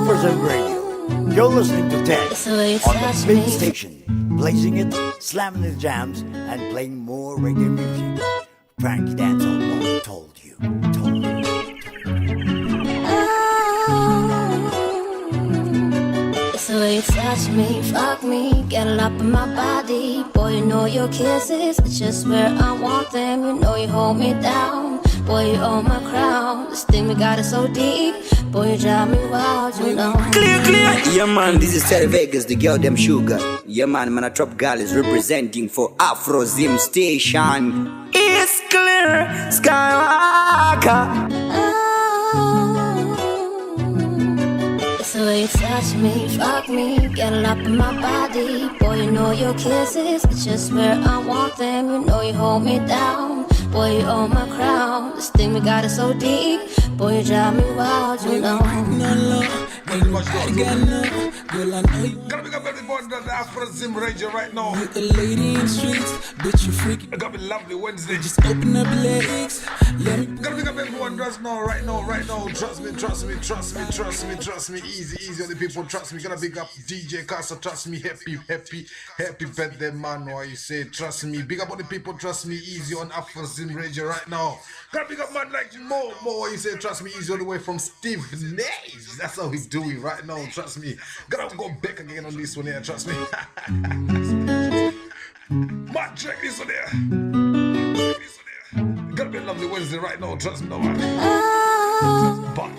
Afrozen Radio. You're listening to Ted on the big station, blazing it, slamming the jams, and playing more reggae music. Frankie Dancehall told you. It's the way you touch me, fuck me, get it up in my body. Boy, you know your kisses, it's just where I want them. You know you hold me down, boy, you own my crown. This thing we got it so deep, boy, you drive me wild, you know. Clear. Yeah, man, this is Terry Vegas, the girl them sugar. Yeah, man, a Trop Gal is representing for Afrozim Station. It's clear, Skywalker. It's the way you touch me, fuck me, get it up in my body. Boy, you know your kisses, it's just where I want them. You know you hold me down, boy, you own my crown. This thing we got it so deep, boy, you drive me wild, you know. Ain't nobody got no girl, I know you. Gotta pick up everybody that ask for a Zim Radio right now. With the lady in the streets, bitch, you freaky. I got me lovely Wednesday. Just open up your legs, let me. Gotta pick up everyone that's now, right now. Trust me. Easy on the people, trust me. Gotta big up DJ Casa, trust me. Happy birthday, man. Why you say trust me? Big up all the people, trust me. Easy on Afro Zim Radio right now. Gotta big up man like more. Why you say trust me? Easy all the way from Steve Nays. That's how he's doing right now, trust me. Gotta go back again on this one here, trust me. Man, check this one here. Gotta be a lovely Wednesday right now, trust me, no man. But,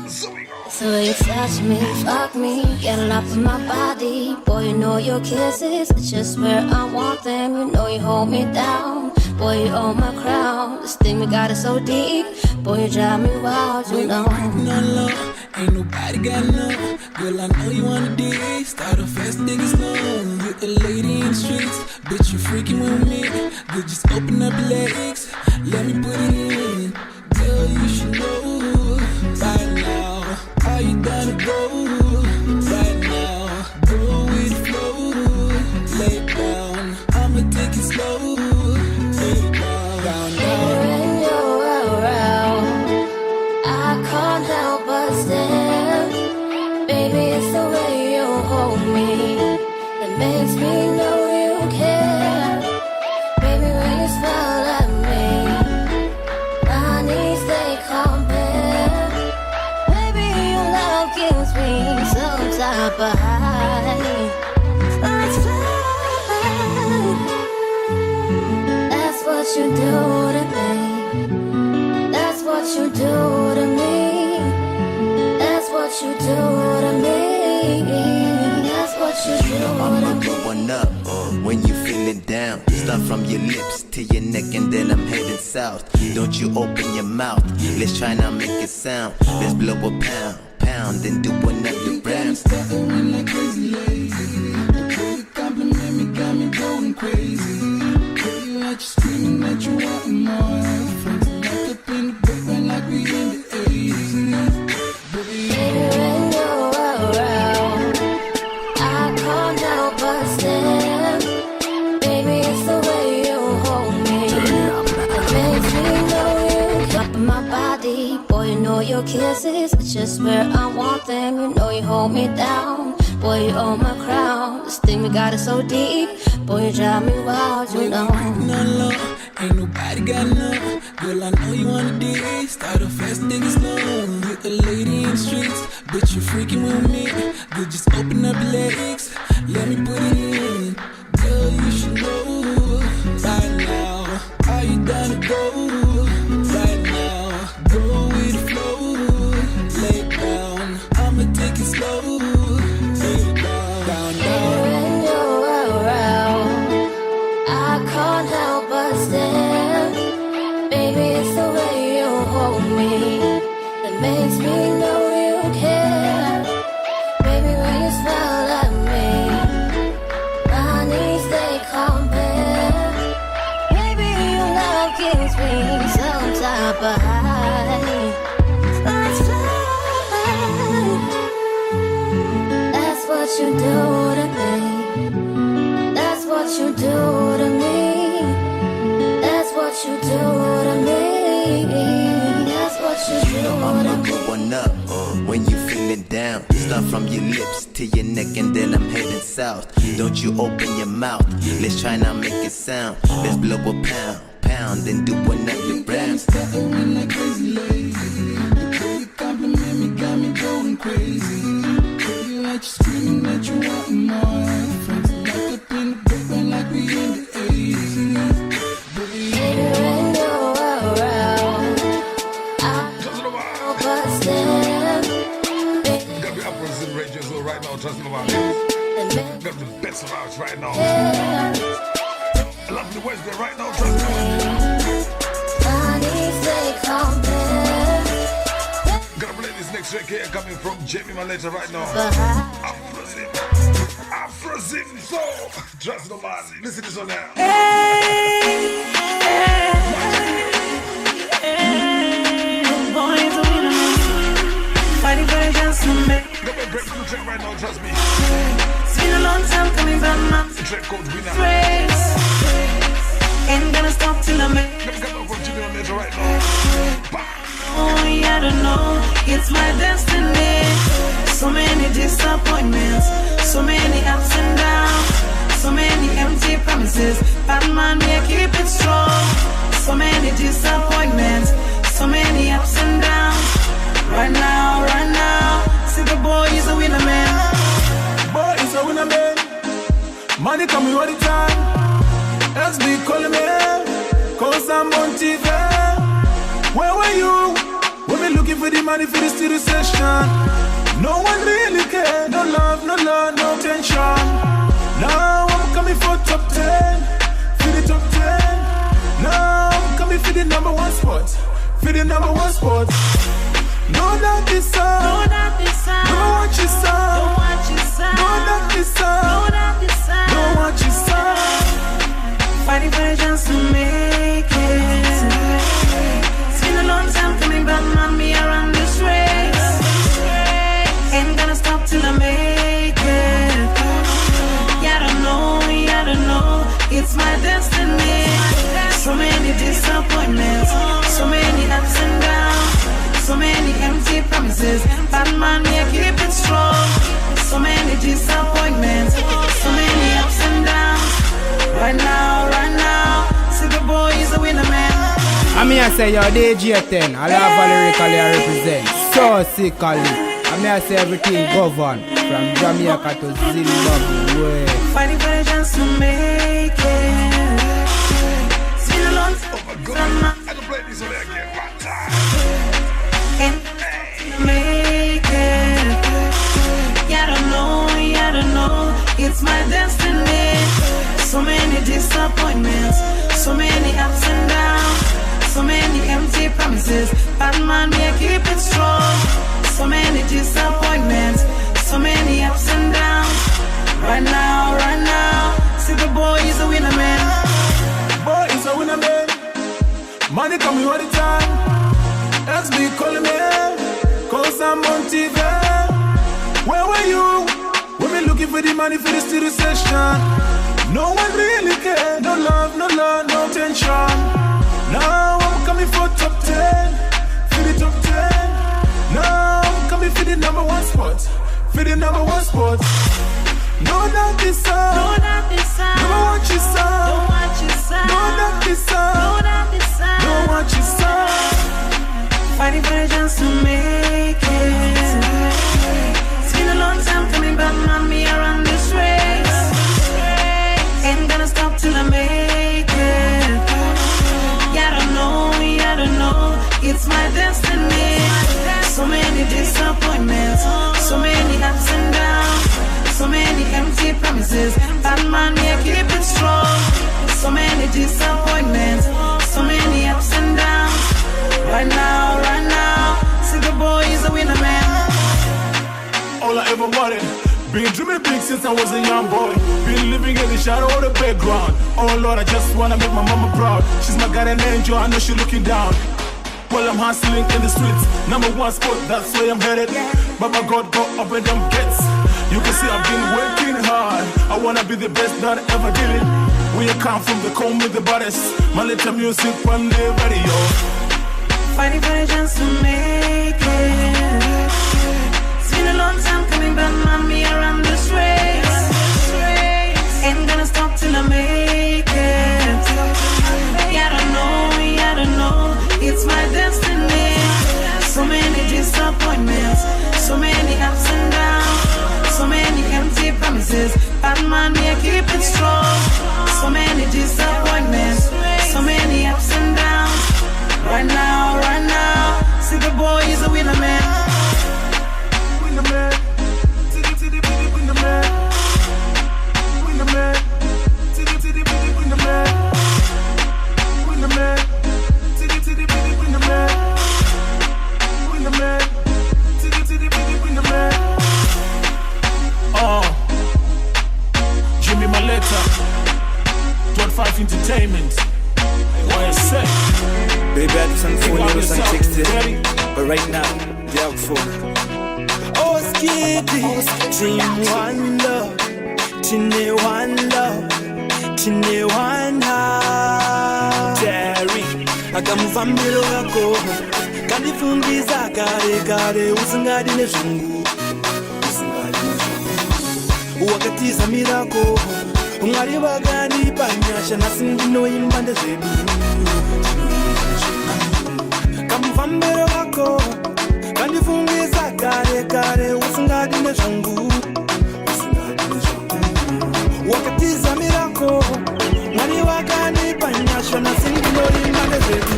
so we go. So you touch me, fuck me, get it up in my body. Boy, you know your kisses, it's just where I want them. You know you hold me down, boy, you own my crown. This thing we got it so deep, boy, you drive me wild, you know. Ain't nobody got no girl, I know you wanna dig. Start a fast, nigga slow. With the lady in the streets, bitch, you freaking with me. Good, just open up your legs, let me put it in. Girl, you should know right now. Are you down to go right now? Go with the flow, lay it down. I'ma take it slow, lay it down. When you're around, I can't help but stare. Baby, it's the way you hold me that makes me know you care. Baby, when you smile at me, my knees they compare. Baby, your love gives me some type of high. Let's fly. That's what you do to me. That's what you do to me. That's what you do to me. That's what you do I'ma to go me. one up when you feeling down. Start from your lips to your neck and then I'm heading south. Don't you open your mouth, let's try now make it sound. Let's blow a pound and do another round. Stuttering like crazy lady. The way you compliment me got me going crazy. Girl, you like you screaming that you want more. Friends locked up in the bedroom like we in the 80s. Baby, when you're around, I can't help but stare. Baby, it's the way you hold me that makes me know you. Up in my body, boy, you know your kisses, it's just where I want them. You know you hold me down, boy, you own my crown. This thing we got it so deep, boy, you drive me wild, you know. Ain't nobody got no girl, I know you wanna dig. Start a fast, nigga slow. With the lady in the streets, bitch, you freaking with me. Good, just open up your legs, let me put it in. Girl, you should know right now. Are you down to go right now? Go with the flow, lay it down. I'ma take it slow, lay it down. When you're around, I can't help but stare. Baby, it's the way you hold me that makes me know you care. Baby, when you smile at me, my knees they compare. Baby, your love gives me some type of high. Let's fly. That's what you do to me. That's what you do to me. That's what you do to me. That's what you do to I'ma me. go one up when you feeling down. Start from your lips to your neck and then I'm heading south. Don't you open your mouth, let's try now make it sound. Let's blow a pound, then do another round. Like crazy lady, the way you compliment me got me going crazy. Feel like you're screaming that you want more. Friends locked up in the bedroom like we in the 80s. Baby, when you're around, I hope I stand. Got the Afro Zim Radio Show right now, trust me, man. Got the best vibes right now. I love the Wednesday right now, trust me, man. Gonna play this next track here coming from Jamie Maleta right now. Afro Zim, so trust no man. Listen to this one now. Boys are fighting for a chance to make. Got my breakthrough track right now, trust me. It's been a long time coming back, man. The track called Winner. Race ain't gonna stop till I make. Got no from Jamie Maleta right now. Oh, yeah, I don't know, it's my destiny. So many disappointments, so many ups and downs, so many empty promises. Bad man, me, I keep it strong. So many disappointments, so many ups and downs. Right now, see the boy is a winner, man. Boy is a winner, man. Money coming all the time. SB calling me, cause I'm on TV. Where were you? When we looking for the money for the studio session. No one really cares. No love, no tension. Now I'm coming for top 10. For the top 10. Now I'm coming for the number one spot. For the number one spot. No, not this song. No, not this song. Don't want your song. Don't want your song. No, not this song. No, not this song. Don't want your song. Fighting for a chance to make it. It's been a long time coming back, man, me around this race. Ain't gonna stop till I make it. Yeah, I don't know, it's my destiny. So many disappointments, so many ups and downs, so many empty promises. Bad man, me, I keep it strong. So many disappointments, so many ups and downs. Right now, see the boy is a winner, man. I mean, I say you're DJ 10, I love lyrically I represent, so sickly. I mean, I say everything govern, from Jamaica to Zimbabwe. Fighting for a chance to make it. It's been a long time. Oh my God, I can play this one again, one time. And make it. Yeah, I don't know, it's my destiny. So many disappointments, so many ups and downs, so many empty promises. Bad man, me, I keep it strong. So many disappointments, so many ups and downs. Right now, see the boy is a winner, man. Boy is a winner, man. Money coming all the time. SB calling me, cause I'm on TV. Where were you? When we looking for the money for the studio session. No one really cares. No love, no tension. Now I'm coming for top 10. For the top 10. Now I'm coming for the number one spot. For the number one spot. No, not this song. No, not this song. Don't want your song. Don't want your song. No, not this song. No, not this song. Don't want your song. Fighting for a chance to make it. It's been a long time coming back, man, me around this race. Ain't gonna stop till I make it. Yeah, I don't know, it's my destiny. So many disappointments, so many ups and downs, so many empty promises. Bad man, me, I keep it strong. So many disappointments, so many ups and downs. Right now, see the boy is a winner, man. All I ever wanted. Been dreaming big since I was a young boy. Been living in the shadow of the background. Oh Lord, I just wanna make my mama proud. She's my guardian angel, I know she looking down. While I'm hustling in the streets, number one spot, that's where I'm headed. But my God, go up and them gets. You can see I've been working hard. I wanna be the best that I ever did it. When you come from the comb with the baddest, my little music from the radio. Fighting for a chance to make it. It's been a long time coming, but mommy, I run this race. Ain't gonna stop till I make it. Yeah, I don't know, it's my destiny. So many disappointments, so many ups and downs, so many empty promises. But man, me, I keep it strong. So many disappointments, so many ups and downs. Right now, see the boy is a winner man. Winner man, winner man, winner man, winner man, winner man, winner man, winner man, winner man. Jimmy Maleta, 25 Entertainment. YSA. Baby, I do some 4 euros and 60. But right now, they have 4. Oh, skitty. Team one love. Tine one love. Tine one heart. Terry, akamuva mbilo yako. Kandifungiza kare usingadi nezungu. Wakatiza mirako. Ungariba gani panyasha nasingino imbande zedu. Kamufambero wako kandifungiza kare usingadi nezangu. Wakatiza mirako ungariba gani panyasha nasingino imbande zedu.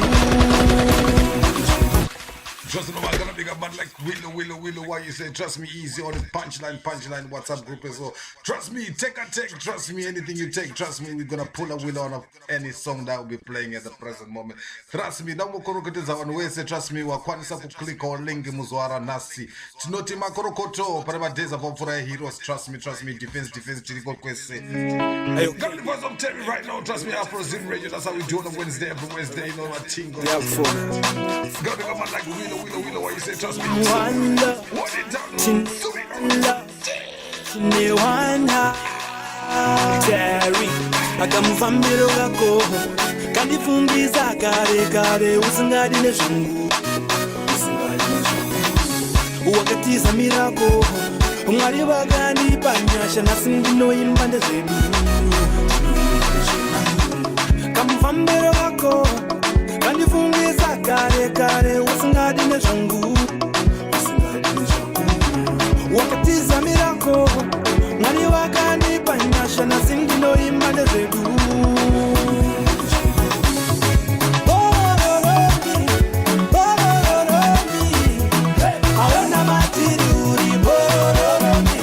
Just know I'm gonna big up man like Willow, why you say trust me easy on the punchline WhatsApp group as well. Trust me, take a take, trust me, anything you take, trust me, we're gonna pull a Willow on of any song that will be playing at the present moment. Trust me, namu korokoteza on way say trust me, wakwanisa ku click on link muzwara nasi. Chinoti makorokoto, parema days above for heroes, trust me, defense, chiriko kwese. Ayo, got the voice of Terry right now, trust me, Afro Zim Radio, that's how we do on a Wednesday, every Wednesday, you know my team goes. Yeah, 4. Got to come on like Willow, why you say trust me? One love, Tine one heart. Terry, akamuva mbilo yako. Kandifungiza kare usingadi nezungu. Wakatiza mirako. Ungariba gani panyasha nasingino imbande zedu. Kamuva mbilo yako. Kandifungiza kare usingadi nezungu. Wakatiza mirako ngani wakani panyasha na singino imande zedu. Awana matiruri bororomi.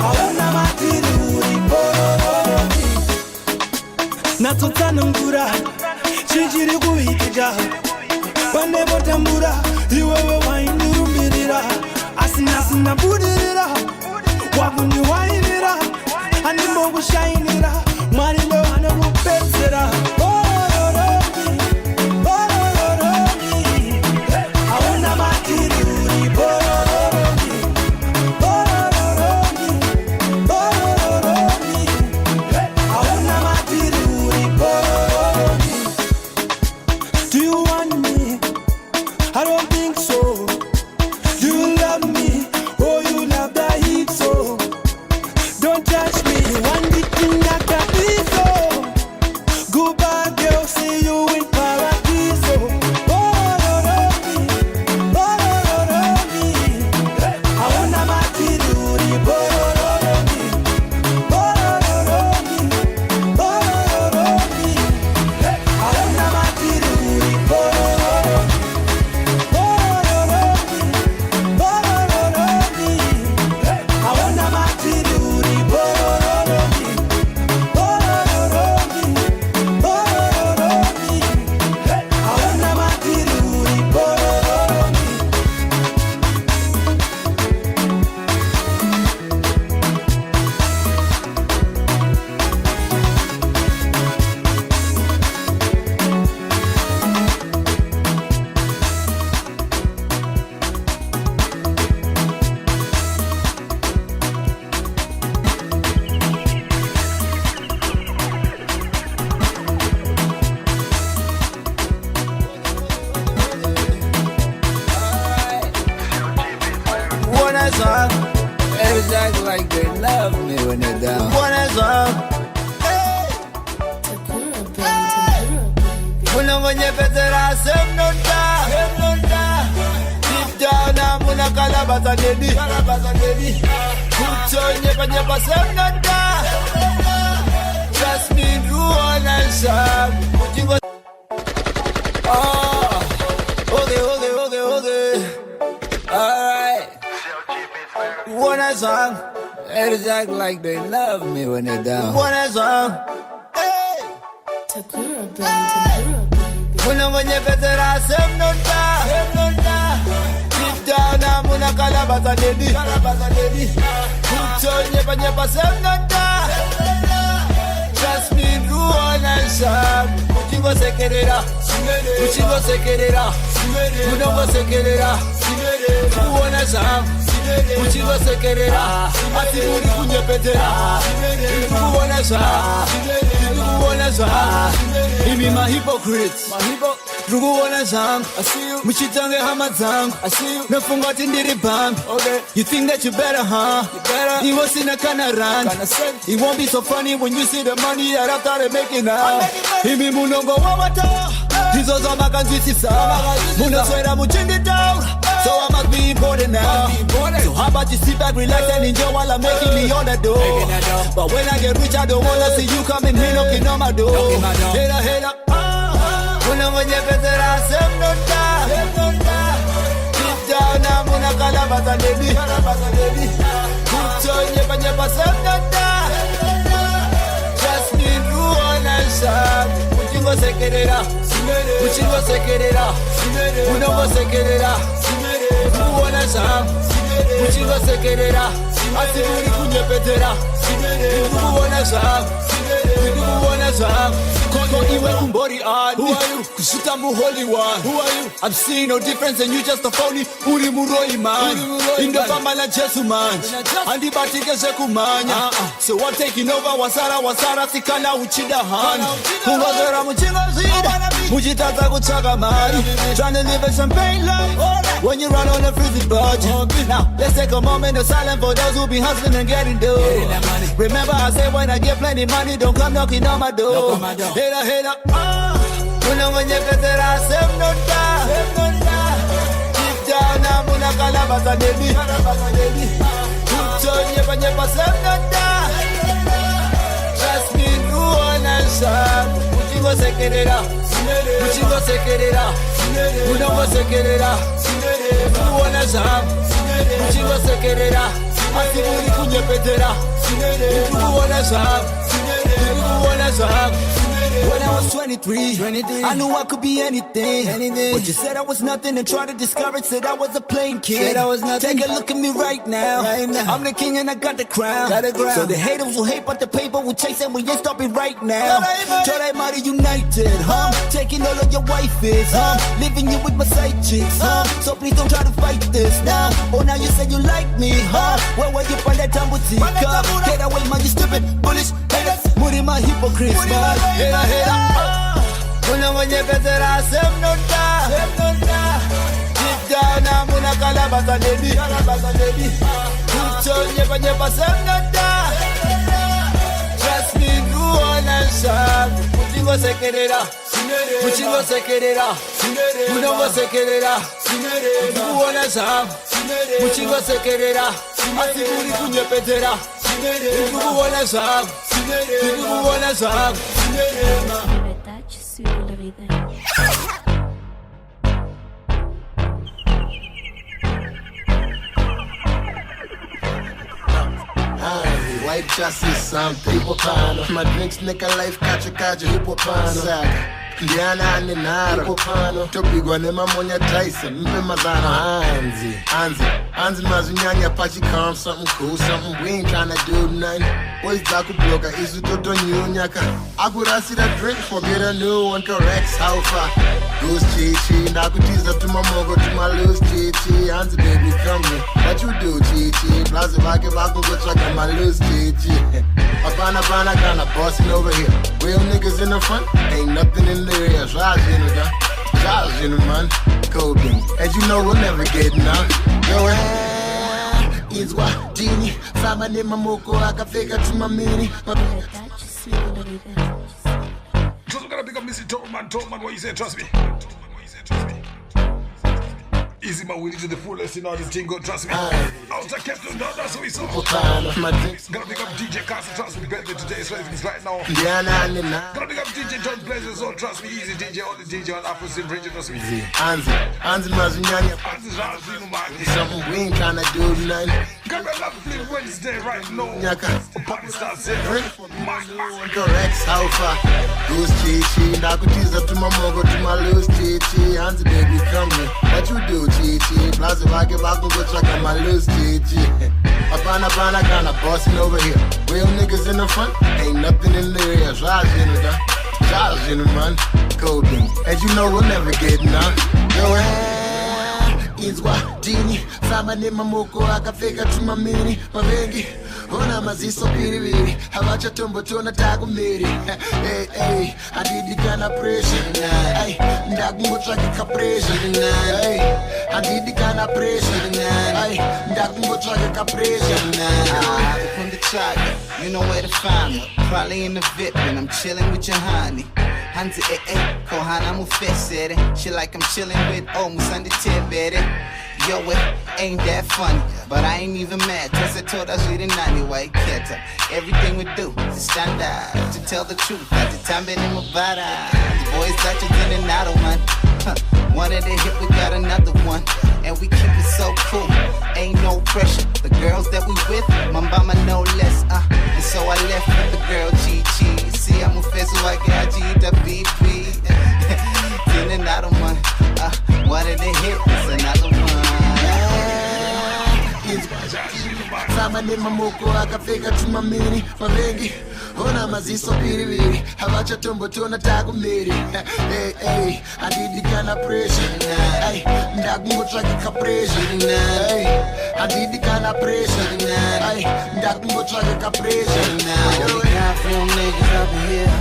Awana matiruri bororomi. Natotana ngura chijiri kuikija. Bane botambura, iwewe wainirumirira. Asina budirira, wabuni wainira. Animo gushainira, marilo anarupetsera. Bororomi, awana matiruri. Bororomi, awana matiruri. Bororomi. Do you want me? I don't think so. Do you love me? Oh, you love the heat so. Don't touch me. One thing I can be so. Goodbye, girl. See you in paradiso. Bororomi. I wanna matiruri. Bororomi. I wanna matiruri. Bororomi. when you're down. Wanna song. Unongonye petera sem nonda. Deep down I'm una kalabasa dedi. Kuchonye panyapa sem nonda. Trust me, do all and some. Okay. Alright. Wanna song. Ladies act like they love me when they're down. Wanna song. Hey. Unongonye petera sem nonda. Deep down I'm una kalabasa dedi. Kuchonye panyapa sem nonda. Trust me, do all and some. Muchingo se quererá. Munongo se quererá. Kuona some. Muchingo se quererá. Ati muri kunye petera. Kuona some. Imi my hypocrites. Kuona some. I see you. Muchitange hamazang. I see you. Nafunga tindiri bang. Okay. You think that you better, huh? You better. You was in a kind of run. It won't be so funny when you see the money that I started making now. Imi munongo wawata. Hizo za makanzitisa. Munoswera muchindi down. So I must be important now. So how about you sit back, relax and enjoy while I'm making me on the door. But when I get rich, I don't wanna see you coming here knocking on my door. Hater. Unongonye petera sem nonda. Deep down I'm una kalabasa dedi. Kuchonye panyapa sem nonda. Trust me, do all and some. Muchingo se quererá. Munongo se quererá. Kuona some. Muchingo se quererá. Ati muri kunye petera. Kuona some. Kongo iwe kumbori adi. Who are you? Kushita mu holy one. Who are you? I'm seeing no difference and you just a phony. Uri muroi man. Indo pama na Jesu man. Andi batike se kumanya. So I'm taking over wasara sikana uchida han. Kungozera muchingo zida. Mujitata kuchaga mari. Trying to live a champagne life. When you run on a frizzy budget. Now let's take a moment of silence for those who be hustling and getting dough. Remember I said when I get plenty money, don't come knocking on my door. Hater. Unongonye petera sem nonda. Deep down I'm una kalabasa dedi. Kuchonye panyapa sem nonda. Trust me, do all and some. Muchingo se quererá. Munongo se quererá. Kuona some. Muchingo se quererá. Ati muri kunye petera. Kuona some. When I was 23, I knew I could be anything. But you said I was nothing and tried to discourage, said I was a plain kid. Take a look at me right now. I'm the king and I got the crown. So the haters will hate, but the paper will chase and we ain't stopping right now. Try Mighty United, taking all of your wifes, leaving you with my side chicks, so please don't try to fight this now. Oh, now you say you like me, Where were you by that time with Tika? Get away, man, you stupid, bullish haters. Muri my hypocrites, man. Hater. Unongonye petera sem nonda. Deep down I'm una kalabasa dedi. Kuchonye panyapa sem nonda. Trust me, do all and some. Muchingo se quererá. Munongo se quererá. Kuona some. Muchingo se quererá. Ati muri kunye petera. Kuona some. White justice, some people pan. My drinks, nigga, life, kacha, hippo pan. Ndiana ninaro Hipopano Topigwa nema monya Tyson Mpe mazano Hanzi mazunyanya pachi calm something cool something we ain't tryna do nothing Boys daku bloka isu toto nyunyaka Akurasi that drink forget a new one corrects how far Goose chichi Nakutiza to my mogo to my loose chichi Hanzi baby come here What you do chichi Plaza vake vaku go check on my loose chichi Bana kinda bossing over here Real niggas in the front Ain't nothing in the rear Charge in the man Cold beans And you know we'll never get none Yo, Inzwa dini Fama ni mamoko akafika tumamini Just gonna pick up Missy Tolman, what you say, trust me. Easy man, we need to the fullest in all this thing, go trust me. Out of Captain, that's what we saw. Gonna pick up DJ Castle, trust me, birthday today is right now. Gonna pick up DJ John Blazers, so trust me, easy DJ, all the DJ on Afro Sim Bridge, trust me. Anzi Mazunyanya. Something we ain't tryna do nothing. Got a lot of flip Wednesday right now. Party starts here. Correct, how far? Goose Chichi, Nakutiza to my mogo, to my loose Chichi. Anzi baby, come here. What you do, Chichi? Plaza Vaki Vaku, go check out my loose Chichi. Apana kinda bossing over here. Real niggas in the front, ain't nothing in the rear. Josh in the man, cold beans. And you know we'll never get none. Inzwa dini Fama ni mamoko akafika tumamini Mavengi Ona maziso piri Hawacha tumbo tuna tagu miri Hey, adidikana pressure Hey, ndagungo traki pressure Hey, adidikana pressure Hey, ndagungo traki pressure From the target, you know where to find me. Probably in the VIP and I'm chilling with your honey. Hanzi kohana mufesere. She like I'm chilling with Musandi Tebere. Yo, it ain't that funny, but I ain't even mad. Cause I told us we didn't white cat. Everything we do is stand out. To tell the truth, at the time been in my body. The boys got you in and out of one. One of the hit, we got another one. And we keep it so cool, ain't no pressure. The girls that we with, mama no less. And so I left with the girl Chi. See, I'm a face so I got G the BP. In and out of one. One of the hit is another one. Fama ni mamoko akafika tumamini Mavengi Ona maziso piri Hawacha tumbo tuna tagu miri Hey, adidikana pressure Hey, ndagungo traki pressure Hey, adidikana pressure Hey, ndagungo traki pressure We got real niggas up in here.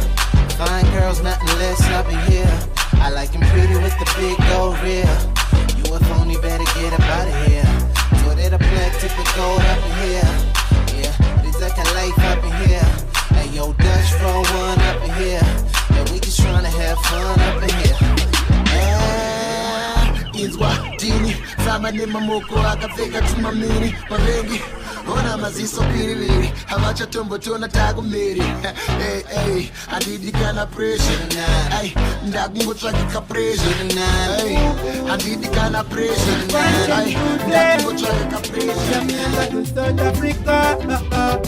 Fine girls, nothing less up in here. I like them pretty with the big gold rear. You a phony, better get up out of here. So that a black tip of gold up in here. Yeah, it's like a life up in here. Hey yo, Dutch roll one up in here. Yeah, we just tryna have fun up in here. Inzwa dini Fama ni mamoko akafika tumamini Mavengi Ona maziso piri Hawacha tumbo tuna tagu miri Hey, adidikana pressure Hey, ndagungo traki pressure Hey, adidikana pressure Hey, ndagungo traki pressure Jamaica to South Africa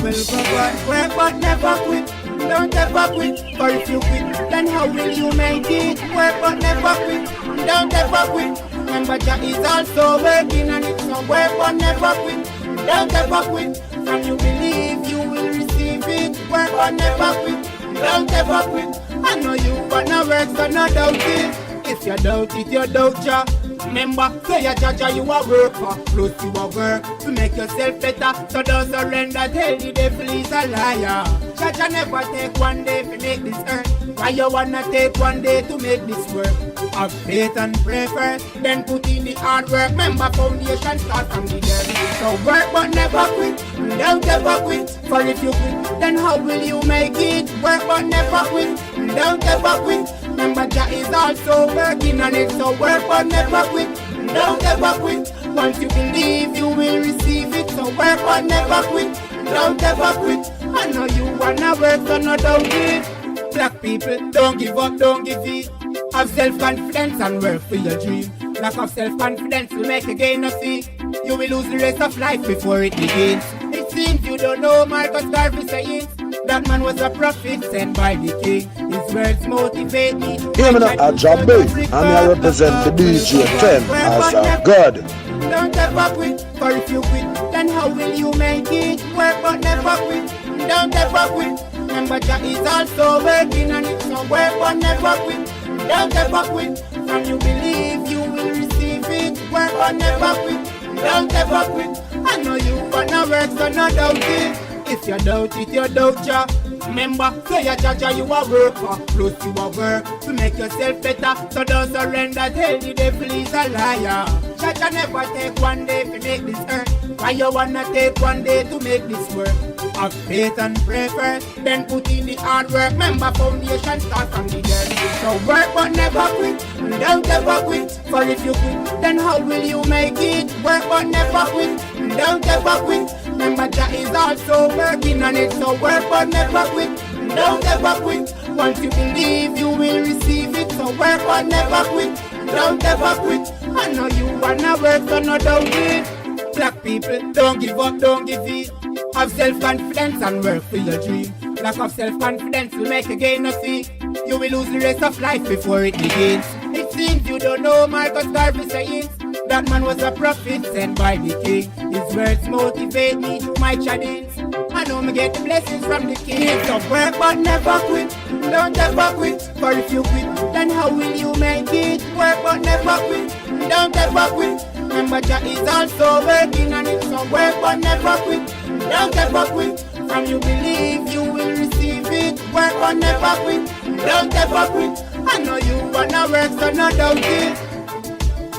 Well, work but never quit. Don't ever quit, for if you quit, then how will you make it? Work but never quit, don't ever quit. Remember Jah is also working and it's no work but never quit. Don't ever quit, from you believe you will receive it. Work but never quit, don't ever quit. I know you wanna work so no doubt it. If you doubt it, you doubt Jah. Remember, say your Jah you a work for, plus you a work to make yourself better. So don't surrender, tell the devil is a liar. Jah never take one day to make this earth. Why you wanna take one day to make this work? Have faith and pray first, then put in the hard work. Remember, foundation start from the dirt. So work but never quit, don't ever quit. For if you quit, then how will you make it? Work but never quit, don't ever quit. Remember Jah is also working on it. So work but never quit, don't ever quit. Once you believe you will receive it. So work but never quit, don't ever quit. I know you wanna work so no doubt it. Black people, don't give up, don't give in. Have self-confidence and work for your dream. Lack of self-confidence will make a gain of feet. You will lose the rest of life before it begins. It seems you don't know Marcus Garvey saying that man was a prophet sent by the king. His words motivate me. Hear me now, Ajambe. I represent the DJ 10 as a God. Don't ever quit, for if you quit, then how will you make it? Work but never quit, don't ever quit. Remember Jah is also working on it. So work but never quit, don't ever quit. From you believe you will receive it. Work but never quit, don't ever quit. I know you wanna work so no doubt it. If you doubt it, you doubt ya. Remember, say ya Jaja, you a worker, plus you a work to make yourself better. So don't surrender, tell the devil is a liar. Jaja never take one day to make this earth. Why you wanna take one day to make this work? Have faith and pray first, then put in the hard work. Remember, foundation start from the dirt. So work but never quit, don't ever quit. For if you quit, then how will you make it? Work but never quit, don't ever quit. Remember, Jah is also working on it. So work but never quit, don't ever quit. Once you believe, you will receive it. So work but never quit, don't ever quit. I know you wanna work, so no doubt it. Black people, don't give up, don't give in. Have self-confidence and work for your dream. Lack of self-confidence will make you gain no see. You will lose the rest of life before it begins. It seems you don't know Marcus Garvey saying that man was a prophet sent by the king. His words motivate me to my challenge. I know me get the blessings from the king. So work but never quit, don't ever quit. For if you quit, then how will you make it? Work but never quit, don't ever quit. Remember, Jah is also working on it. So work but never quit, don't ever quit. From you believe, you will receive it. Work but never quit, don't ever quit. I know you wanna work, so no doubt it.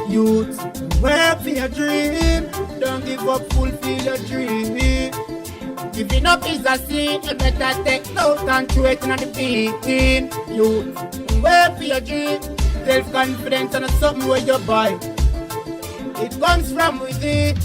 Youth, work for your dream. Don't give up, fulfill your dream. Giving up is a sin. You better take note and throw it on the beating. Youth, work for your dream. Self-confidence and something where you buy. It comes from within.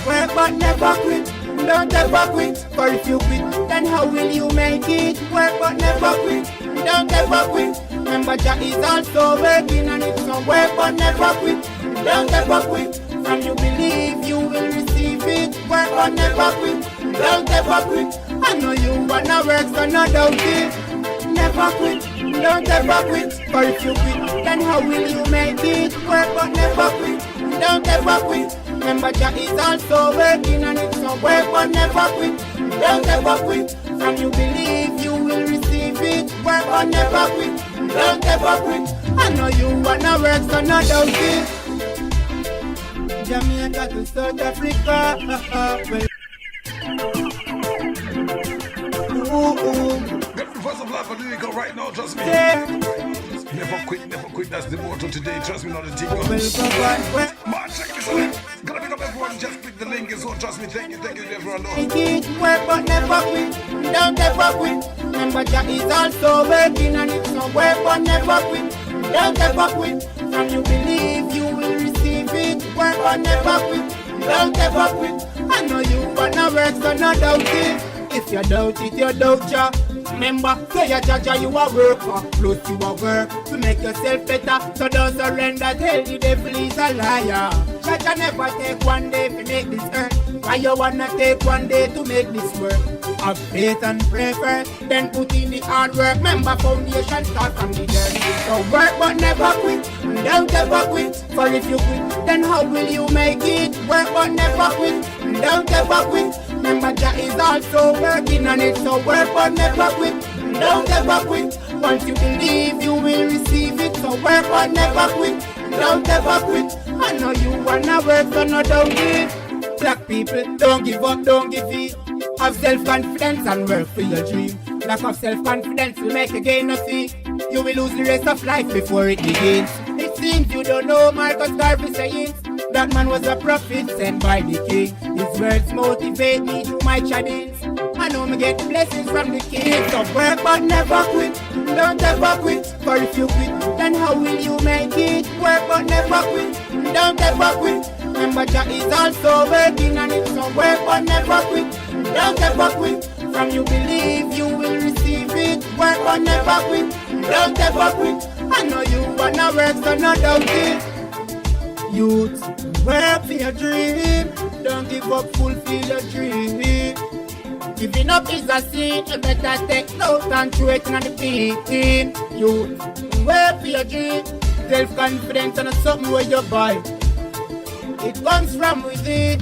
Work but never quit, don't ever quit. For if you quit, then how will you make it? Work but never quit, don't ever quit. Remember, Jah is also working on it. So work but never quit, don't ever quit. From you believe, you will receive it. Work but never quit, don't ever quit. I know you wanna work, so no doubt it. Never quit, don't ever quit. For if you quit, then how will you make it? Work but never quit, don't ever quit. Remember, Jah is also working on it. So work but never quit, don't ever quit. From you believe, you will receive it. Work but never quit, don't ever quit. I know you wanna work, so no doubt it. Jamaica to South Africa. First of all, for doing it right now, trust me. Never quit, that's the motto today. Trust me, not the thing. Man, check this out. Gonna pick up everyone, just click the link. So trust me, thank you everyone. Work but never quit, don't ever quit. Remember, Jah is also working on it. So work but never quit, don't ever quit. From you believe, you will receive it. Work but never quit, don't ever quit. I know you wanna work, so no doubt it. If you doubt it, you doubt ya. Remember, say ya Jaja, you a worker, plus you a work to make yourself better. So don't surrender, tell the devil is a liar. Jaja never take one day to make this earth. Why you wanna take one day to make this work? Have faith and pray first, then put in the hard work. Remember, foundation start from the dirt. So work but never quit, don't ever quit. For if you quit, then how will you make it? Work but never quit, don't ever quit. Remember, Jah is also working on it. So work but never quit, don't ever quit. Once you believe, you will receive it. So work but never quit, don't ever quit. I know you wanna work, so no doubt it. Black people, don't give up, don't give in. Have self-confidence and work for your dream. Lack of self-confidence will make you gain no see. You will lose the rest of life before it begins. It seems you don't know Marcus Garvey saying that man was a prophet sent by the king. His words motivate me to my challenge. I know me get the blessings from the king. So work but never quit, don't ever quit. For if you quit, then how will you make it? Work but never quit, don't ever quit. Remember, Jah is also working on it. So work but never quit, don't ever quit. From you believe, you will receive it. Work but never quit, don't ever quit. I know you wanna work, so no doubt it. Youth, work for your dream. Don't give up, fulfill your dream. Giving up is a sin. You better take note and throw it on the beating. Youth, work for your dream. Self-confidence and something where you buy. It comes from within.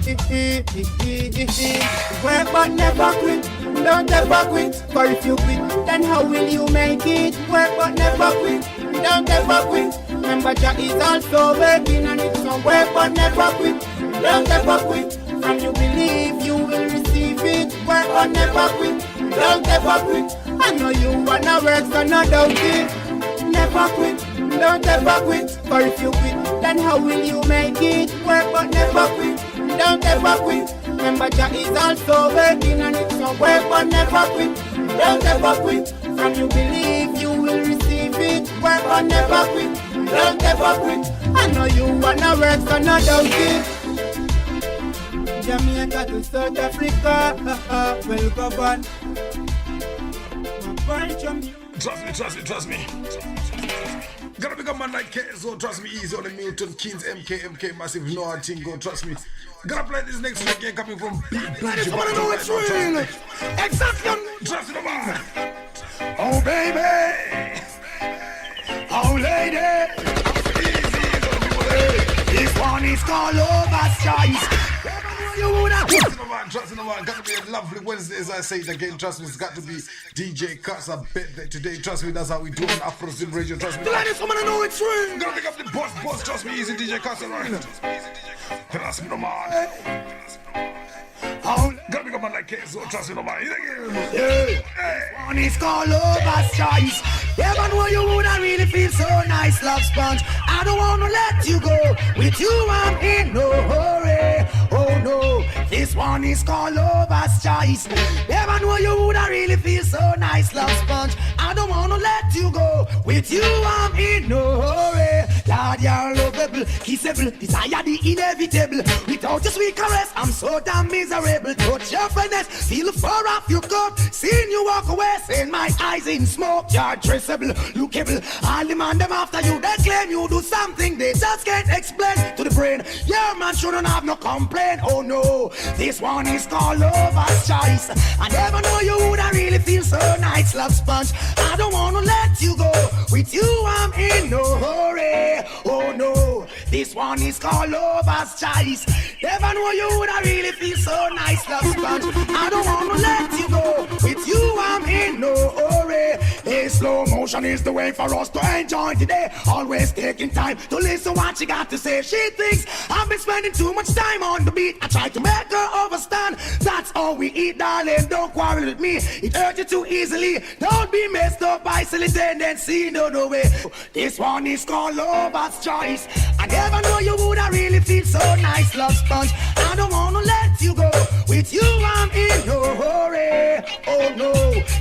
Work but never quit, don't ever quit. For if you quit, then how will you make it? Work but never quit, don't ever quit. Remember, Jah is also working on it. So work but never quit, don't ever quit. From you believe, you will receive. receive it. Work but never quit, don't ever quit. I know you wanna work, so no doubt it. Never quit, don't ever quit. For if you quit, then how will you make it? Work but never quit, don't ever quit. Remember Jah is also working and it's no work but never quit, don't ever quit. From you believe you will receive it. Work but never quit, don't ever quit. I know you wanna work, so no doubt it. Jamaica to South Africa, well go on. Trust me. Gotta become a man like KSO, trust me, easy on the Milton Keynes, MK, massive, no hard thing, go, trust me. Gotta play this next track again, coming from Big Blue. Come on, know it's real. Exactly. Trust me, man. Oh, baby. Oh, lady. This one is called Lover's Choice. Trust me, man. Got to be a lovely Wednesday, as I say it again. Trust me, it's got to be DJ Cuts. I bet that today, trust me, that's how we do on Afro Zim Radio. Trust me. Ladies, come on, I know it's real. Gotta pick up the boss. Trust me, easy DJ Cuts, alright. Trust me, man. Gotta pick up man like KSO. Trust me, man. This one is called Lover's Choice. Never know you woulda really feel so nice, love sponge. I don't wanna let you go. With you, I'm in no hurry. Oh no, this one is called Lover's Choice. Never know you woulda really feel so nice, love sponge. I don't wanna let you go. With you, I'm in no hurry. Lord, you're lovable, kissable, desire the inevitable. Without your sweet caress, I'm so damn miserable. Touch your finesse, feel the fur off your coat. Seeing you walk away, seeing my eyes in smoke. You're traceable, lookable. All the man them after you, they claim you do something they just can't explain to the brain. Your man shouldn't have no complaint. Oh no, this one is called Lover's Choice. I never know you would I really feel so nice, love sponge. I don't wanna let you go. With you, I'm in no hurry. Oh no, this one is called Lover's Choice. Never know you would I really feel so nice, love sponge. I don't wanna let you go. With you, I'm in no hurry. Hey, slow motion is the way for us to enjoy today. Always taking time to listen what she got to say. She thinks I've been spending too much time on the beat. I try to make her understand. That's all we eat, darling. Don't quarrel with me. It hurt you too easily. Don't be messed up by silly tendency. No way. This one is called Lover's Choice. I never know you would I really feel so nice, love sponge. I don't wanna let you go. With you, I'm in no hurry. Oh no,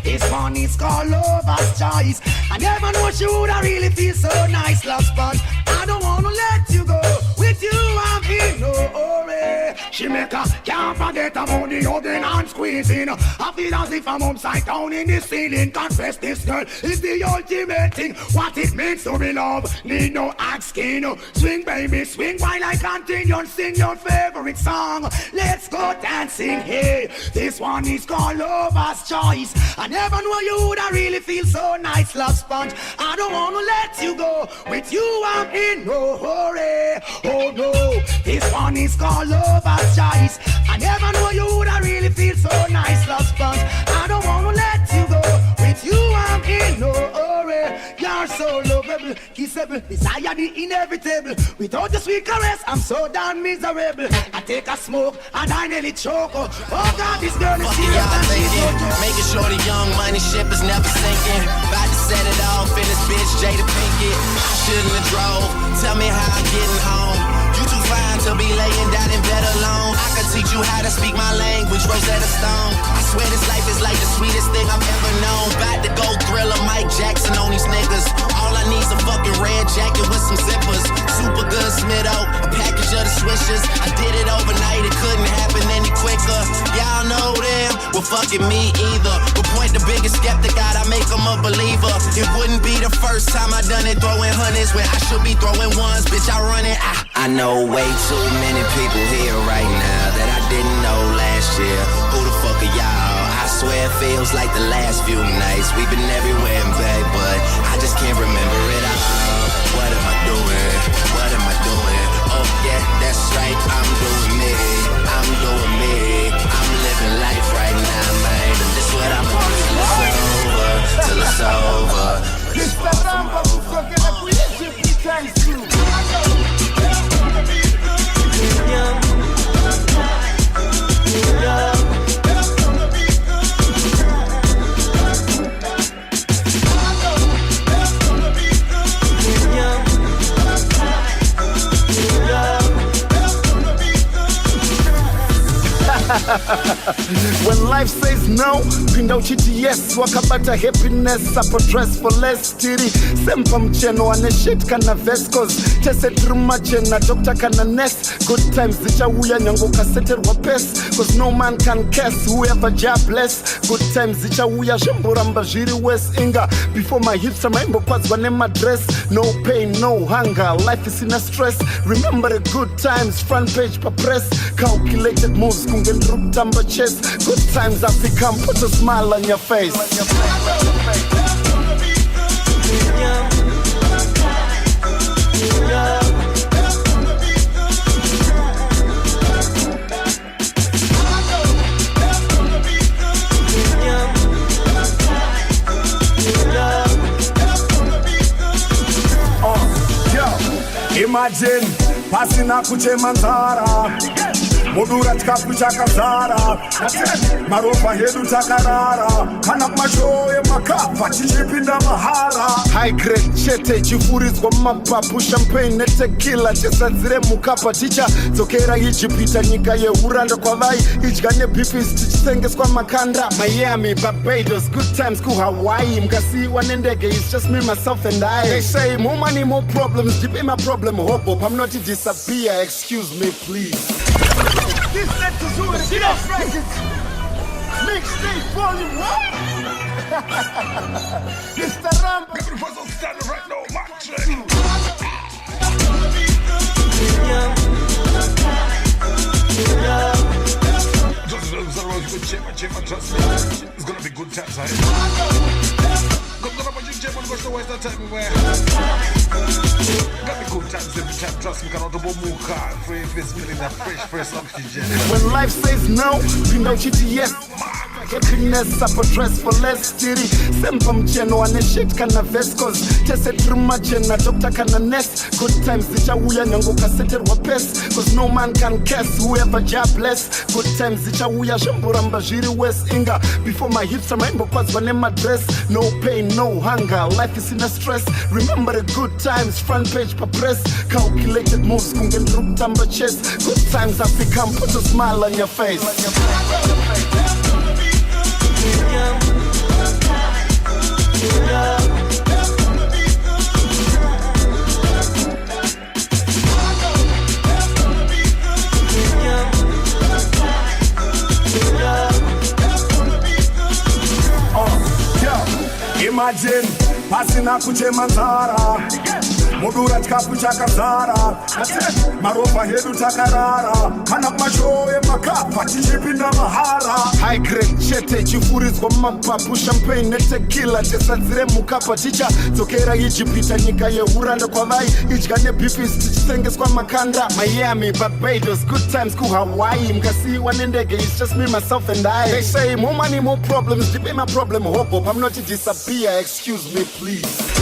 this one is called Lover's Choice. I never know she would I really feel so nice, love sponge. I don't wanna let you go. With you, I'm in no hurry. She make a can't forget about the hugging and squeezing. I feel as if I'm upside down in the ceiling. Confess this girl is the ultimate thing. What it means to be love, need no asking. Swing baby, swing while I continue and sing your favorite song. Let's go dancing, hey. This one is called Lover's Choice. I never know you would I really feel so nice, love sponge. I don't wanna let you go. With you, I'm in no hurry. Oh no, this one is called Lover's Choice. I never know you would I really feel so nice, love sponge. I don't wanna let you go. With you, I'm in no hurry. You're so lovable, kissable, desire the inevitable. Without the sweet caress, I'm so damn miserable. I take a smoke and I nearly choke. Oh God, this girl is serious and she's so drunk. Making sure the young money ship is never sinking. About to set it off in this bitch, Jada Pinkett. I shouldn't have drove. Tell me how I'm getting home. You too fine to be laying down in bed alone. I could teach you how to speak my language, Rosetta Stone. I swear this life is like the sweetest thing I've ever known. About to go Thriller, Mike Jackson on these niggas. All I need's a fucking red jacket with some zippers. Super good Smitto, a package of the swishers. I did it overnight, it couldn't happen any quicker. Y'all know them, well fucking me either. But point the biggest skeptic out, I make them a believer. It wouldn't be the first time I done it, throwing hundreds where I should be throwing ones. Bitch, I run it. I know way too many people here right now that I didn't know last year. Who the fuck are y'all? I swear it feels like the last few nights. We've been everywhere and back, but I just can't remember it all. What am I doing? What am I doing? Oh yeah, that's right, I'm doing me. I'm doing me. I'm living life right now, man. And this is what I'm gonna do till it's over. This the number who forget that we should be thanks to. life says no, pinda uchiti yes. Wakabata happiness, upper dress for less. Tiri, sempa mcheno ane shit kana vescos. Chese trumachena, doctor kana nest. Good times, zicha uya nyango kaseter wapes. Cause no man can curse whoever job bless. Good times, zicha uya shemburamba jiri west inga. Before my hips are my imbokwaz wanema dress. No pain, no hunger, life is in a stress. Remember the good times, front page per press. Calculated moves, kungen root tamba chest. Good times have become, put a smile on your face. Imagine passing up kuche manzara Modura tikapu chakazara Maropa hedu takarara Kana mashoye makapa chichipinda mahara. High grade chete chifuris kwa mapapu. Champagne ne tequila chesadzire mukapa. Ticha zokera hichipita nyika ye uranda kwa vai. Ichgane bifis tichitenges kwa makanda. Miami, Barbados, good times ku Hawaii. Mkasi wanendege, it's just me, myself and I. They say more money, more problems. Deep in my problem, hope up. I'm not to disappear, excuse me please. This led to Zura Serious Records Mixtape Volume 1. Mr. Rambo. Get the person standing right now, Mac J. Trust me, it's gonna be good times, right? Come on, but you jump on the waste that time where got the good times every time. Trust me, cannot double move car. Free face feeling that fresh oxygen. When life says no, you know yes. Happiness, upper dress for less. Tiri, sempa mcheno ane shit kana vescos. Chese trumachena, doctor kana nest. Good times, zicha uya nyango kaseter wapes. Cause no man can curse whoever job bless. Good times, zicha uya shemburamba jiri west inga. Before my hips are my imbokwaz wanema dress. No pain, no hunger, life is in a stress. Remember the good times, front page per press. Calculated moves, kungen root tamba chest. Good times have become, put a smile on your face. Imagine passing up kuche manzara Modura tikapu chakazara Maropa hedu takarara Kana mashoye makapa chichipinda mahara. High grade chete chifuris kwa mapapu. Champagne ne tequila chesadzire mukapa. Ticha zokera hichipita nyika ye uranda kwa vai. Ichgane bifis tichitenges kwa makanda. Miami, Barbados, good times ku Hawaii. Mkasi wanendege, it's just me, myself and I. They say more money, more problems. Deep in my problem, hope up. I'm not to disappear, excuse me please.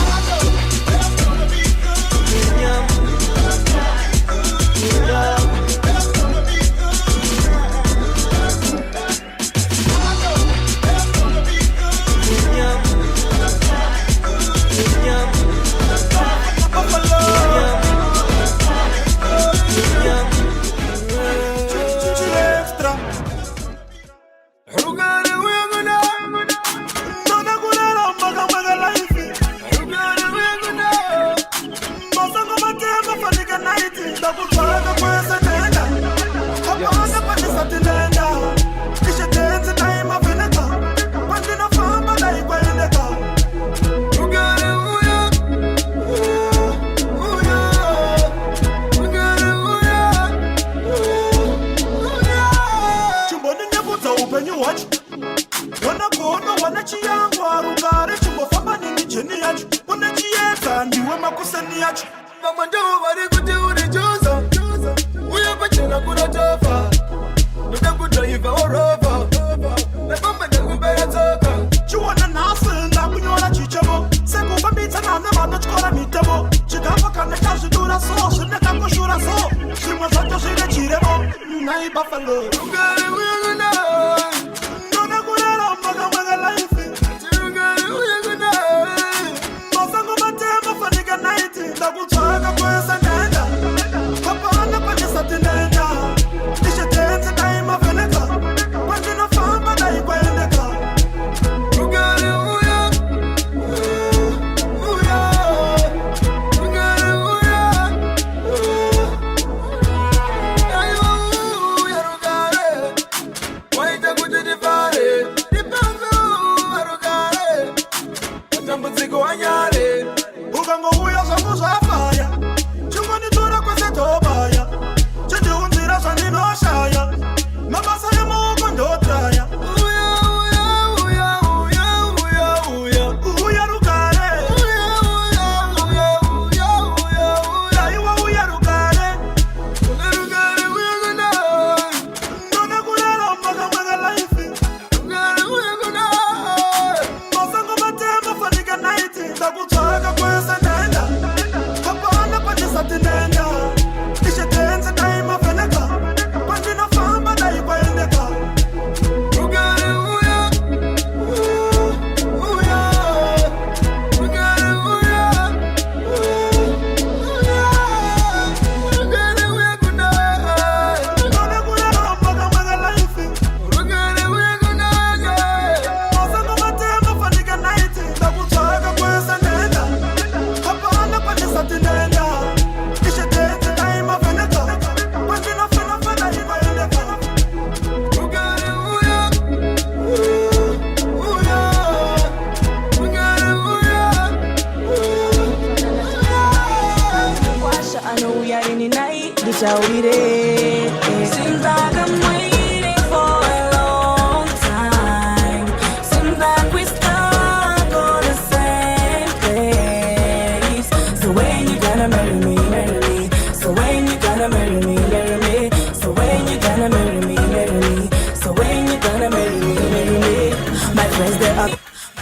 friends they up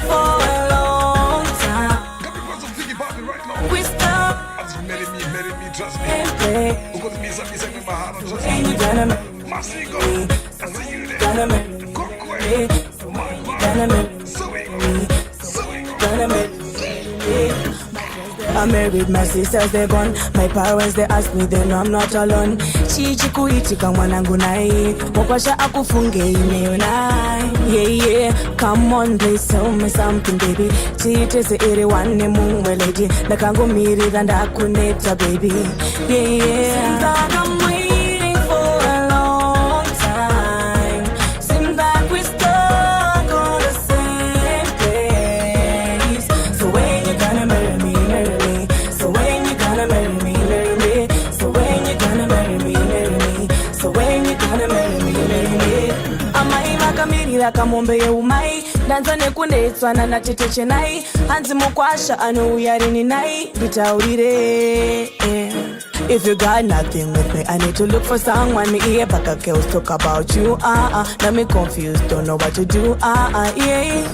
for a long time. We stop. Trust me. Because me, my heart, trust me. And you gonna marry me. Gonna marry me. Gonna marry me. I'm married, my sisters they gone. My parents they ask me, they know I'm not alone. Chichi kuitika mwanangu nai Mopasha akufunge imeo nai. Yeah, come on please tell me something baby. Chitese iri wane mungwe lady. Nakango miri randa kuneta baby. Yeah, seems like I'm waiting for a long time. Seems like we stuck on the same place. So when you gonna marry me, marry me. So when you gonna marry me, marry me. So when you gonna marry me, marry me. So when you gonna marry me, marry me. Amai makamirira kamombe umai. Danzane kundetswana na tete chenai. Hanzi mukwasha anouyari nai. Bitaurire. If you got nothing with me, I need to look for someone. Me hear back a girls talk about you. Now me confused, don't know what to do. Yeah.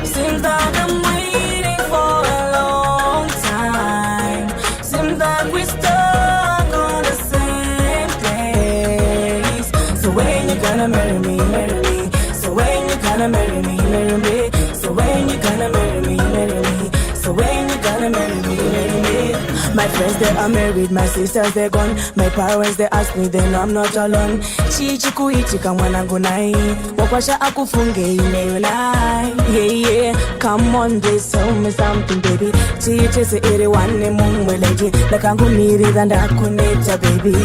Seems like I'm waiting for a long time. Seems like we stuck on the same place. So when you gonna marry me, marry me. So when you gonna marry me, marry me. So when you gonna marry me, marry me. So when you gonna marry me, marry me. My friends they are married, my sisters they gone. My parents they ask me, they know I'm not alone. Chichi kuitika mwanangu nai Mopasha akufunge imeo nai. Yeah, come on please tell me something baby. Chichi iri wane mungwe lady. Nakangu miri randa kuneta baby.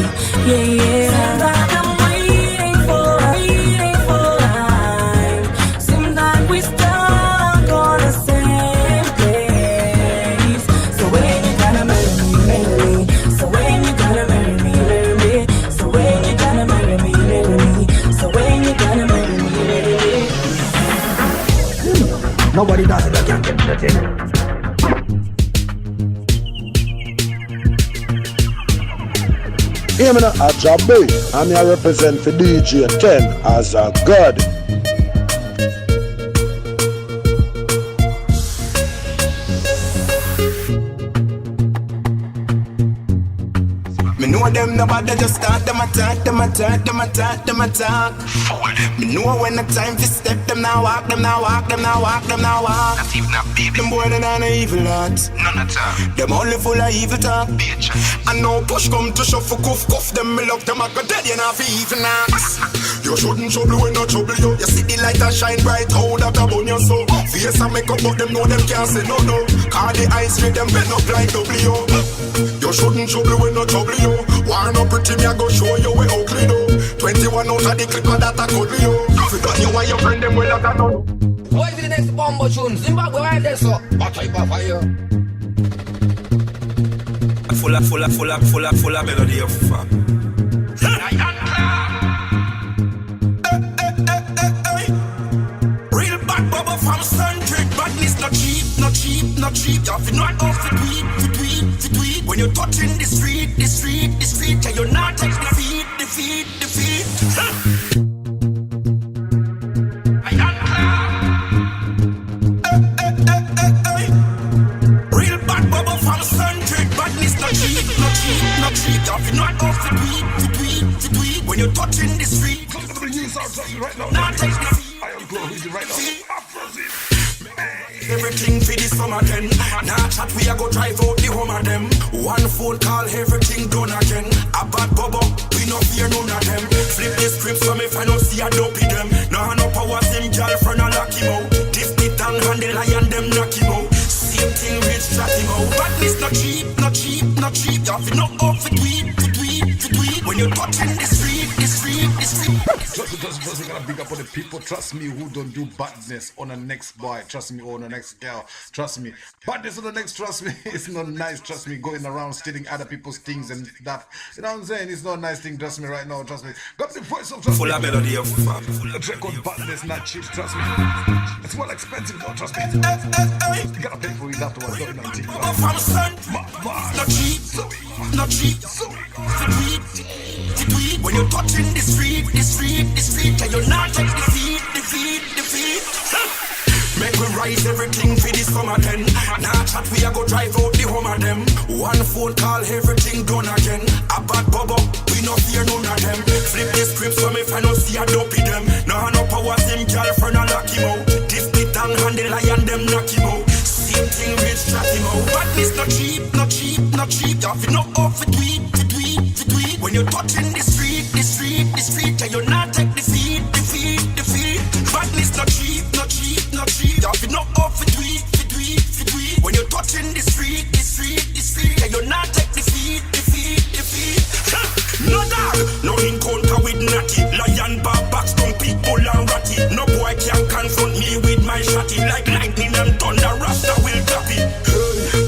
Yeah, seems like I'm waiting for time. Seems like we stuck on the same place. So when you gonna marry me, marry me. So when you gonna marry me, marry me. So when you gonna marry me, marry me. So when you gonna marry me, marry me. Nobody does it, I can't get the thing. Hear me now, Ajabu. I'm here represent for DJ 10 as a god. Me know them nobody just start them attack. Me know when the time to step them now walk. Them boy they not evil heart. None at all. Them only full of evil talk. I know push come to shove for cuff. Them me love them I go dead you not for even knocks. You shouldn't trouble when no trouble you. You see the light and shine bright. How that about your soul. Face and make up but them know them can't say no. Call the eyes straight them bend up like W. You shouldn't trouble when no trouble you. Why not pretty me I go show you way Oakley do. 21 out of the clip of that I could be you. If you don't know why your friend them well that I know. What is the next bombo tune? Zimbabwe why they so? What type of fire? Full of melody of fun. Real bad bubble from Sundred. Badness not cheap. You have to not off the tweet. When you're touching the street, yeah, you're not take defeat. Real bad bubble from Sundred. Badness not cheap. You have to not off the tweet. When you're touching the street, not take defeat. Everything for the summer then. Now chat we a go drive out the home of them. One phone call, everything done again. A bad bubble, we no fear none of them. Flip the script so me if I don't see a dopey them. Now no powers him girlfriend a lock him out. This bit and handle lion them knock him out. Same thing rich chat him out. Badness not cheap. You have to knock off the tweet. When you're touching the street. Just we gotta big up on the people, trust me, who don't do badness on the next boy, trust me, or on the next girl, trust me. Badness on the next, trust me, it's not nice, trust me, going around stealing other people's things and that. You know what I'm saying? It's not a nice thing, trust me, right now, trust me. Got the voice of trust full me. Of melody of fun. The track on badness, not cheap, trust me. It's more expensive though, trust me. You gotta pay for it afterwards, don't you know? Not cheap. When you're touching the street, yeah, you're not take defeat. price everything for this summer then. Now chat we a go drive out the home of them. One phone call, everything done again. A bad bubble, we no fear none of them. Flip the script so if I no see a dopey them. No no powers him girlfriend and lock him out. This bit and handle lion them knock him out. Same thing rich chat him out. Badness not cheap, not cheap, not cheap. You have no off for tweet, for tweet, for tweet. When you're touching the street, the street, the street, and you're not take defeat, defeat, defeat. Badness not cheap, not cheap, not cheap. You have no off for tweet, for tweet, for tweet. When you're touching the street, the street, the street, and you're not take defeat, defeat, defeat. No dog, no encounter with natty. Lion bar box, don't people and ratty. No boy can confront me with my shotty. Like lightning and thunder, Rasta will tap it.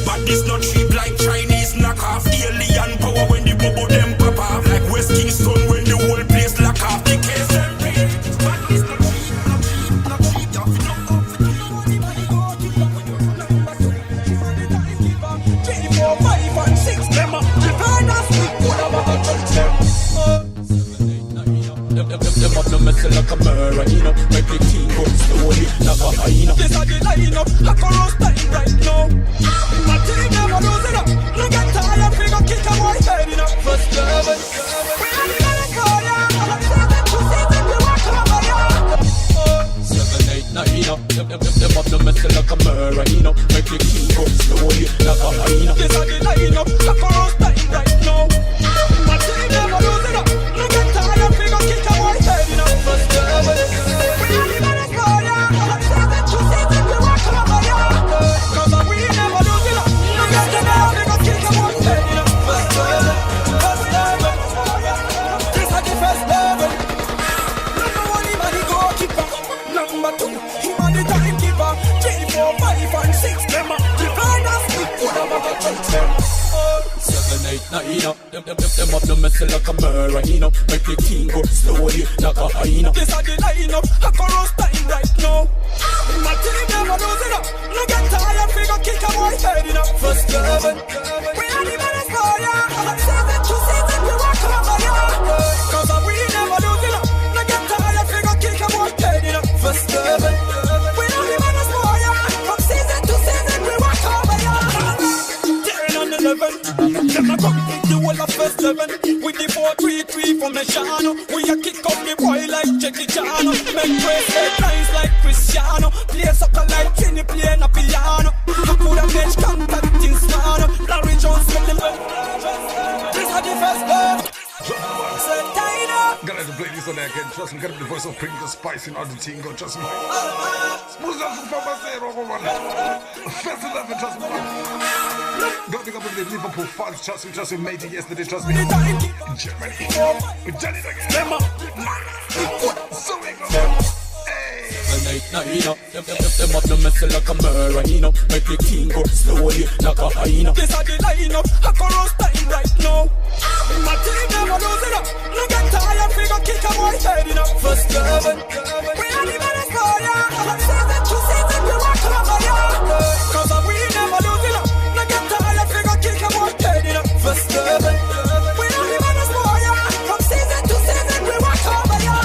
But this not cheap like Chinese knockoff. Alien power when the bubble them pop off. Like West Kingston when the whole place lock off. The case them real. But this not cheap, not cheap, not cheap. You have no off for 3, 4, 5 and 6 them up. Japan has big one of our culture. Them up no messing like a mirror, you know. Make the king go slowly like a hyena. This are the line up, like a roast time right now. My team never losing up. Look at tired, figure kick a boy head in up. First level, we are the man for ya. I'm 7 to 6 and we walk over ya. 7, 8, 9, up. Them up no messing like a mirror, you know. Make the king go slowly like a hyena. This are the line up, like a roast time right now. My team never losing up. Look at tired, figure kick a boy head in up. First level, we are the man for ya. I'm 7 to 6 and we walk over ya. Cause we never losing up. Look at the man, figure kick a boy head in up. First level, this are the first level. Number 1, him and the goalkeeper. Number 2, him and the timekeeper. 3, 4, 5 and 6 them up. The finest people of our culture. 7, 8, 9 up. Them up no messing like a mirror, you know. Make the king go slowly like a hyena. This are the line up, like a roast time right now. My team never losing up. Look at tired, figure kick a boy head in up. First level, we are the man for ya. I'm 7 to 6 and we walk over ya. Cause we never losing up. Look at tired, figure kick a boy head in up. First level, we are the man for ya. From season to season we walk over ya. 10 on 11, them a come in the whole of first 11. With the 4-3-3 formation, we a kick up the boy like Jackie Chan. Make praise headlines like Cristiano. Play soccer like Kenny playing a piano. I could have bench contact in Smano. Larry Jones with them. This are the first love. Gotta have to play this on there again. Trust me, gotta be the voice of Pringle Spice and other thing. Go, trust me. Smooth as from my zero. First 11, trust me. Gotta pick up with the Liverpool fans. Trust me, made it yesterday. Trust me. Germany. We done it again. So we go. 7, 8, 9 up. Them up no messing like a mirror, you know. Make the king go slowly like a hyena. This are the line up, like a roast time right now. My team never losing up. Look at tired, figure kick a boy head in up. First level, we are the man for ya. I'm 7 to 6 and we walk over ya. Cause we never losing up. Look at tired, figure kick a boy head in up. First level, we are the man for ya. From season to season we walk over ya.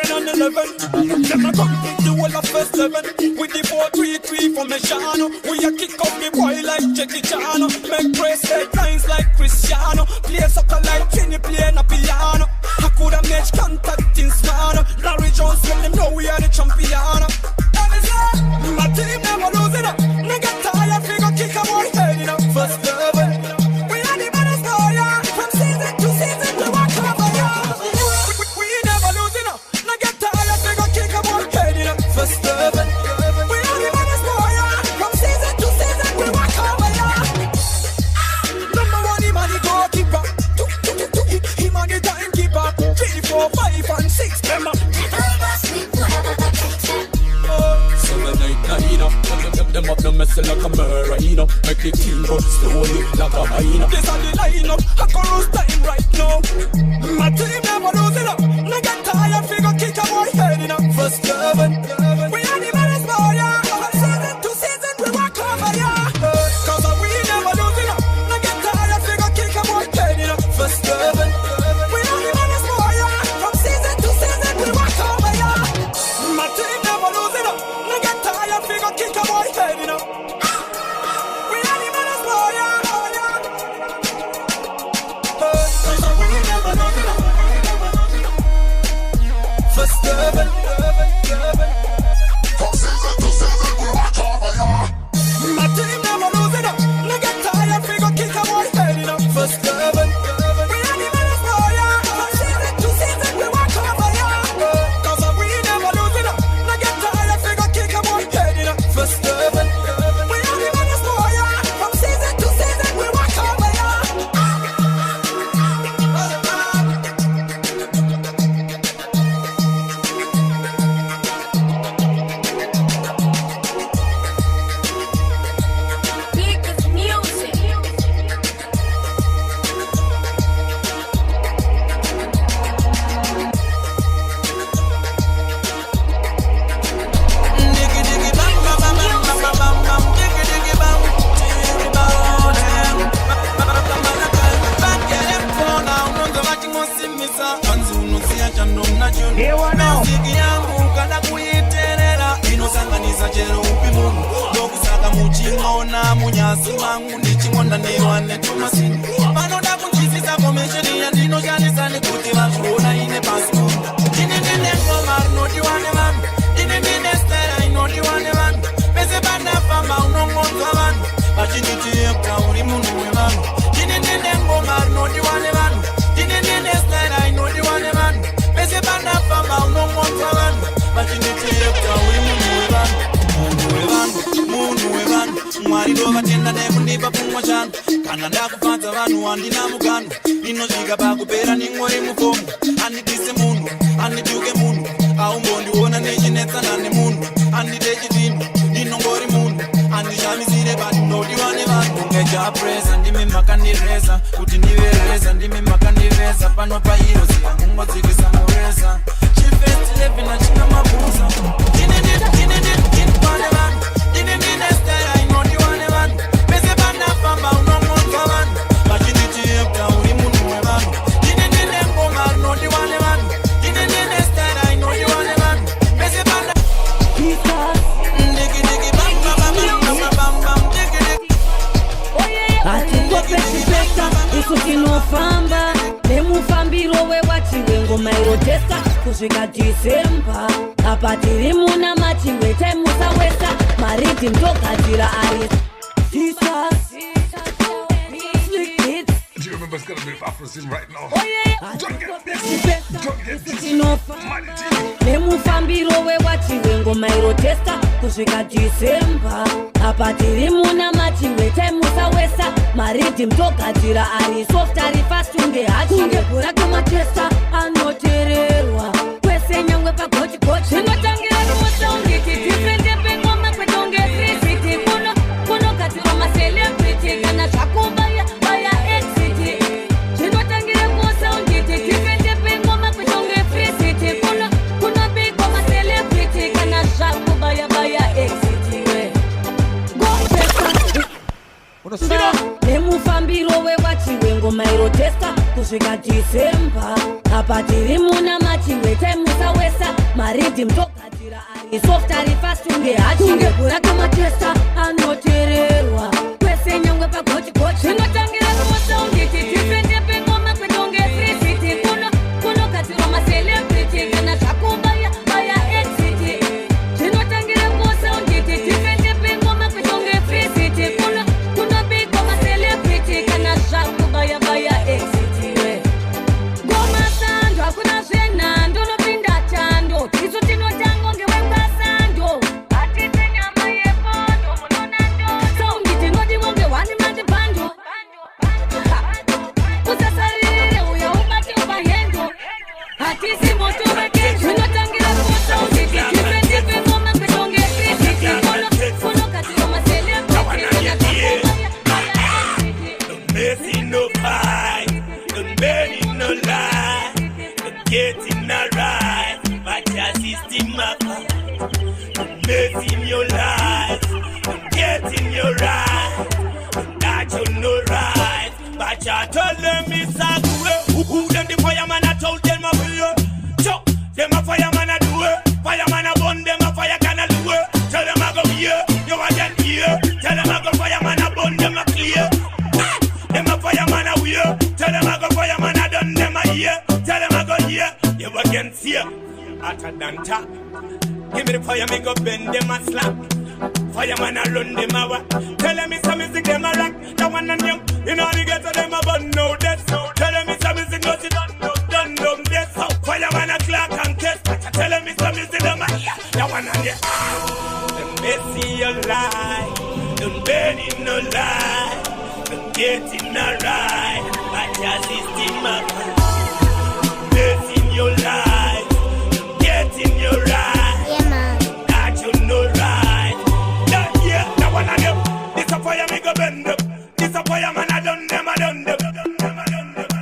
10 on 11, them a come in the whole of first 11. With the 4-3-3 formation, we a kick up the boy like Jackie Chan. Make praise headlines like Cristiano. Play soccer like Kenny playing a piano. I could have made contact in Smano. Larry Jones when them know we are the champion. And it's my team never losing up. Nigga tired, figure kick a boy head in up. First level, we are the baddest for ya. From season to season we walk over ya. We never losing up. Nigga tired, figure kick a boy head in up. First level, we are the baddest for ya. From season to season we walk over ya. Number 1, him and the goalkeeper. 2, him and the timekeeper. 3, 4, 5 and 6 them up. 7, 8, 9 up. Them up no messing like a mirror, you know. Make the king go slowly like a hyena. This are the line up, like a roast time right now. My team never losing up. Look at tired, figure kick a boy head in up. First level, we are the baddest for ya. From season to season we walk over ya. Cause we never losing up. Look at tired, figure kick a boy head in up. First level, we are the baddest for ya. From season to season we walk over ya. My team never losing up. Look at tired, ndakufadza vanhu handina mukano inosvika pakupera ningori mufomu handidise munhu handituke munhu aumbondiona nechinetsana nemunhu handide chidhinu ndinongori munhu handishamisire patinodiwa nevanhu ngejapresa ndimi makandireza kuti ndivereza ndimi makandiveza pano pairozi amungodzikisa mureza chifest 11 achina mabuza pane vanhu ndinestera inodiwa nevanhu pese pandafamba unong'onza vanhu vachinditiepta uri munhu wevanhu ndine ngoma rinodiwa nevanhu ndinestera inodiwa nevanhu pese panda hatikopesipesa isu tinofamba nemufambiro wewatiwe ngoma irotesa kusvika Dhisemba apa tiri muna matiwe taimusawesa maridhi mtogadzira ari Do you remember it's gonna be Afrosim right now? nemufambiro wewatiwe ngoma irotesa kusvika Dhisemba apa tiri muna matiwe taimusawesa maridhi mtogadzira ari soft ari fast unge hachunge bhora kematesta anotererwa kwese nyangwe pagochigochi inotangira kumosaunditi tifende pengoma kwetonge frisiti kunogadzirwa macelebrity kana zvakubaya baya exiti zvinotangira kumosaunditi tifende pengoma kwetonge frisiti kunobigwa macelebrity kana zvakubaya baya exiti nemufambiro wewatiwe ngoma irotesta kusvika Dhisemba apa tiri muna matiwe taimusawesa maridhi mtogadzira ari soft ari fast unge hachunge bhora kematesta anotererwa kwese nyangwe pagochigochi zvinotangira kumosaunditi tifende pengoma kwetonge frisiti kunogadzirwa macelebrity kana zvakubaya baya exiti zvinotangira kumosaunditi tifende pengoma kwetonge frisiti kunobigwa macelebrity kana zvakubaya baya exiti ngoma sando hakuna zvenhando nopinda chando isu tinotango ngewepasando hatite nyama yepondo munonando saunditi nodiwo ngewani mande bando usasarire uya ubate ubahendo hatisi moto weke zvinotangira kumosaunditi tifende pengoma kwetonge frisiti kunogadzirwa macelebrity kana Messing no fight, don't burning no lie, don't getting no right, but your system up. Messing your life, don't getting your right, that you know right, but you told them it's a good. Who them the fireman? I told them I will. So them a fireman I do it, fireman I burn them a fire can I do it. Tell them I go here, you want them here. Tell them I go fireman I burn them a clear. Them a fireman a wear. Tell them I go fireman I done them a year. Tell them I go here. You against here. Hotter than top. Give me the fire, me go bend them a slap. Fireman a run them a walk. Tell them it's a music them a rock. That one and young. You know the get to them a bun no death. Tell them it's a music no she done this. Fireman a clock and test. Tell them it's a music them a that one and young. Them messy your life. Don't burn in no lie. Getting alright, but your system up. Getting your life, getting your right. Yeah, man. That you know right. Yeah, that one on them. This a fire me go bend up. This a fireman I done them.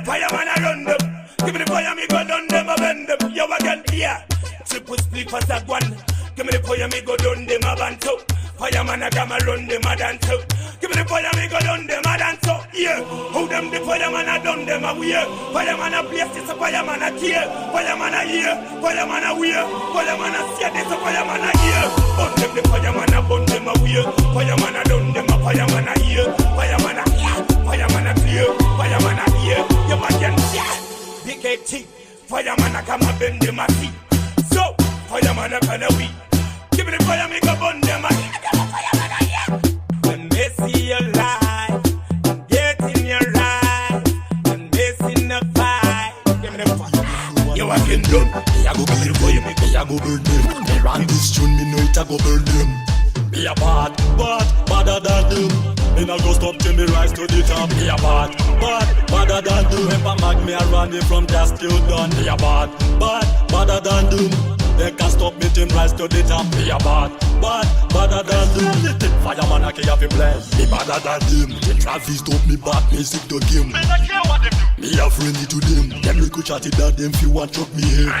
Fireman I run them. Give me the fire me go done them, I bend them. Yo again, yeah. Triple split for that one. Give me the fire me go done them, I band too. Fireman I come run them, I dance too. Give me the fire, me go done them, I dance so, yeah. How them the fireman I done them, I wear. Fireman I place this, a fireman I tear. Fireman I hear, fireman I wear. Fireman I see this, a fireman I hear. Burn them, the fireman I burn them, I wear. Fireman I done them, a fireman I hear. Fireman I hear, fireman I clear. Fireman I hear, you can see. Big AT, fireman I come and bend them, I see. So, fireman I kinda weak. Give me the fire, me go burn them, I hear. Fireman I hear. When they see your life, get in your right, when they see the fight, give me the fire. You are getting done. I go clear for you, make me I go burn them. They run this tune, me know it I go burn them. Be a badder than them. Me not go stop till me rise to the top. Me a bad, badder than doom. If I mag me a run it from gas till done. Me a bad, badder than doom. They can't stop me till rise to the top. Me a bad, badder than doom. Fireman I can't have bless. Me badder than them. The traffic stop me back, me sick to game. Me not care what them do. Me a friendly to them. Them little chatty that them feel want chop me here.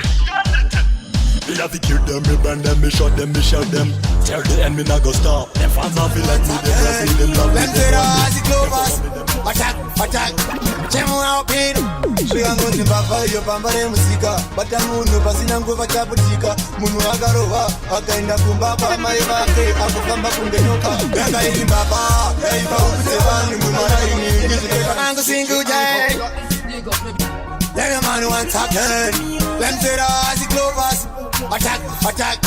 Me have to kill them, me burn them, me shot them, me shell them. Till the end, me not go stop. Them fans are feel like me, them blessing them love me. Them say the Aussie Clovers, attack. Chemo out pain. Shiga ngoni baba yo pambare musika. Bata munu pasina nguva chaputika. Munu agarowa, akaenda kumbaba mai vake, akufamba kungenyoka. Ganga ili baba, yaiba ukuzevani mumaraini. Angu singu jay. Them man who want talking. Them say the Aussie Clovers, attack.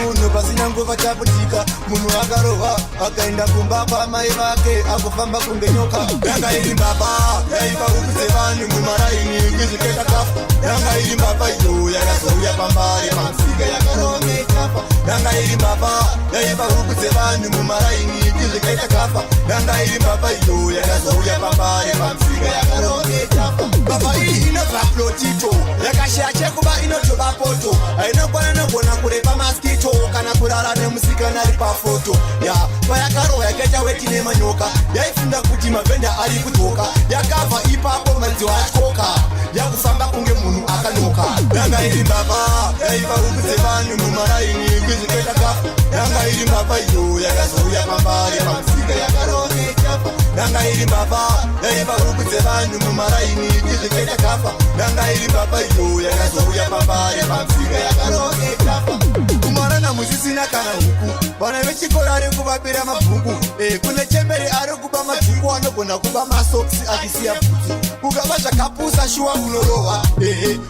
Munu pasina nguva chaputika. Munu agarowa, akaenda kumbaba mai vake, akufamba kungenyoka. Yanga ili baba, yaiba ukuzevani mumaraini. Ngiziketa kafu. Yanga ili baba yo, yakasouya pambari pamsika yakaronge kafa. Yanga ili baba, yaiba ukuzevani mumaraini. Ngiziketa kafa. Yanga ili baba yo, yakasouya pambari pamsika yakaronge kafa. Baba hii inafaplo tito, yakashache kuba inotoba poto. Ainokwana nokona kureba maskito, kana kurara nemusika naripa foto. Ya, payakaro yakeja weti nemanyoka. Yaifunda kuti mavenda ari kutoka. Yakava ipapo manzi wachoka. Yakufamba kunge munu akanoka. Yanga ili baba, yaiba ukuzevani mumaraini. Ngiziketa kafa. Yanga ili baba yo, yakasouya pambari pamsika yakaronge kafa. Yanga ili baba, yaiba ukuzevani mumaraini. Ngiziketa kafa. Yanga ili baba yo, yakasouya pambari pamsika yakaronge kafa. Kumarana musisina kana huku. Bana vechikora ari kuvapira mabhuku. Kune chemberi ari kuba majuku. Anogona kuba masoksi akisiya puti. Kugaba zvakapusa shuwa unorova.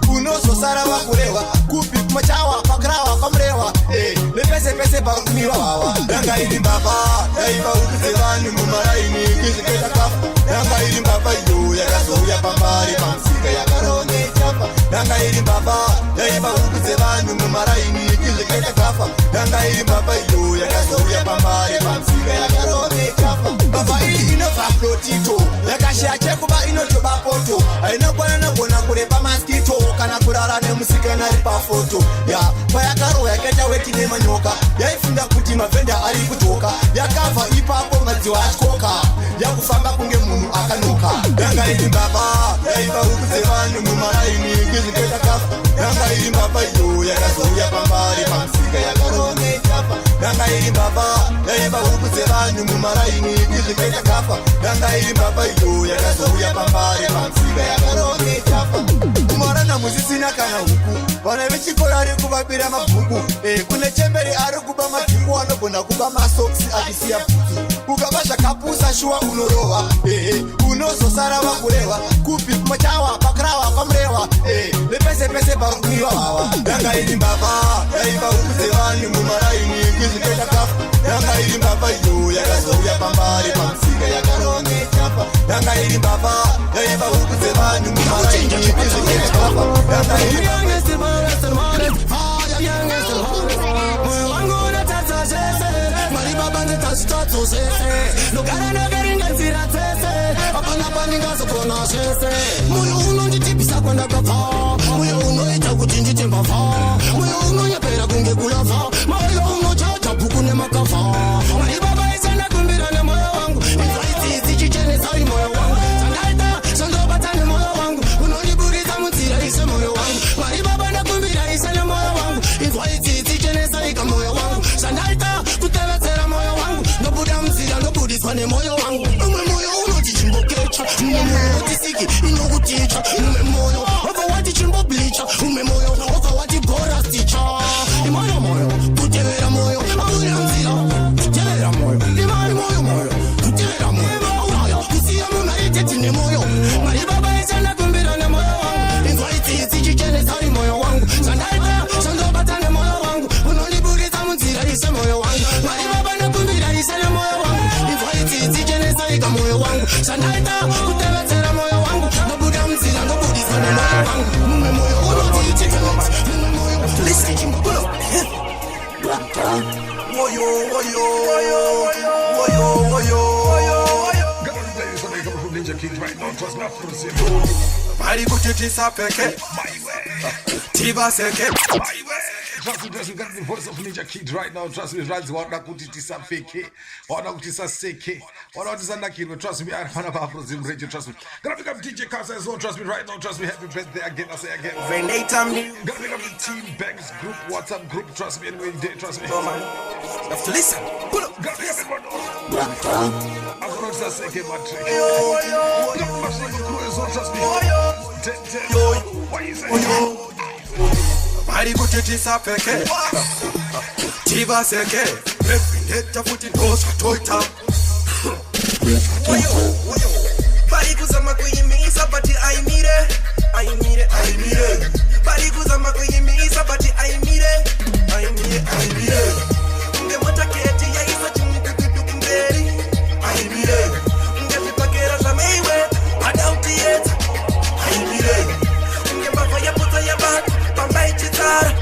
Unozosara vakureva. Kupi kumachawa pakrawa kwamreva. Nepese parumiwa wawa. Yanga ili baba, yaiba ukuzevani mumaraini. Ngiziketa kafa. Yanga ili baba yo, yakasouya pambari pamsika yakaronge kafa. Yanga ili baba, yaiba ukuzevani mumaraini. Ngiziketa kafa. Yanga ili baba yo, yakasouya pambari pamsika yakaronge kafa. Baba hii inofaplo tito, yakashache kuba inotoba poto. Ainokwana nokona kureba maskito, kana kurara nemusika naripa foto. Ya, payakaro yakeja weti nemanyoka. Yaifunda kuti mavenda ari kutoka. Yakava ipapo madzi wachoka. Yakufamba kunge munu akanoka. Yanga ili baba, yaiba ukuzevani mumaraini. Ngiziketa kafa. Yanga ili baba yo, yakasouya pambari pamsika yakaronge kafa. Yanga ili baba, yaiba ukuzevani mumaraini. Ngiziketa kafa. Yanga ili baba yo, yakasouya pambari pamsika yakaronge kafa. Kumarana musisina kana huku. Bana vechikora ari kuvapira mabhuku. Kune chemberi ari kuba majuku. Anogona kuba masoksi akisiya puti. Kugaba zvakapusa shuwa unorova. Unozosara vakureva. Kupi kumachawa pakrawa kwamreva. Nepese parumiwa wawa. Yanga ili baba, yaiba ukuzevani mumaraini. Ngiziketa kafa. Yanga ili baba yo, yakasouya pambari pamsika yakaronge kafa. Yanga ili baba, yaiba ukuzevani mumaraini. Ngiziketa kafa. Yanga ili baba. Moyo unonditipisa kwenda kafa. Moyo unoita kuti ndite mbava. Moyo unonyepera kunge kulava. Moyo unochacha puku nemakafa. Mwari baba isana kumbira nemoyo wangu. Inzaiti chichenesa moyo wangu. Sandaita sandobata nemoyo wangu. Unoniburiza mutsira ise moyo wangu. Mwari baba nakumbira ise nemoyo wangu. Inzaiti chichenesa moyo wangu. Sandaita kutevetsera moyo wangu. Nobuda mutsira nobudiswa nemoyo wangu. Umwe moyo unotichimbokecha. Umwe moyo utisiki inokuticha. Umwe moyo ova wati chimbo bleacher. Umwe moyo ova wati bora sticha. Moyo Ninja Kid right now, trust me, Afrozim. Bari kuchiti sapeke, tiba seke. Trust me, got the voice of Ninja Kid right now. Trust me, right? Wana kutitisa feke, wana kutisa seke, wana kutisa nakiro. Trust me, I want to Afrozim radio. Trust me. Gonna pick up DJ Casa as well. Trust me, right now. Trust me, happy birthday again. I say again. Gonna pick up the Team Banks group, WhatsApp group. Trust me, anyway, day. Trust me. Oh man, have to listen. Pull up. Gonna pick up everyone. I'm gonna just say, my trick. Trust me. Why you say? Bari kuchiti sapeke, tiba seke. Refindeta futi dosa toita. Bari kuzama kuyimisa bati aimire. Bari kuzama kuyimisa bati aimire. Nge mota keti ya isa chumukukudu kumberi. Nge vipakera zameiwe, adauti yeta. Nge mbafa ya puta ya batu, pamba ichitara.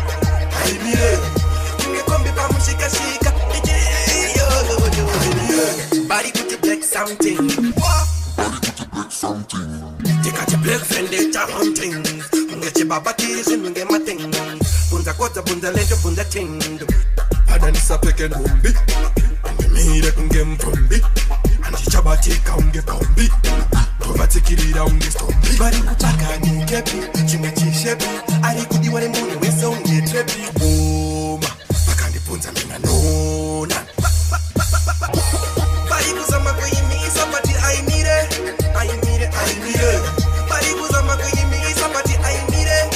Nge kombi pa mushika shika. Bari kuti black something. Tika ti black vendetta hunting. Nge chibaba tizi nge mating. Bunda kota bunda lento bunda tindo. Adanisa peke numbi, mire kunge mfumbi. Anjichabatika unge kombi, tovatikirira unge stombi. Bari kuchaka ni kepi, chime chishepi. Ari kudi wale mune wese unge trepi. Oma, pakandipunza mina nona. Bari kuzama kuyimisa bati aimire. Bari kuzama kuyimisa bati aimire.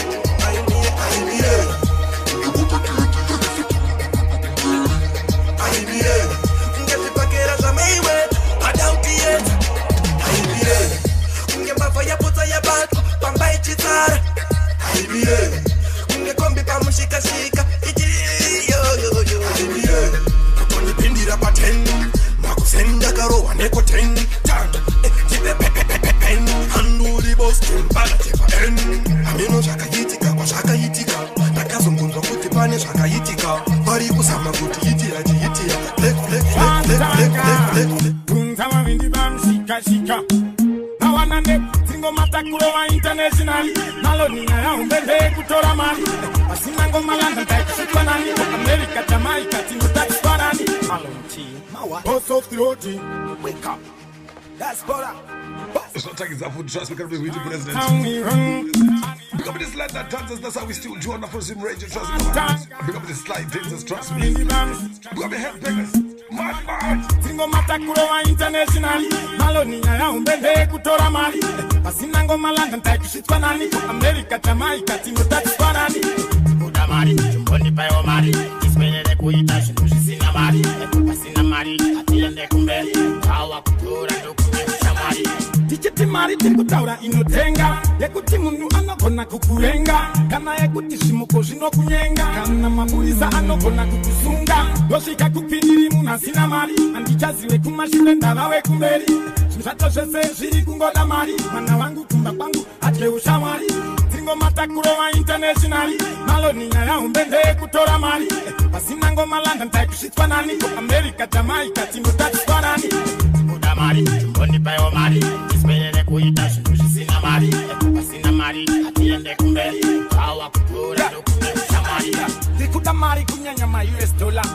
Nge vipakera zameiwe, adauti yeta. Nge mbafa ya puta ya batu, pamba ichitara. Nge kombi pa mushika shika. Kutoni pindira paten, makusenda karo waneko ten. Tipe pen, handuli boss timbala tipa en. Amino shaka yitika kwa shaka yitika. Nakazungunzwa kuti pane shaka yitika. Bari kusama kuti yitira jiyitira. Flex. Punta mavindi bam shika. Nawanande, singo matakuro wa international. Malonina ya umbende kutora mali. Asinango malanda taikushitwa nani. Amerika, Jamaica, tingo taikushitwa nani. Malonchi, mawa. Boss of the roti, wake up. That's Bora. It's not taking that food, trust me, because we're the president. Pick up this light that dances, that's how we still join the Afrozim radio, trust me. Pick up this slide dances, trust me. Pick up the headbangers, man. Singo matakuro wa international. Malonina ya umbende kutora mali. Asinango malanda taikushitwa nani. Amerika, Jamaica, tingo taikushitwa nani. Kuda mali, chumboni payo mali. Ismelele kuita shinushi sina mali. Asina mali, atiende kumbe. Kawa kutura ndukunyesha mali. Ticheti mali tikutaura inotenga. Yekuti mundu anogona kukurenga. Kana yekuti shimuko zino kunyenga. Kana maburiza anogona kukusunga. Doshika kupiniri muna sina mali. Andichaziwe kumashile ndalawe kumberi. Shimshato shese shiri kungoda mali. Mana wangu kumba kwangu ate ushamari. Singo matakuro wa internationali. Malonina ya umbende kutora mali. Pasinango malanda ntaikushitwa nani. Amerika, Jamaica, tingo taikushitwa nani. Kuda mali, chumboni payo mali. Ismelele kuita shinushi sina mali. Pasina mali, atiende kumbeli. Kawa kutura ndukunyesha mali. Zikuda mali kunyanya ma US dollar.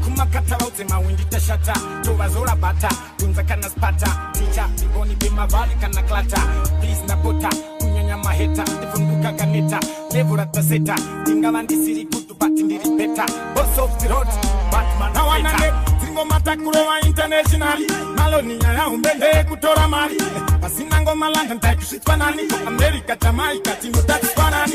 Kumakata waute mawindi tashata. Tova zora bata, tunza kana spata. Ticha, bigoni bima vali kana klata. Please na bota, kunyanya maheta. Nifunduka kaneta, levura taseta. Tingavandi siri kutu batindiri beta. Boss of the road, Batman Nawanande. Singo matakuro wa international. Malonina ya umbende kutora mali. Pasinango malanda ntaikushitwa nani. Amerika, Jamaica, tingo taikushitwa nani.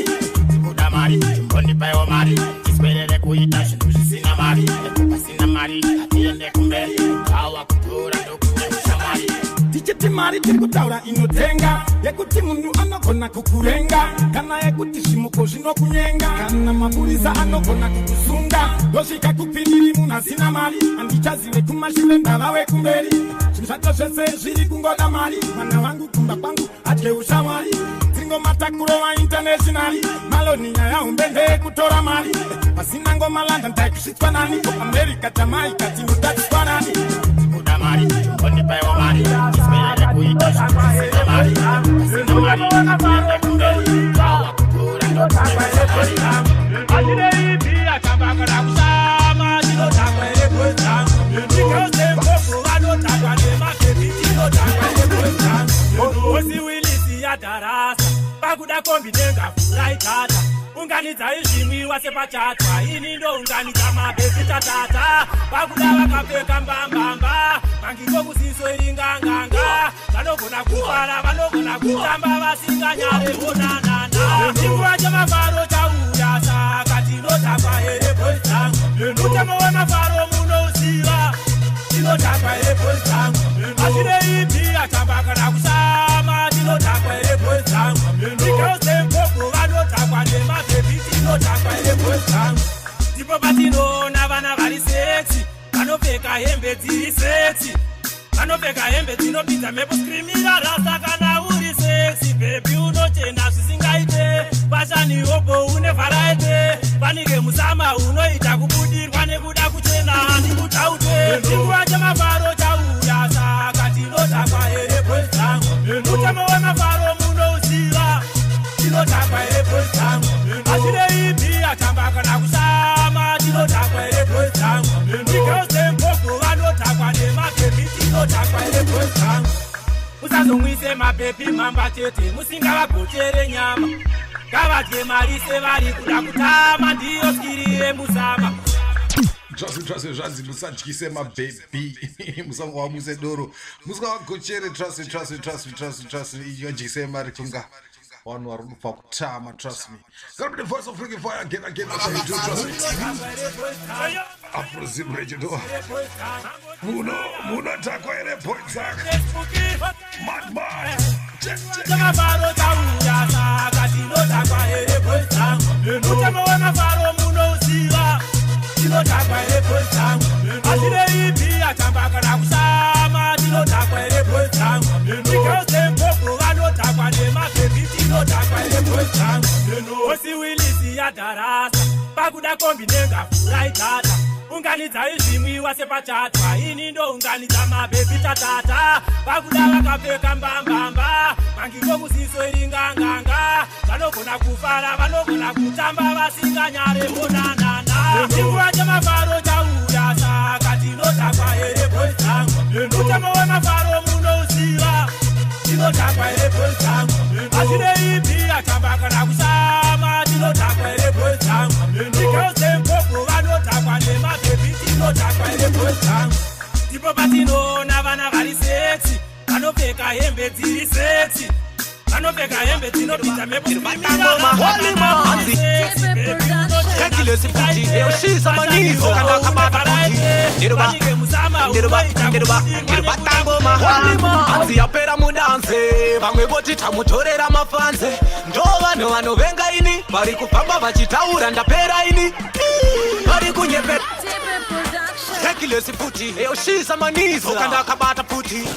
Kuda mali, chumboni payo mali. Ismelele kuita shinushi sina mali. Pasina mali, atiende kumbeli. Kawa kutura ndukunyesha mali. Ticheti mali tikutaura inotenga. Yekuti mundu anogona kukurenga. Kana yekuti shimuko zino kunyenga. Kana maburiza anogona kukusunga. Doshika kupiniri muna sina mali. Andichaziwe kumashile ndalawe kumberi. Shimshato shese shiri kungoda mali. Mana wangu kumba kwangu ate ushamari. Singo matakuro wa internationali. Malonina ya umbende kutora mali. Asina ngoma London type shitwa nani America, Jamaica, tinotatiswa nani Muda mari, oni pewa mari Kismele kuitosha kusina mari Sina mari, kusina kundeli Kawa kukura ndo takwa ele mari Ajire ipi akabaka na kusama Tino takwa ele kweza Nikose mkofu wano takwa nema Kepi tino takwa ele kweza Osi wilisi ya darasa Pakuda kombi denga fura ikata Unganidza izvimwi wase pachatwa ini ndo unganidza mabhezi tatata pakuda vakapfeka mbambamba mangingo kusiso iringanganga vanogona kufara vanogona kutamba vasinganyare vonanana chikuva chemafaro chauya saka tinotamba here boys zangu mutemo wemafaro munouziva tinotamba here boys zangu hazvine ipi atamba kana kusama tinotamba here boys zangu ikausempopo vanotamba nemabhebi tinotamba here boys zangu ndipo patinoona vana vari sexy vanopfeka hembe dziri sexy vanopfeka hembe dzinopinza mhepo skrimira rasta kana uri sexy bebi unochena zvisingaite pashani hopo une vharaite panike musama unoita kubudirwa nekuda kuchena handikutaute chikuva chemafaro chauya saka tinotamba here boys zangu mutemo wemafaro munouziva tinotamba here boys zangu hazvine ipi atamba kana kusama tinotamba here boys zangu ikausempopo vanotamba nemabhebi tinotamba here boys zangu usazomwise mabhebi mamba chete musingavagotere nyama ngavadye mari sevari kuda kutama ndiyo skiri yemusama Trust me, Janzi, musadyise mababy. Musangawamuse doro. Musingawagochere, trust me. Yodyise mari kunga. One war for time, trust me. Gotta be the voice of freaking fire again. That's how you do, trust me. Afro Zim Radio. Muno takwa ere point zak. Madman. Check. Tinotamba here boys zangu hazvine ipi atamba kana kusama tinotamba here boys zangu ikausempopo vanotamba nemabhebi tinotamba here boys zangu osi wilisi yadarasa pakuda kombi nenga fura itata unganidza izvimwiwa sepachatwa ini ndo unganidza mabhebi tatata pakuda vakapfeka mbambamba mangingo kusiso iringanganga vanogona kufara vanogona kutamba vasinganyare vonanana chikuva chemafaro chauya saka tinotamba here boys zangu mutemo wemafaro munouziva tinotamba here boys zangu hazvine ipi atamba kana kusama tinotamba here boys zangu ikausempopo vanotamba nemabhebi tinotamba here boys zangu ndipo patinoona vana vari sexy vanopfeka hembe dziri sexy vanopfeka hembe dzinopinza mhepo Reckless futi, yoshisa manizo kana kabata futi. Anzi yapera mudanse, vamwe voti tamutorera mafanze. Ndo vanhu vanovenga ini, vari kufamba vachitaura ndapera ini. Vari kunyepera. Reckless futi, yoshisa manizo kana kabata futi.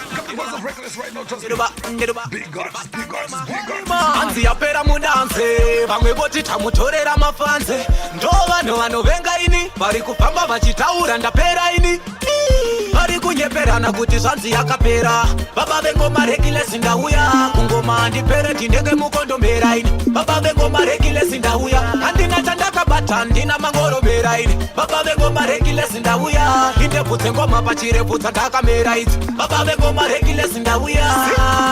Anzi yapera mudanse, vamwe voti tamutorera mafanze. Ndo vanhu vanovenga ini, vari kufamba vachitaura ndapera ini. Vari kunyeperana kuti zvanzi yakapera. Baba vengoma Reckless ndauya, kungoma handipere tindenge mukondombera ini. Baba vengoma Reckless ndauya, handina chandakabata handina mangorobera ini. Baba vengoma Reckless ndauya, indebvudze ngoma pachirepfudza ndakamera idzi. Baba vengoma Reckless ndauya,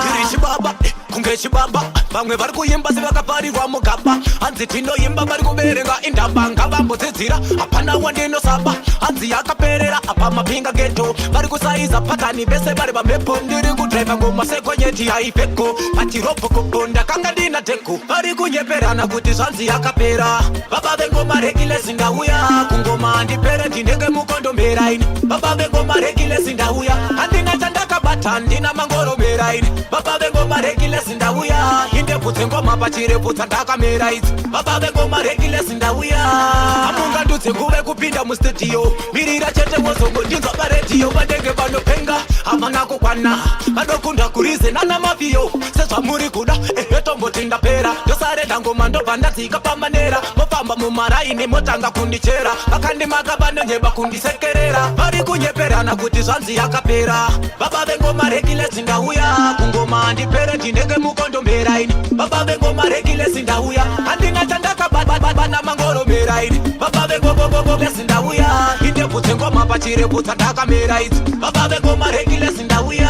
tiri chibaba kunge chibaba, vamwe vari kuimba sevakavharirwa mugaba. Hanzi tinoimba vari kuverenga indamba, ngavambodzidzira hapana wandinosaba. Hanzi yakaperera apa mapinga geto, vari kusaiza patani vese vari vamhepo. Ndiri kudriva ngoma sekonyeti haipfeko, patiropokoko ndakanga ndina dheko. Vari kunyeperana kuti zvanzi yakapera. Baba vengoma Reckless ndauya, kungoma handipere tindenge mukondombera ini. Baba vengoma Reckless ndauya, handina chandakabata handina mangorobera ini. Baba vengoma Reckless ndauya, indebvudze ngoma pachirepfudza ndakamera idzi. Baba vengoma Reckless ndauya, amungandudze kuve kupinda mustudio. Mirira chete wozongodinzwa paredhiyo, vadenge vanopenga havana kukwana, vanokunda kurize nana mafiyo. Sezvamuri kuda ehe tomboti ndapera, ndosareda ngoma ndobva ndadzika pamanera mofamba mumaraini motanga kundichera vakandimaka vanonyeba kundisekerera vari kunyeperana kuti zvanzi yakapera baba vengoma rekilesi ndauya kungoma handipere ndinenge mukondomberaini baba vengoma rekilesi ndauya handina chandakababa namangoromera ini baba vengomolesi ndauya indebvudze ngoma pachirebvudza ndakamera idzi baba vengoma rekilesi ndauya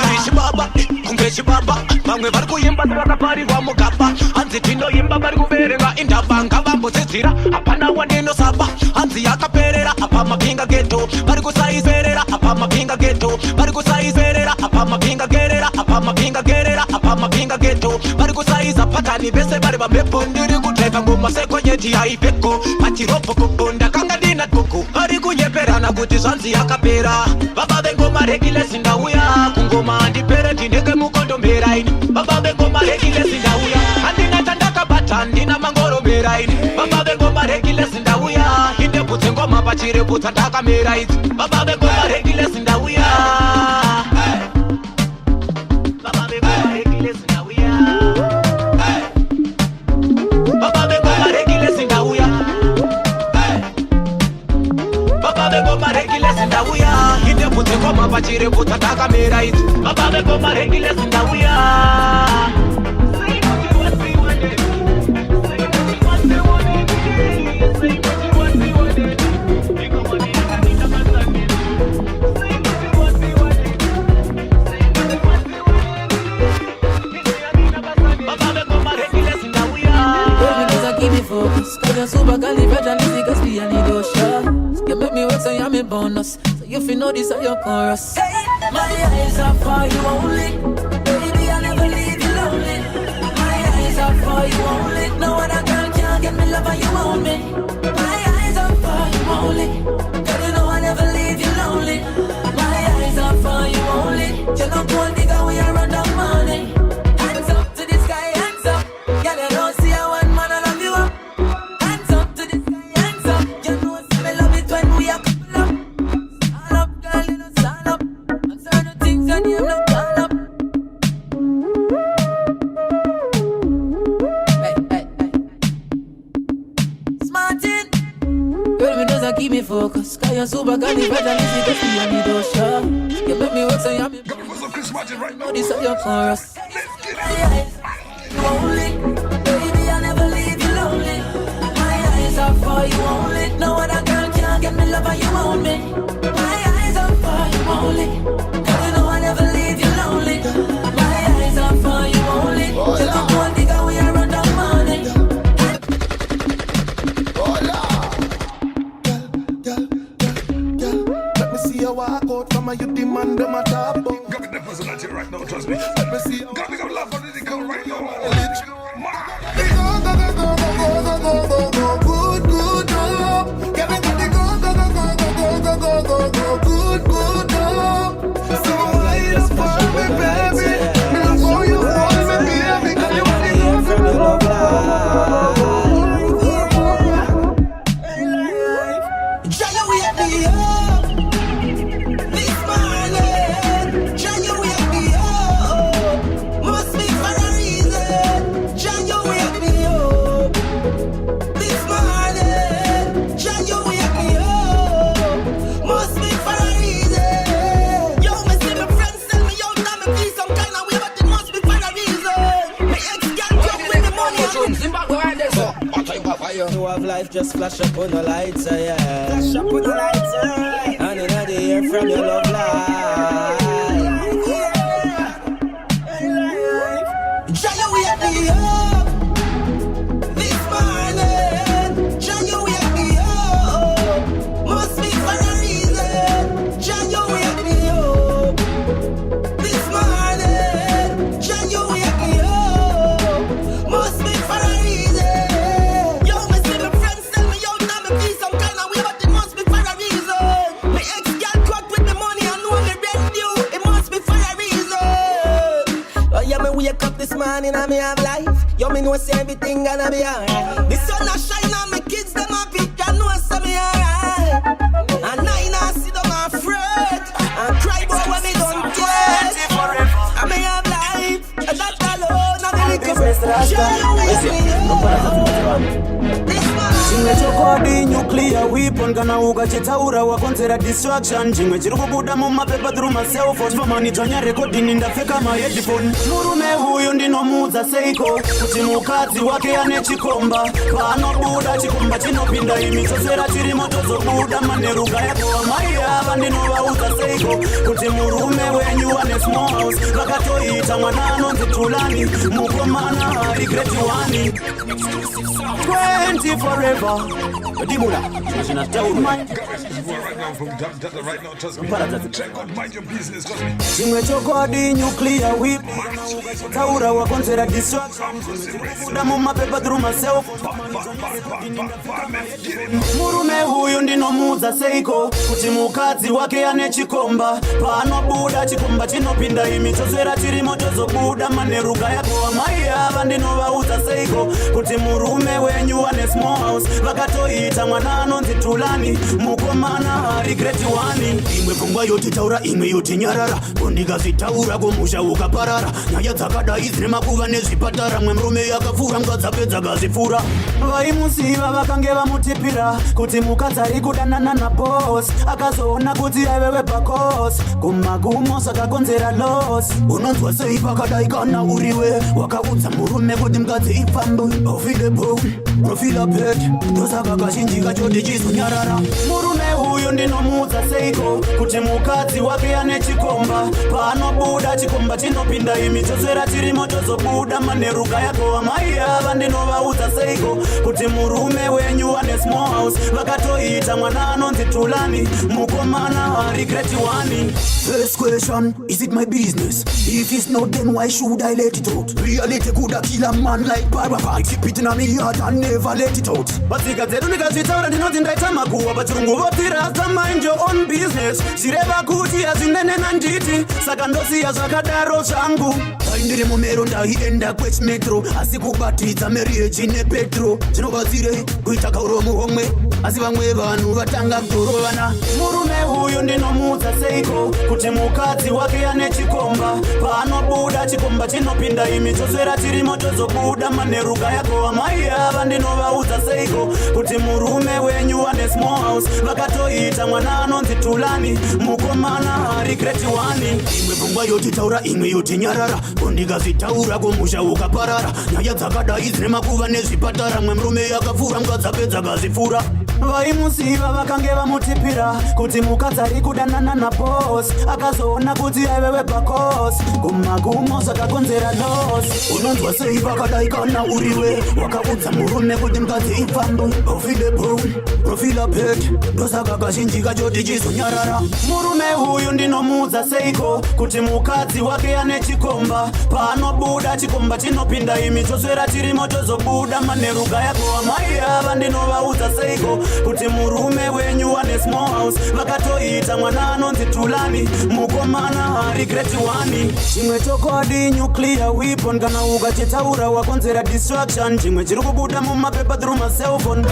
tiri chibaba kunge chibaba vamwe vari kuimba zvakaparirwa mugaba hanzi tinoimba vari kuverenga indaba ngavambodzidzira hapana wandinosaba hanzi yakaperera apa mapinga geto vari kusaizerera apa mapinga geto vari kusaizerera apa mapinga gerera apa mapinga gerera apa mapinga geto vari kusaiza patani vese vari vamhepo ndiri kudriva ngoma sekonyeti haipeko pachiropo kuponda kanga ndina koko vari kunyeperana kuti zvanzi yakapera baba vengoma rekilesi ndauya kungoma handipere ndinenge mukondomberaini baba vengoma rekilesi ndauya handina chandakabata ndina mangoromberaini baba vengoma rekilesi ndauya indebvudze ngoma pachirebvudza ndakamera idzi baba vengoma rekilesi ndauya baba vengoma rekilesi ndauya baba vengoma rekilesi ndauya baba vengoma rekilesi ndauya indebvudze ngoma pachirebvudza ndakamera idzi baba vengoma rekilesi ndauya Super you make me wait so you're me bonus. So you feel know this are your chorus. Hey, my eyes are for you only. Baby, I'll never leave you lonely. My eyes are for you only. No other girl can get me love and you own me. My eyes are for you only. Girl, you know I'll never leave you lonely. My eyes are for you only. You know gold digger we are run down money. Hands up to the sky, hands up. Girl, you don't see how one man I love you up. Hands up to the sky, hands up. You know I love it when we are couple up. Stand up, girl, you know stand up. Answer the things and you know turn up. Hey, hey, hey. Smartin'. Girl, me doesn't keep me focused. Cause you're super califragilistic, cause you need those shots. You make me work so you me. Right now. This is your chorus. You only, baby, I'll never leave you lonely. My eyes are for you only. No other girl can get me love and you own me. My eyes are for you only. Girl, you know I'll never leave you lonely. My eyes are for you only. Just a one nigga we are run down money. Let me see you walk out from a you demand them a top. Got me the personality right now, trust me. Let me see you. Got me some love for the girl right now. Go, good, good, go. Get me to the go, good, good, go. So wide up for me, baby. Me love how you hold me, baby. Cause you want to go from your love life. Jaya, we have the up. This morning. Jaya, we have the up. Must be for a reason. Jaya, we have the up. This morning. Jaya, we have the up. Must be for a reason. Yo, me see my friends tell me out that me feel some kind of way, but it must be for a reason. My ex-girl come with the money. You have life just flash up on the lights, yeah. Flash up on the lights, yeah. And in the air from your love life. Jaya, we have the up. This morning. Jaya, we have the up. Must be for a reason. Jaya, we have the up. This morning. Jaya, we have the up. Must be for a reason. Yo, me see my friends tell me out now me feel some kind of way, but it must be for a reason. My ex-girl caught with the money, I know me rent you. It must be for a reason. Oh yeah, me wake up this morning and me have life. Yo, me know say everything gonna be alright. The sun a shine on my kids, them happy. I know say me alright. And I not sit down afraid and cry about when me don't get. I may have life, and that alone, I'm a little bit. chekodi nuclear weapon kana ukachetaura wakonzera distraction chimwe chiri kubuda mumapepa through maselfon chifamanitonya recording ndapfeka maheadphone murume uyu ndinomuudza seiko kuti mukadzi wake ane chikomba paanobuda chikomba chinopinda imi chosera chirimo tozobuda maneruka yako amai ava ndinovaudza seiko kuti murume wenyu ane small house vakatoita mwana anonzi Tulani mukomana regret one 20 forever Dimula chimwe chokodi nuclear whip taura wakonzera distraction kuda mumapepa through myself murume uyu ndinomuudza seiko kuti mukadzi wake ane chikomba paanobuda chikomba chinopinda imi chosera chirimo tozobuda maneruka yako amai ava ndinovaudza seiko kuti murume wenyu ane small house vakatoita mwana anonzi Tulani mukomana regret one imwe pfungwa yotitaura imwe yotinyarara kondikazvitaura kumusha ukaparara nyaya dzakadai dzine makuva nezvipatara mwe murume yakapfuura mukadzapedza kazvipfuura vaimusiva vakange vamutipira kuti mukadzi ari kudanana nabos akazoona kuti aivewe pakos kumagumo sakakonzera los unonzwa sei pakadai kana uriwe wakaudza murume kuti mukadzi ipfambo ofilebo profila pet ndosaka kazhinji kachoti chizonyarara murume uyu ndinomuudza seiko kuti mukadzi wake ane chikomba paanobuda chikomba chinopinda imi chosera chirimo tozobuda maneruka yako amai ava ndinovaudza seiko kuti murume wenyu ane small house vakatoita mwana anonzi Tulani mukomana regret one first question is it my business if it's not then why should I let it out reality coulda kill a man like Barbara keep it in my heart and never let it out batsika dzedu ndikazvitaura ndinoti ndaita makuhwa pachirungu votirasta mind your own business zvireva kuti hazvinene nanditi saka ndosiya zvakadaro zvangu ndiri mumero ndaienda kwechmetro asi kubatidza marriage nepetro zvinobatsirei kuita kauro muhomwe asi vamwe vanhu vatanga kutorovana murume uyu ndinomuudza seiko kuti mukadzi wake ane chikomba paanobuda chikomba chinopinda imi chosera chirimo tozobuda maneruka yako amai ava ndinovaudza seiko kuti murume wenyu ane small house vakatoita mwana anonzi Tulani mukomana regret one imwe pfungwa yotitaura imwe yotinyarara kondikazvitaura kumusha ukaparara nyaya dzakadai dzine makuva nezvipatara mwe murume yakapfuura mukadzapedza kazvipfuura vaimusiva vakange vamutipira kuti mukadzi ari kudanana nabos akazoona kuti aivewe pakos kumagumo zvakakonzera los unonzwa sei pakadai kana uriwe wakaudza murume kuti mukadzi ipfambo ofilebo profila pet ndosaka kazhinji kachoti chizonyarara murume uyu ndinomuudza seiko kuti mukadzi wake ane chikomba paanobuda chikomba chinopinda imi choswera chirimo tozobuda maneruka yako amai ava ndinovaudza seiko kuti murume wenyu ane small house vakatoita mwana anonzi Tulani mukomana regret one chimwe chokodi nuclear weapon kana ukachetaura wakonzera distraction chimwe chiri kubuda mumapepa through maselfon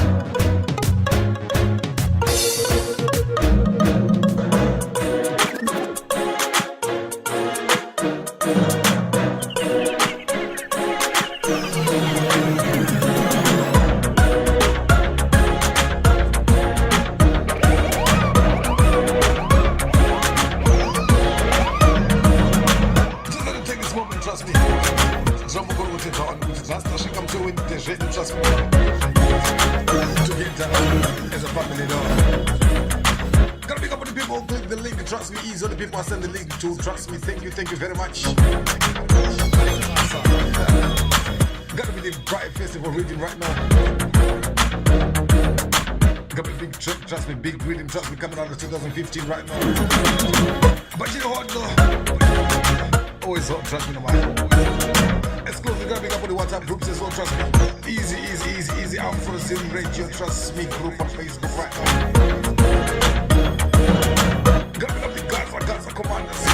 Trust me, easy on the people I send the link to. Trust me, thank you very much. Gotta be the Bright Festival reading right now. Got a big trip, trust me, big reading, trust me, coming out of 2015 right now. But you know what though? Always hot, trust me, no matter. Exclusive, gotta pick up on the WhatsApp groups as well, trust me. Easy, out for the Zim Radio, trust me, group on Facebook right now. Gotta pick up the Godfather Commanders.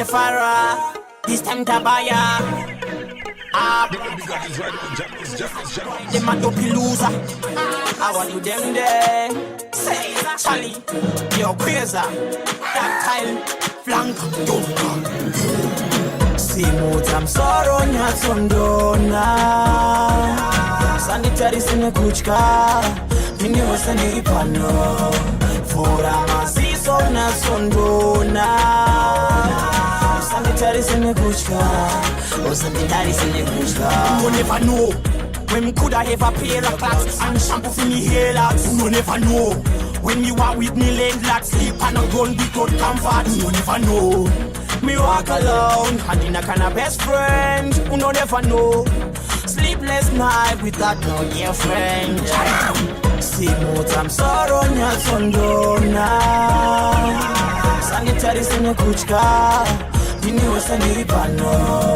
Farah, is time to buy ya. Them a dopey loser. How are you them there? Say Charlie, yo crazy. Tactile, flank, Simutam sorrow nyatsondona. Sanitary sine kuchka. Mini wasani pano. Fura masiso na sondona. Sanitary sine kuchka. Oh, sanitary sine kuchka. You never know when coulda ever pay a clocks and shampoo for me hair lads. You never know when you are with me landlord sleep and a gun without comfort. You never know me walk alone and in a kind of best friend. You never know sleepless night without no dear friend. Simutam sorrow nyatsondona. Sanitary sine kuchka. Dini wasani pano.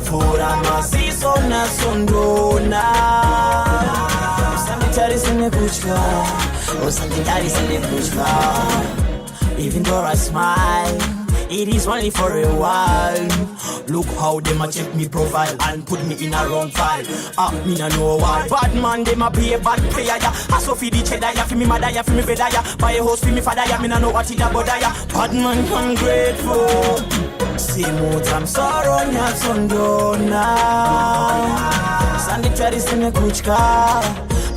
Fura masiso na sondona. Sanitary sine kuchka. Oh, sanitary sine kuchka. Even though I smile, it is only for a while. Look how them a check me profile and put me in a wrong file. Me no know why. Bad man them a be a bad player ya. I so fi the cheddar ya, fi me mother ya, fi me better ya. Buy a house fi me father ya, me no know what it a bother ya. Bad man ungrateful. Simutam sorrow nyatsondona. Sanitary sine kuchka.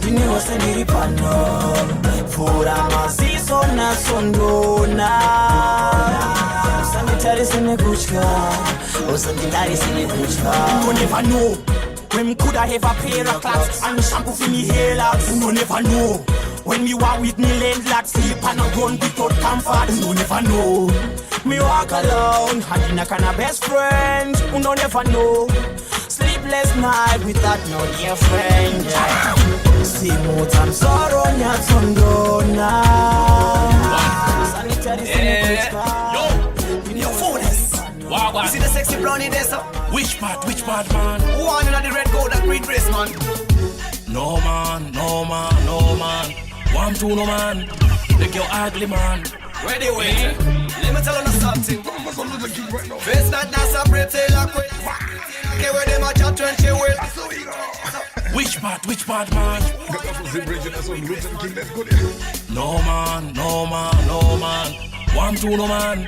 Dini wasani pano. Fura masiso na sondona. Sanitary sine kuchka. Oh, sanitary sine kuchka. You never know when coulda ever pay a clocks and shampoo for me hair lads. You never know when me walk with me landlord sleep and a gun without comfort. You never know me walk alone and in a kind of best friend. You never know sleepless night without no dear friend. Simutam sorrow nyatsondona. Sanitary sine kuchka. Yo, phonies. You see the sexy brownie there, sir? Which part, man? Who on in the red, gold and green dress, man? No man. 1, 2, no man. Look your ugly man. Ready, wait. Let me tell you something. Face that dance a pretty like we. Okay, where them a chat when she will. Which part, man? No man. 1, 2, no man.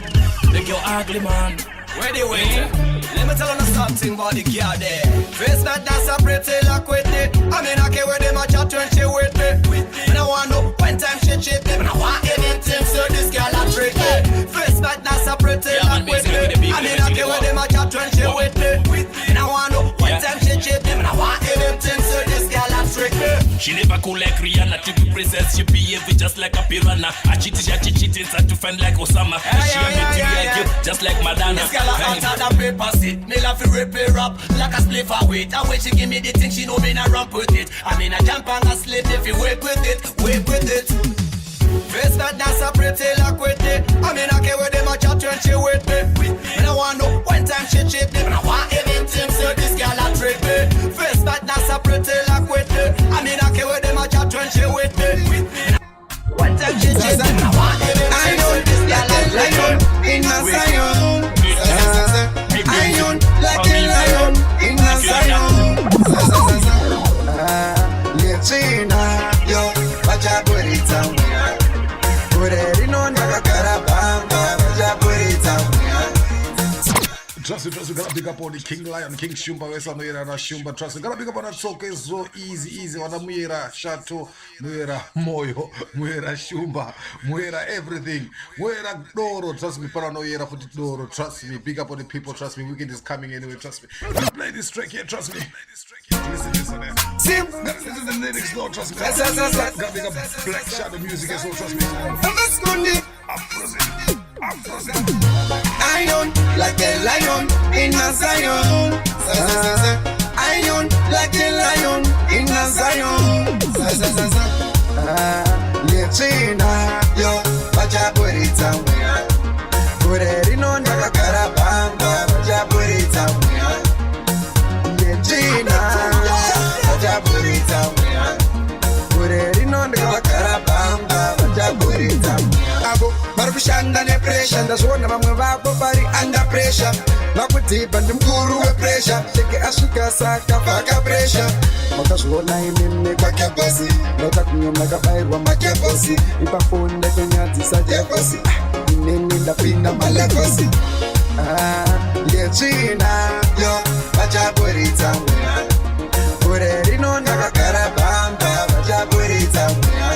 Look your ugly man. Ready, wait. Let me tell you something about the girl there. Face that dance a pretty like with it. I mean, I care where them a chat when she with me. And I want to know when time she cheat me. And I want anything, so this girl a trick me. Face that dance a pretty like with me. I mean, I care where them a chat when she with me. And I want to know when time she cheat me. And I want anything, so this girl a trick me. She never cool like Rihanna, to be princess. She behave just like a piranha. I cheat, start to find like Osama. She a like you, just like Madonna. This girl a out of the paper seat. Me love to rip it up like a spliff a weight. And when she give me the thing, she know me not ramp with it. I mean, I jump and I slip if you wait with it. Face that dance a pretty like with it. I mean, I care where them a chat when she with me. And I want to know when time she cheat me. And I want anything, so this girl a trick me. Face that dance a pretty like with it. I mean, I care where them a chat when she with me. When time she cheat me. And I want anything, so this girl a trick me. In a Zion, Iron like a lion in a Zion. Lechina, yo, bacha burita. Pureri no nakakarabanga, bacha burita. Trust me, gotta big up on the King Lion, King Shumba, Wesa Muera na Shumba, trust me, gotta big up on that soke, so easy, wana Muera, Shato, Muera, Moyo, Muera Shumba, Muera everything, Muera Doro, trust me, Paranoia for the Doro, trust me, big up on the people, trust me, weekend is coming anyway, trust me, let's play this track here, trust me. Listen there. Sim! This is the lyrics, no, trust me. Gotta big up Black Shadow music as well, trust me. Iron like a lion in a Zion. Iron like a lion in a Zion. Lechina, yo, bacha burita. Pureri no nakakarabanga, bacha burita. Lechina, bacha burita. Pureri no nakakarabanga, bacha burita. kushanda nepressure ndazviona vamwe vako vari under pressure vakudhibha ndimukuru wepressure teke asvika saka vaka pressure makazviona imimi kwakebosi ndaita kunyoma kabayirwa makebosi ipafoni ndakanyadzisa jekosi inini ndapinda malekosi yetsvina yo vachaburitsa mweya ure rino ndakagara bamba vachaburitsa mweya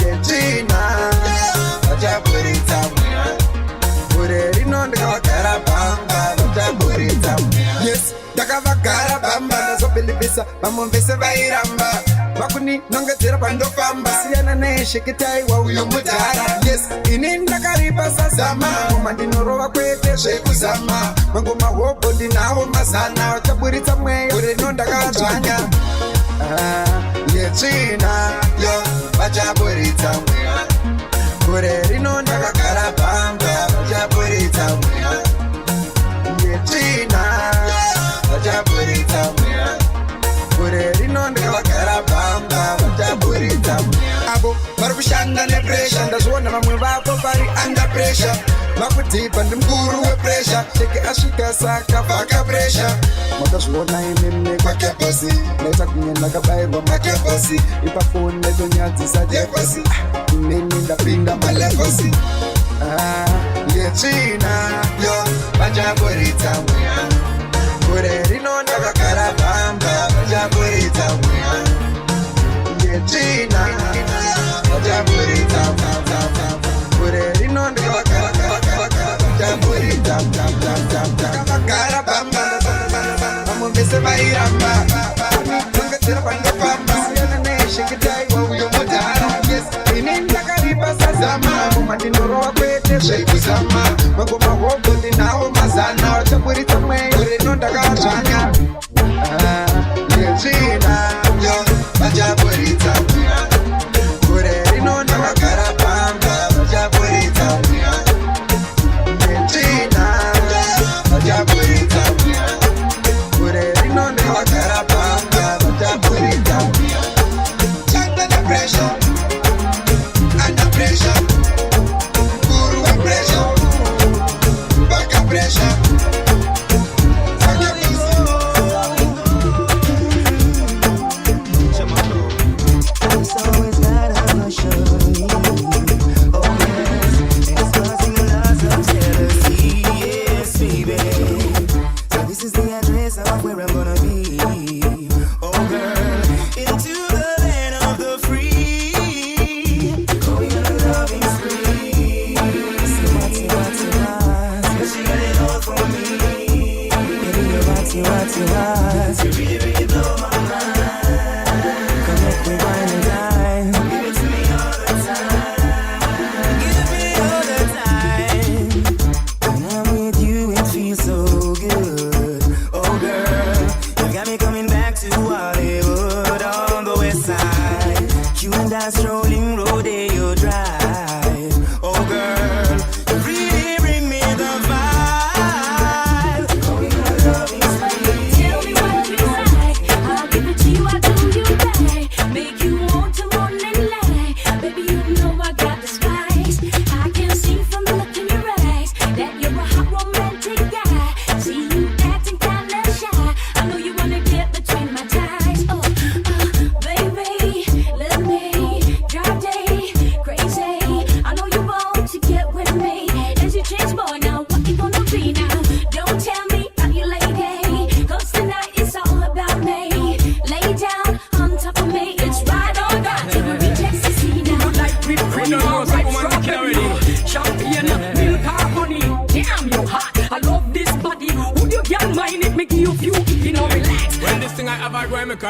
yetsvina vachaburitsa mweya ure rino ndakavagara bamba vachaburitsa mweya yes ndakavagara bamba ndazobhilibhisa vamwe vese vairamba vakuninongedzera pandofamba siyana nesheketaiwa uyo mudhara yes ini ndakaripa sazama ngoma ndinorova kwete zvekuzama mangoma hobho ndinawo mazana vachaburitsa mweya ure rino ndakavadzvanya yetsvina yo vachaburitsa mweya ure rino ndakagara bamba vachaburitsa mweya yetsvina vachaburitsa mweya ure rino ndakavagara bamba vachaburitsa mweya avo vari kushanda nepressure ndazviona vamwe vako vari under pressure vakudhibha ndimukuru wepressure teke asvika saka vaka pressure makazviona imimi kwakebosi ndaita kunyenda kabayirwa makebosi ipafoni ndaitonyadzisa jekosi inini ndapinda malekosi yetsvina yo vachaburitsa mweya ure rino ndakagara bamba vachaburitsa mweya yetsvina vachaburitsa ure rino ndakavagara bamba vamwe vese vairamba nongedzera pandofamba siyana nesheketaiwa uyo mudhara yes ini ndakaripa sazama ngoma ndinorova kwete zveikuzama mangoma hobho ndinawo mazana vachaburitsa mweya ure rino ndakavadzvanya yetsvina yo vachaburitsa mweya ure rino ndakagara bamba vachaburitsa mweya yetsvina vachaburitsa mweya ure rino ndakagara bamba vachaburitsa mweya chanda na pressure under pressure guru wa pressure baka pressure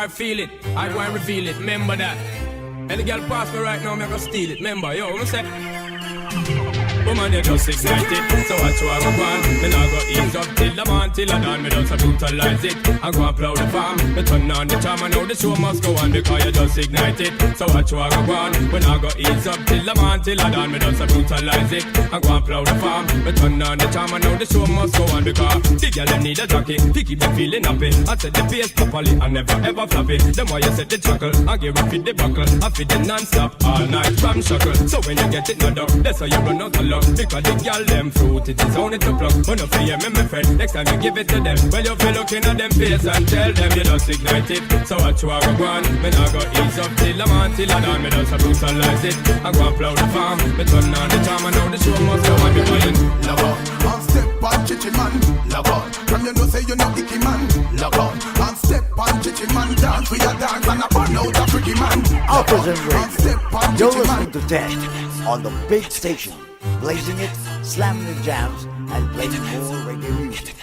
Feel it, I go and reveal it, remember that. And the girl pass me right now, I'm gonna steal it, remember, yo, what I'm saying? Woman, you just ignite it. So watch what I want. Me nah go ease up till the man, till I done. Me just brutalize it. I go and plow the farm. Me turn on the charm. I know the show must go on because you just ignite it. So watch what I want. Me nah go ease up till the man, till I done. Me just brutalize it. I go and plow the farm. Me turn on the charm. I know the show must go on because the girl them need a jockey. To keep them feeling happy. I set the pace properly and never ever flop it. Them why you set the chuckle. I give a fit the buckle. I fit the non-stop all night from shackle. So when you get it no dog, that's how you run out of luck. Because the girl them fruit, it is only to pluck. When you feel me, my friend, next time you give it to them. Well, you feel looking at them face and tell them you just ignite it. So watch what I go on. Me nah go ease up till I'm on till I done. Me just brutalize it. I go and plow the farm. Me turn on the charm and now the show must go on. Be buying. Love on, and step on chichi man. Love on, from you know say you know icky man. Love on, and step on chichi man. Dance with your dance and a burn out a freaky man. Opposite Radio. You're listening to Ted on the big station, blazing it, slamming the jams, and playing more reggae music.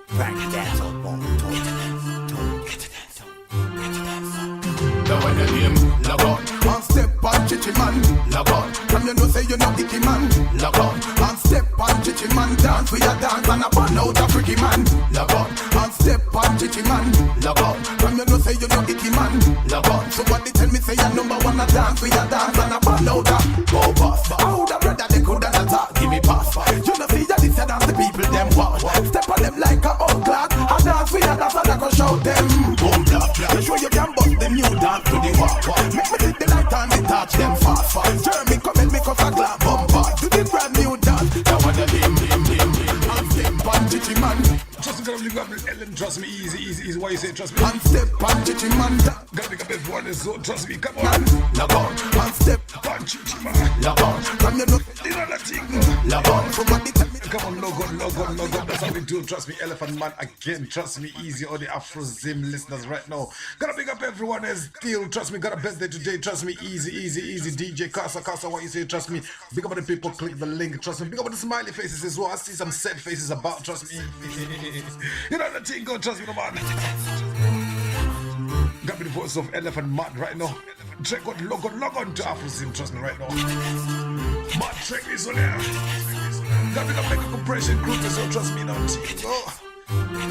Crack dance on ball, the way the name, log on, and step on chichi man. Log on, from you know say you know icky man. Log on, and step on chichi man. Dance with your dance and a burn out a freaky man. Log on, and step on chichi man. Log on, from you know say you know icky man. Log on, so what they tell me say you number one a dance with your dance and a burn out a go pass. How the brother they coulda not talk, give me pass. You know see ya this a dance the people them want. Step on them like a old clock. A dance with your dance and I go show them. Boom blah blah. You show you can bust them new dance to the walk. Make me take the light and they touch them fast. Jeremy come and make us a glad bumper. To the brand new dance. Now what the him. And step on chichi man. Trust me, gotta up with Ellen. Trust me, easy. Why you say trust me? And step on chichi man. Gotta pick up everyone. So trust me, come on. Log on. And step on chichi man. Log on. Come you know that thing. Log on. From what they tell me. Come on, log on. That's how we do. Trust me, Elephant Man again. Trust me, easy. All the Afro Zim listeners right now. Gotta pick up everyone as still. Trust me, got a birthday today. Trust me, easy. DJ Casa. What you say? Trust me. Big up on the people. Click the link. Trust me. Big up on the smiley faces as well. I see some sad faces about. Trust me. You know the thing. Go. Trust me, no man. Got me the voice of Elephant Man right now. Check out, log on to Afro Zim. Trust me right now. Man, check this on there. Got me to make a compression group, so trust me now, team. Oh,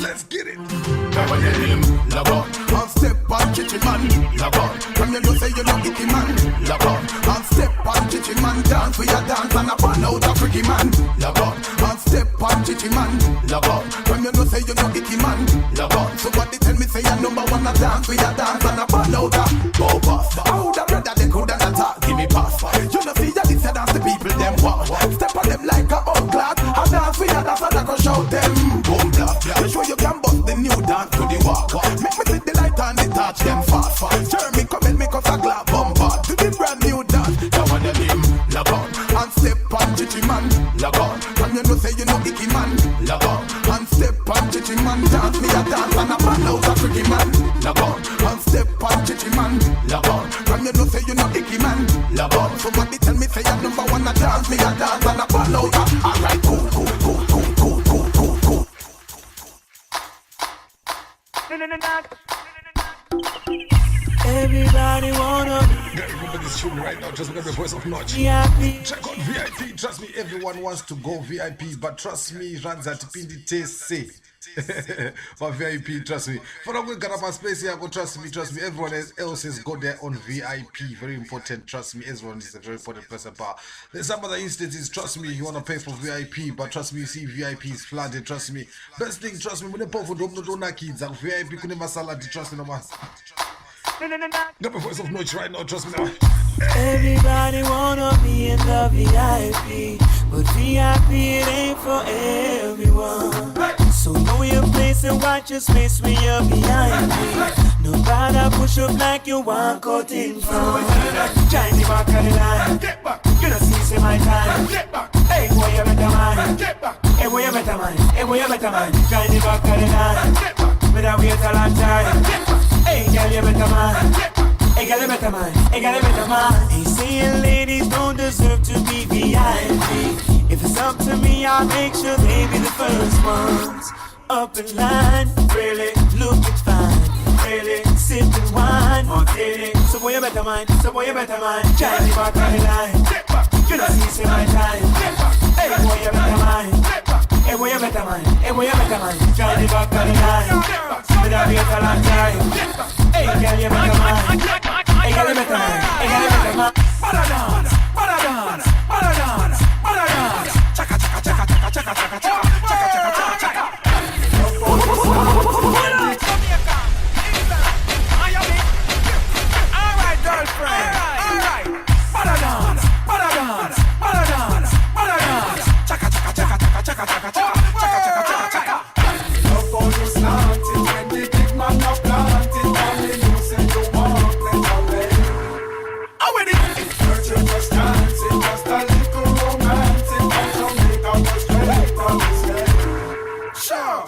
let's get it. Come on, him, log on. And step on chichi man. Log on. From you know say you know icky man. Log on. And step on chichi man. Dance with your dance and a burn out a freaky man. Log on. And step on chichi man. Log on. From you know say you know icky man. Log on. So what they tell me say you number one a dance with your dance and a burn out a go pass. How the brother they coulda not talk, give me pass. You know see ya this a dance the people them want. Step on them like a old clock. A dance with your dance and I go show them. Boom blah blah. You show you can bust the new dance to the walk. Make me take the light and they touch them fast. Jeremy come and make us a glad bumper. To the brand new dance. Now on the him, log on. And step on chichi man. Log on. From you know say you know icky man. Log on. And step on chichi man. Dance me a dance and a man out a freaky man. Log on. And step on chichi man. Log on. From you know say you know icky man. Log on. So what they tell me say you number one a dance me a dance and a man out a. Alright, cool. Everybody wanna Gotta remember this tune right now. Just look at the voice of Notch. Check out VIP. Trust me, everyone wants to go VIPs, but trust me, runs at Pindi TC. For VIP, trust me. For I'm going to get my space here, go trust me. Everyone else has got their own VIP. Very important, trust me. Everyone is a very important person. But there's some other instances, trust me, you want to pay for VIP, but trust me, you see VIP is flooded, trust me. Best thing, trust me, when you pay for don't kids, and VIP couldn't masala, trust me, no man. Got my voice of Notch right now, trust me now. Everybody wanna be in the VIP, but VIP it ain't for everyone. So know your place and watch your space when you're behind me. Nobody push up like you want caught in front. Join the back of the line. You don't see say my time. Hey boy you better man. Hey boy you better man. Hey boy you better man. Join the back of the line. Better wait a long time. Hey girl you better man. Hey girl you better man. Hey girl you better man. Ain't saying ladies don't deserve to be VIP. If it's up to me, I'll make sure they be the first ones up in line. Really looking fine. Really sipping wine. Really. So boy you better mind. Try the back of the line. You don't see my time. Hey boy, you better mind. Hey boy, you better mind. Hey boy, you better mind. Try the back of the line. But I'll be a long time. Hey girl, you better mind. Hey girl, you better mind. Hey girl, you better mind. Para dance, para dance, para dance, para dance. Chaka chaka chaka chaka chaka chaka chaka chaka chaka chaka. All right, girlfriend. All right. Para dance, para dance, para dance, para dance. Chaka chaka chaka chaka chaka chaka chaka chaka chaka chaka. Love how you slanted when the big man not planted. Only you say you want better way. How with it? In church you just dancing, just a little romancing. From Jamaica go straight on the stage. Sure.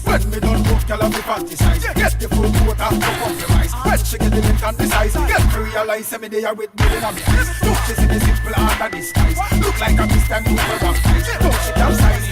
When me done book, girl, I be fantasize. Get the full quota to compromise. When she get the length and the size, get to realize every day I with me in a me eyes. Look, she see the simple under disguise. Look like a Mr. New for baptized. Look, she capsize.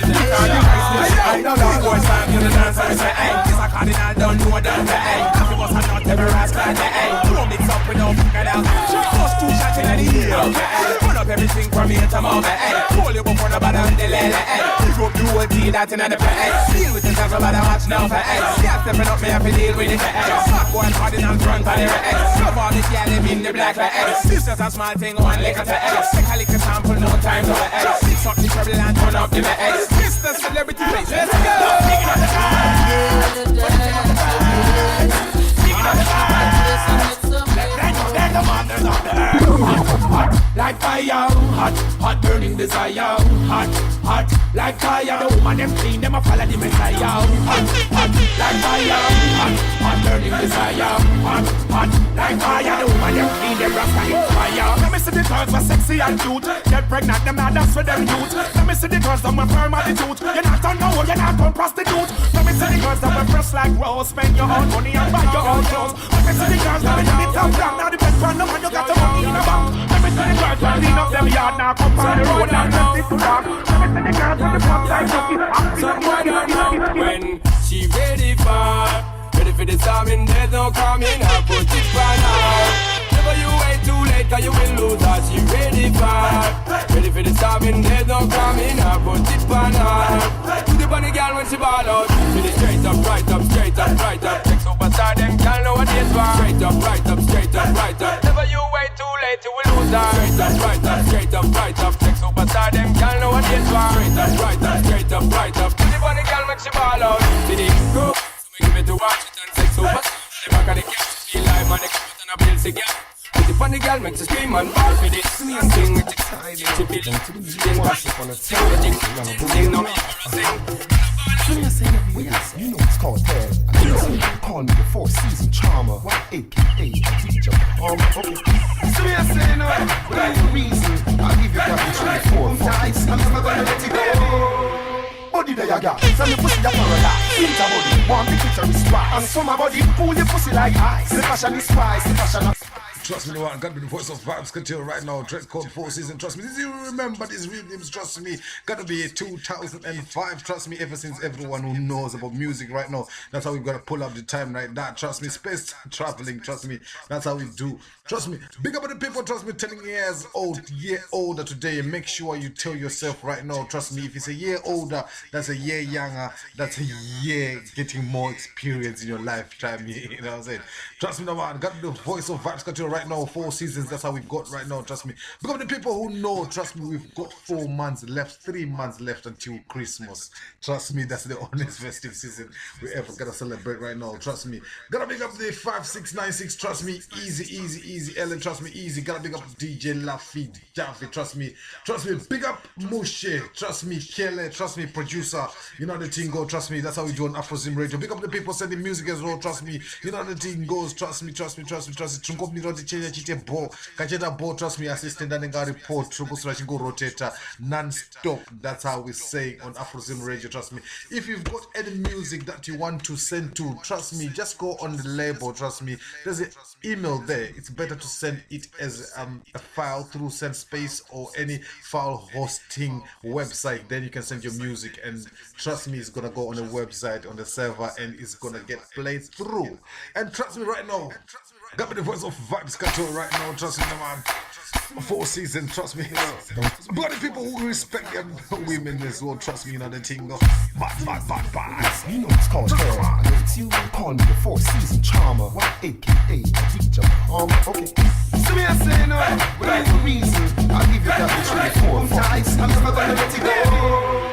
I don't know boys time to the dance. I say, hey, this a cardinal don't know that. Hey, coffee must have not every rascal. Hey, throw mix up with no fucking out. First two shots in the ear. Okay, put up everything from here to mama. Hey, pull you up on the bottom of the lady. Hey, pick up the whole team that's in the play. Deal with the time about the match now for hey. Stop stepping up, me have to deal with it for hey. Stop going cardinal front of the hey. Love all this girl in the black for hey. This just a small thing, one liquor to hey. Take a liquor sample, no time for hey. Fix up the trouble and turn up the hey. Mr. Celebrity, please, let's go. Like fire, hot, hot burning desire, hot, hot, like fire. The woman them clean, them a follow the Messiah. Hot, hot, like fire, hot, hot burning desire, hot, hot, like fire. The woman them clean, them rasta in fire. Let me see the girls were sexy and cute. Get pregnant, them not dance with them youth. Let me see the girls that were firm attitude. You're not on no, you're not on prostitute. Let me see the girls that were fresh like rose. Spend your own money and buy your own clothes. Let me see the girls that are in the top down. Now the best friend, no man, you got the money in the bank. Let me see the girls that clean up them yard. Now come on the road and just sit down. Let me see the girls on the top side. Somebody know when she ready for the storming. There's no coming. I put it right now. Never you wait too late, cause you will lose her. She ready for the storming. There's no coming. I put it right now. To the bunny girl when she ball out. To the straight up, right up, straight up, right up. Check superstar, them girl know what it's for. Straight up, right up, straight up, right up. Never you wait too late, you will lose her. Straight up, right up, straight up, right up. Check superstar, them girl know what it's for. Straight up, right up, straight up, right up. To the bunny girl when she ball out. To the go. Give it to watch it and sex over. The back of the cat, feel like man, they come out and a bill cigarette. With the funny girl makes a scream and ball for this. Sing with the side, to be sing wash up on a sing, no me you know it's called Ted. Call me the four-season charmer, aka teacher. Okay. So me I say no, without a reason, I'll give you that 3, 4, 5, I'm never gonna let it go. Body there you got, send the pussy that paradise. Winter body, want the clitoris spot. And summer body, pull your pussy like ice. The fashion is spice, the fashion of... Trust me, the one got me the voice of Vibes Couture right now. Dress code 4 season. Trust me, did you remember these real names? Trust me, gotta be 2005. Trust me, ever since everyone who knows about music right now, that's how we gotta pull up the time right now. Trust me, space traveling. Trust me, that's how we do. Trust me, big up on the people. Trust me, 10 years old, year older today. Make sure you tell yourself right now. Trust me, if it's a year older, that's a year younger. That's a year getting more experience in your lifetime. You know what I'm saying? Trust me, no man. Got the voice of Vibes Couture right now. 4 seasons. That's how we got right now. Trust me. Big up the people who know. Trust me, we've got 4 months left, 3 months left until Christmas. Trust me, that's the honest festive season we ever gotta celebrate right now. Trust me. Gotta big up the 5696. Trust me, easy. Ellen, trust me, easy. Gotta big up DJ Laffy, Jaffe, trust me. Big up Mushe, trust me, Kele, trust me, producer. You know the thing go, trust me. That's how we do on Afrozim Radio. Big up the people sending music as well, trust me. You know the thing goes, trust me. Trunko mi rodi chenja chite bo, kacheta bo, trust me. Assistant and ga report, Trunko slash go rotator, non-stop. That's how we say on Afrozim Radio, trust me. If you've got any music that you want to send to, trust me, just go on the label, trust me. There's an email there. It's better to send it as a file through SendSpace or any file hosting website. Then you can send your music, and trust me, it's gonna go on the website, on the server, and it's gonna get played through. And trust me right now, got me the voice of Vibes Couture right now. Trust me, man. Four seasons, trust me. But the people who respect them women as well, trust me, you know the thing go bad. You know it's called hair. It's you call me the 4-season charmer, aka DJ okay. So me I say no, without a reason, I'll give you that 3 4 times. I'm never gonna let it go.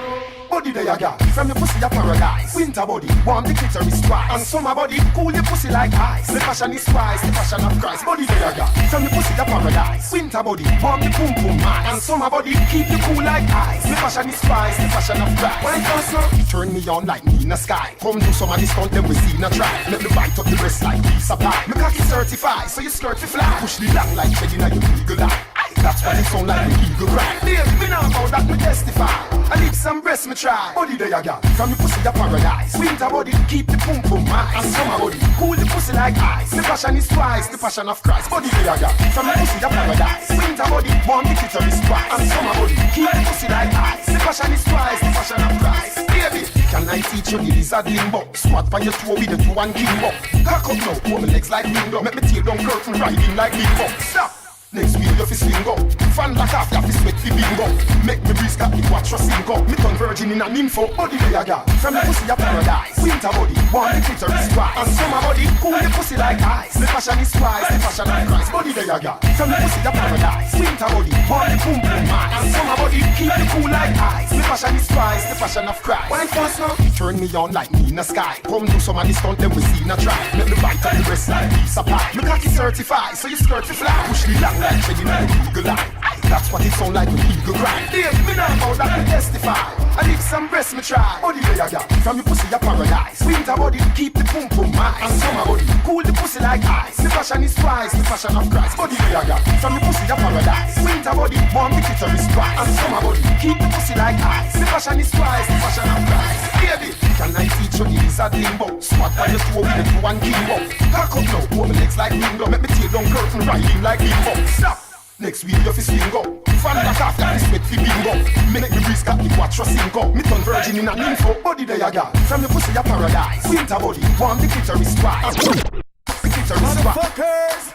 Body there you got, from your pussy a paradise. Winter body, warm the clitoris twice. And summer body, cool your pussy like ice. The passion is twice, the passion of Christ. Body there you got, from your pussy a paradise. Winter body, warm the boom boom ice. And summer body, keep you cool like ice. The passion is twice, the passion of Christ. When it comes to turn me on like me in the sky. Come do some of this stunt, then we see in a try. Let me bite up the breast like pizza pie. Me cocky certified, so you skirt to fly. Push the long like shedding on your eagle eye. That's what it sound like the eagle cry. Babe, me know about that, me testify. I leave some breast, me try. Body there you got, from your pussy a paradise. Winter body, keep the pum pum ice. And summer body, cool the pussy like ice. The passion is twice, the passion of Christ. Body there you got, from your pussy a paradise. Winter body, warm the clitoris twice. And summer body, keep the pussy like ice. The passion is twice, the passion of Christ. Baby, can I teach you the lizard limbo? Squat by your toe with the 2 and kimbo. Cock up now, pull my legs like window. Make me tear down curtain, riding like limbo. Stop. Next week you fi swing up. Fan like half, you fi sweat fi bingo. Make me breeze got the watch your sink up. Me turn virgin in a nympho. Body there you got, from the pussy a paradise. Winter body, warm the clitoris twice. And summer body, cool the pussy like ice. The passion is twice, the passion of Christ. Body there you got, from the pussy a paradise. Winter body, warm the boom boom ice. And summer body, keep you cool like ice. The passion is twice, the passion of Christ. When it comes now, turn me on like me in the sky. Come do some of this stunt, then we see in a try. Make me bite up the breast like pizza pie. Me cocky certified, so you skirt to fly. Push the long like shedding on the eagle eye. That's what it sound like when eagle cry. Babe, me know about that, me testify. I leave some breast, me try. Body there you got, from your pussy a paradise. Winter body, keep the pum pum ice. And summer body, cool the pussy like ice. The passion is twice, the passion of Christ. Body there you got, from your pussy a paradise. Winter body, warm the clitoris twice. And summer body, keep the pussy like ice. The passion is twice, the passion of Christ. Baby, can I teach you the lizard limbo? Squat by your toe with the 2 and kimbo. Cock up now, pull my legs like window. Make me tear down curtain, riding like limbo. Stop. Next week you fi swing up. Fan back off, you fi sweat fi bingo. Make me breeze got the watch your sink up. Me turn virgin in a nympho. Body there you got, from your pussy a paradise. Winter body, warm the clitoris twice. The clitoris twice.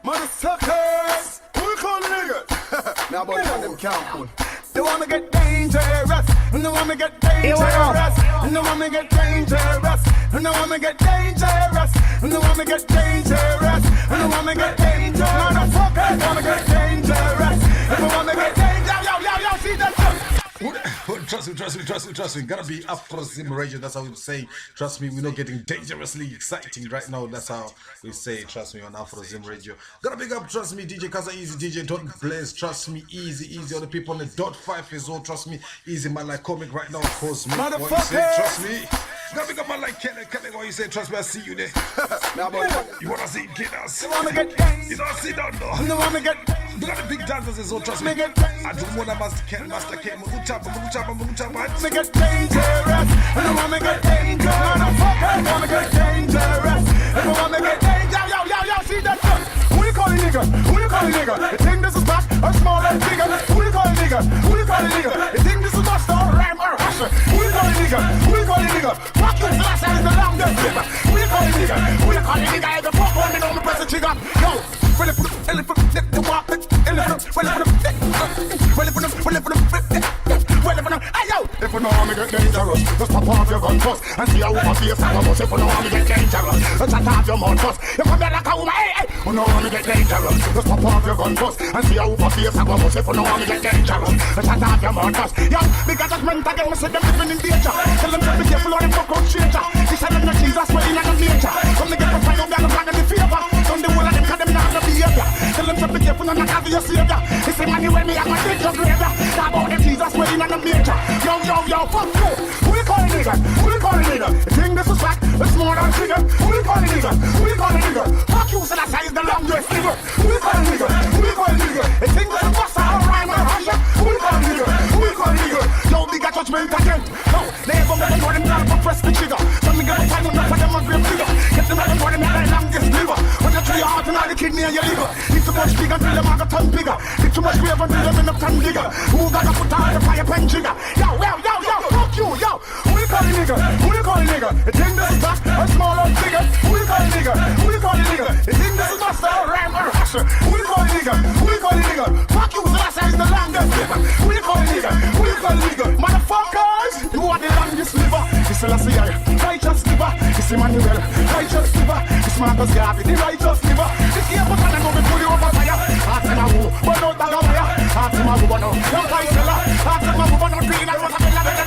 Motherfuckers, who you call niggas? Now boy, them count. They want me get dangerous. They want me get dangerous. They want me get dangerous. They want me get dangerous. They want me get dangerous. They want me get dangerous. Motherfuckers want me get dangerous. They want me get dangerous. Yo, see that? Trust me. Gotta be Afro Zim Radio. That's how we say. Trust me, we're not getting dangerously exciting right now. That's how we say. Trust me on Afro Zim Radio. Gotta big up. Trust me, DJ Kaza Easy, DJ Don't Blaze. Trust me, easy. All the people on the .5 is all. Trust me, easy man like comic right now. Of course, me. What you say? Trust me. Gotta big up man like Kelly. What you say? Trust me, I see you there. You wanna see kiddos? You don't see down though. You got the big dancers as well. Trust me. I do more than Master Ken. Me get dangerous, and I wanna get dangerous. Motherfuckers wanna get dangerous, and I wanna get dangerous. Yo, see that? Who you call a nigga? Who you call a nigga? You think this is back or small and bigger? Who you call a nigga? Who you call a nigga? You think this is master or rhyme or usher? Who you call a nigga? Who you call a nigga? Fuck you, last time is the longest river. Who you call a nigga? Who you call a nigga? I the fuck on me, don't press the trigger. Yo, well if the walk, if you know how me get dangerous, just pop off your gun first and see how my face I was. If you know how me get dangerous, just shut off your mouth first. If you like a woman, hey, you know how me get dangerous, just pop off your gun first and see how my face I was. If you know how me get dangerous, just shut off your mouth first. Yo, because judgment again, me say them living in danger. Tell them to be careful or them fuck out stranger. This is not Jesus, well in the nature. Come to get the fire, down the flag and the favor. Don't the whole of them, cause them not the behavior. Tell them to be careful and not have your savior. This is money when me have my dick your graveyard. Talk about them Jesus, well in the nature. Yo, fuck you. Who you call a nigga? Who you call a nigga? You think this is back? It's more than trigger. Who you call a nigga? Who you call a nigga? Fuck you, so that's how the longest nigga. Who you call a nigga? Who you call a nigga? You think this is Busta or Rhyme or Russia? Who you call a nigga? Who you call a nigga? Yo, bigger judgment again. No, they ever make a know them down for press the trigger. So me get a time enough for them a grave figure. Get them out and them at the longest liver. When you throw your heart and all the kidney and your liver. Need too much bigger until them have a ton bigger. Need too much grave until them in a ton bigger. Who got to put on the fire pen trigger? Yo, fuck you, yo. Who you call a nigga? Who you call a nigga? You think this is back or small or bigger? Who you call a nigga? Who you call a nigga? You think this is master or rhyme or usher? Who you call a nigga? Who you call a nigga? Selassie, righteous liver, it's Emmanuel, righteous liver, it's Marcus Garvey, the righteous liver. This year, but I know we pull you over fire. Ask him a who, but not bag of fire. Ask him a who, but no, young guy seller. Ask him a who, but not green and watermelon.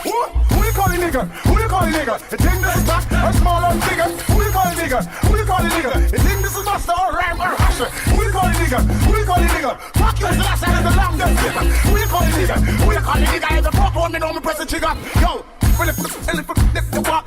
Who you call the nigga? Who you call the nigga? You think this is back or small or bigger? Who you call the nigga? Who you call the nigga? You think this is master or rhyme or hasher? Who you call the nigga? Who you call the nigga? Fuck you, the last side of the longest nigga. Who you call the nigga? Who you call the nigga? If the fuck on me, know me press the trigger. Yo, well if the walk,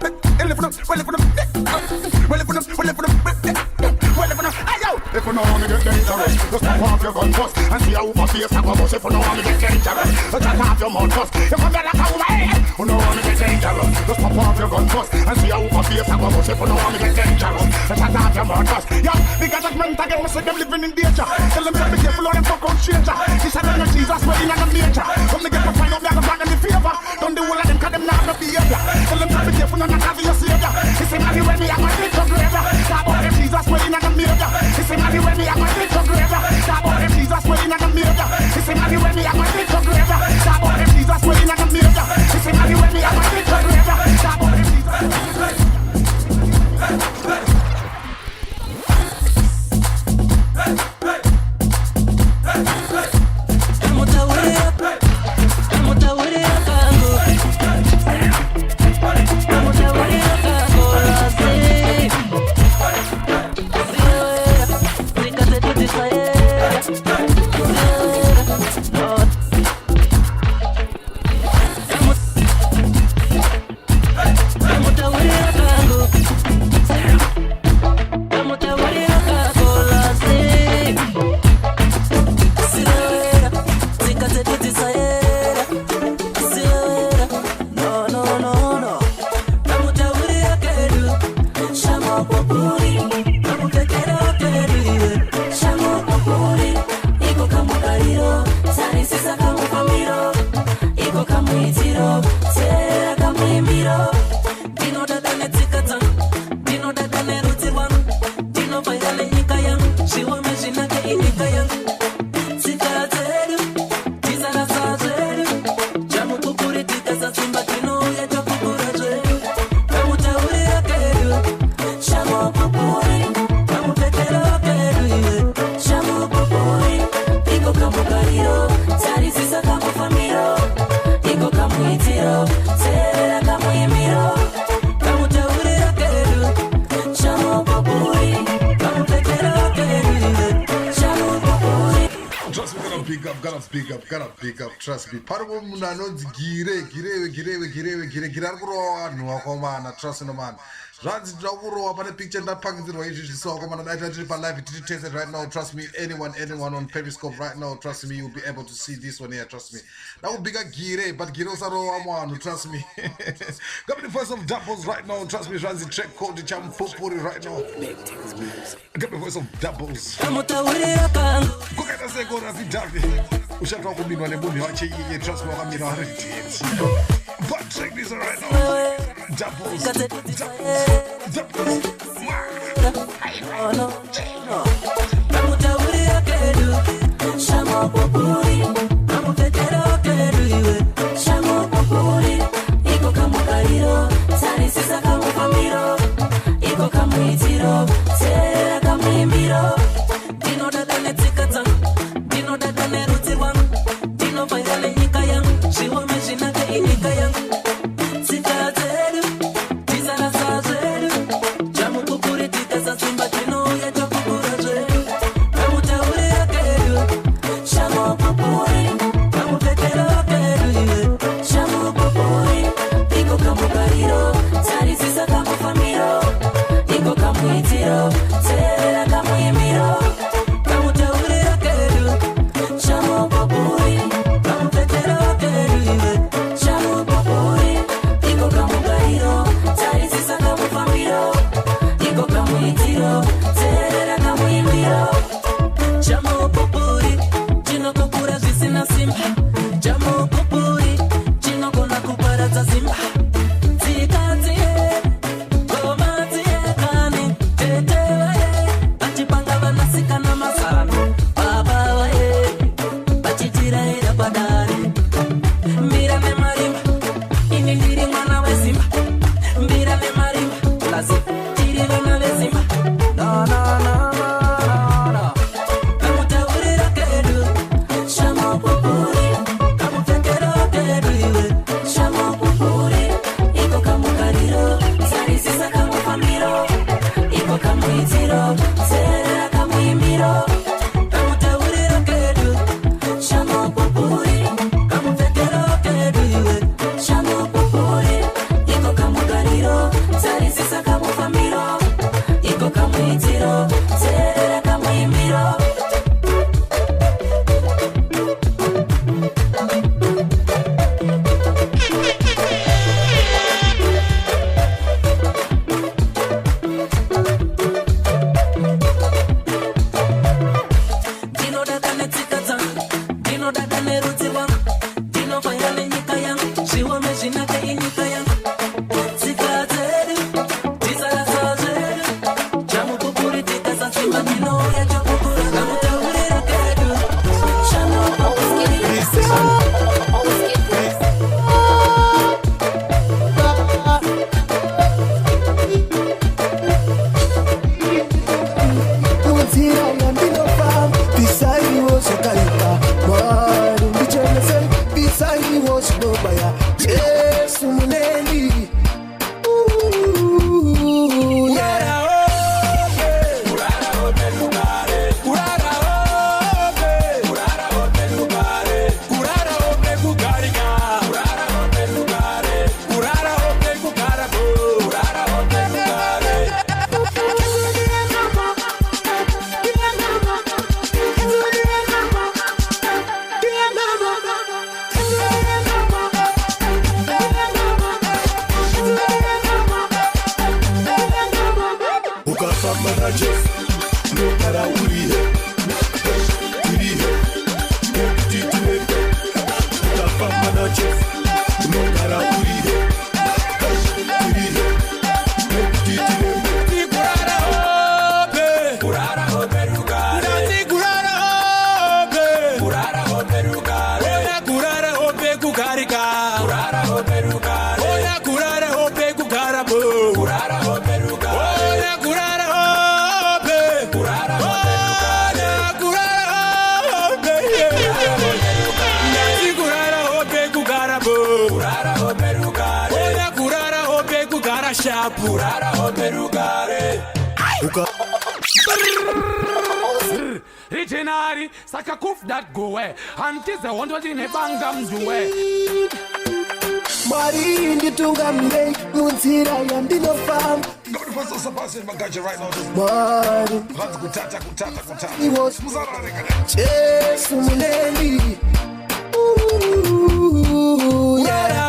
if you know how me get dangerous, just pop off your gun first and see how my face I go bust. If you know how me get dangerous, just chat off your mouth first. If you like how my head, you know how me get dangerous, just pop off your gun first and see how my face I go bust. If you know how me get dangerous, just chat off your mouth first. Yo, because judgment again, we see them living in danger. Tell them to be careful or them fuck out stranger. This is the Jesus way in the major. Come to get to find out me, I go back in the favor. Don't do all of them, cause them not no behavior. Tell them to be careful and not have your savior. It's a man when me, I go take your greater. Talk about them Jesus way in the major. It's a man when me, I go take your greater. Talk about them Jesus way in the major. It's a man when me, I go take your greater. Talk about them Jesus way in the major. It's a man when me, I go take your greater. Talk about them Jesus. Gotta pick up, trust me. Part of what I know is gire vanhu vakomana, trust no man. Zvanzi ndirakurowa pane picture ndapangizirwa izvi zvisokomana daita tiri palive tiri tese right now, trust me. Anyone on Periscope right now, trust me, you'll be able to see this one here, trust me. Ndakubika gire, but gire usarowa mwanhu, trust me. Got me the voice of doubles right now, trust me. Zvanzi track code champupuri right now. Got me the voice of doubles. Kukaita sekora zidavi. Ushatwa kubinwa nemunhu wache iye, trust me, wakamira vari date. But check this out right now. Doubles. kugara shapu kurara hope rugare Richinari, saka kuf that go away. Antize won't in a bangam do away. Mari in the Tungambe, Munsira, and the farm. Go to first surpassing Magaja right now. Mari, Kutata. he was Chase Muleli. Ooh, yeah.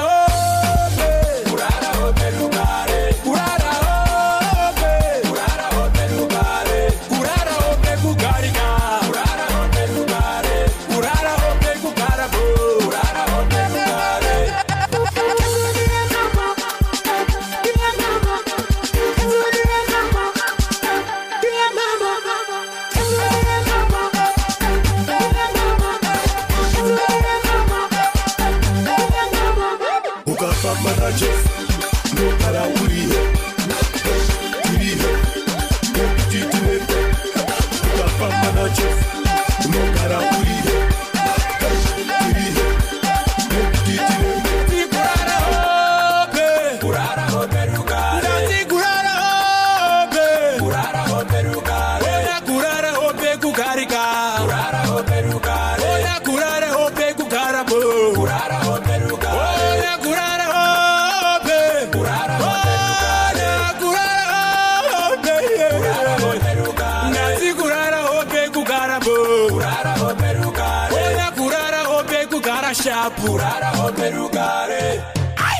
Purara hope rugare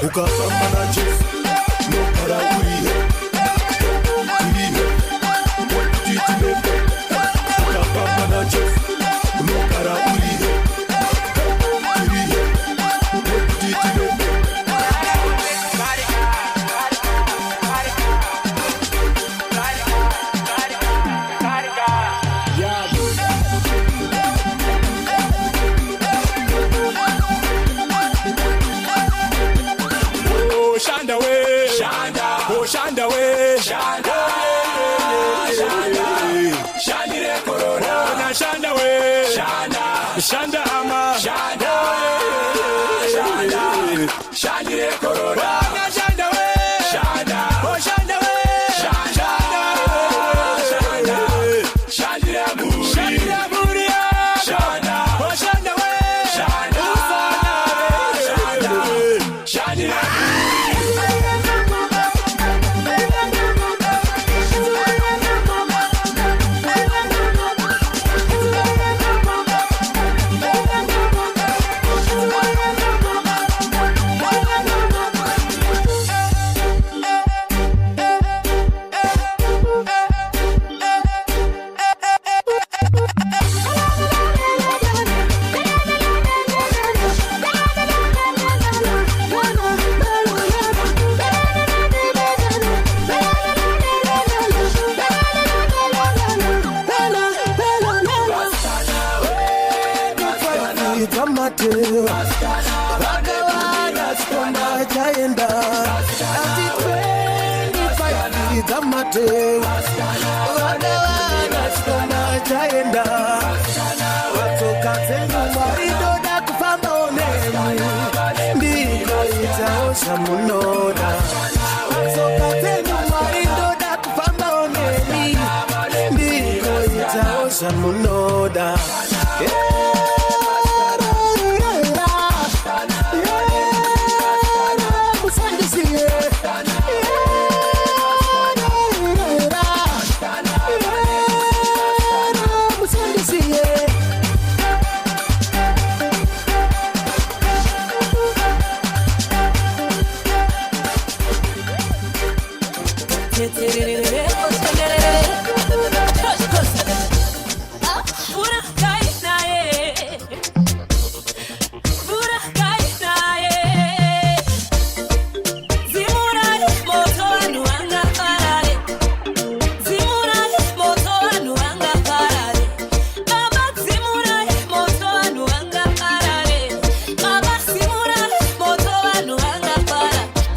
Ukafamba na Jeff no para urihe urihe titile ukafamba na Jeff no para urihe urihe titile Shanda ama Shanda Shanda Corona Shanda we Shanda oh Shanda we Shanda Shanda Muri Shanda oh Shanda we Shanda Shanda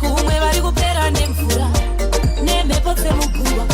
Kumwe bari gupera nemfura nemepote mukubwa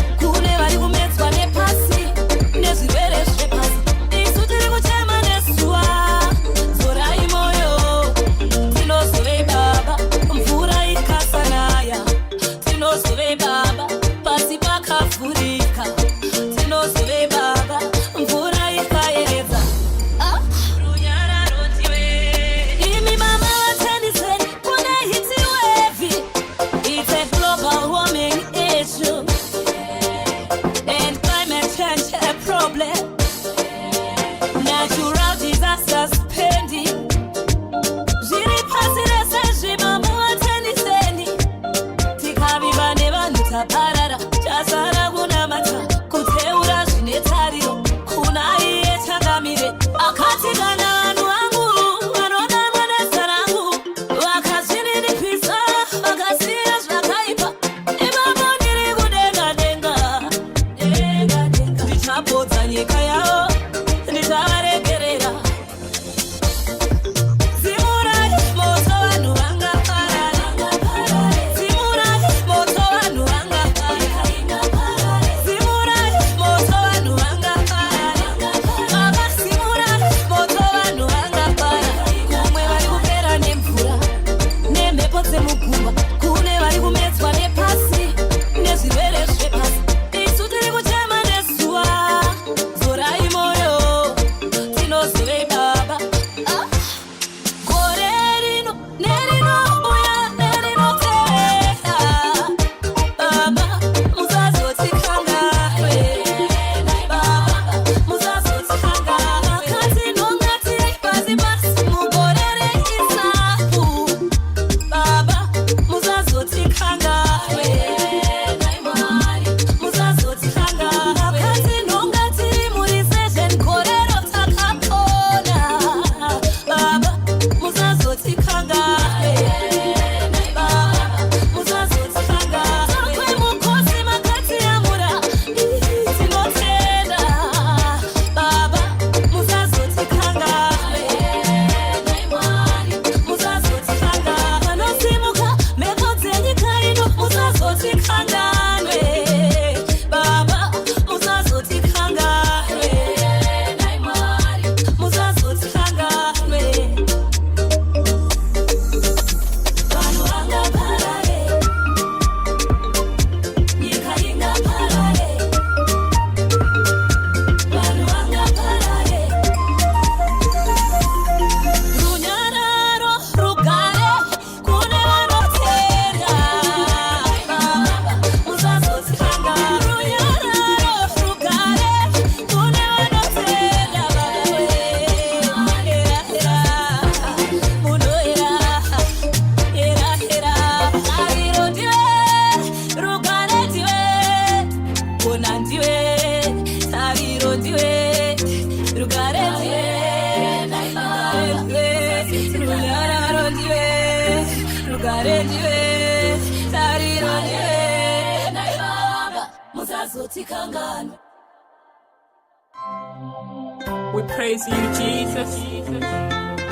We praise you, Jesus.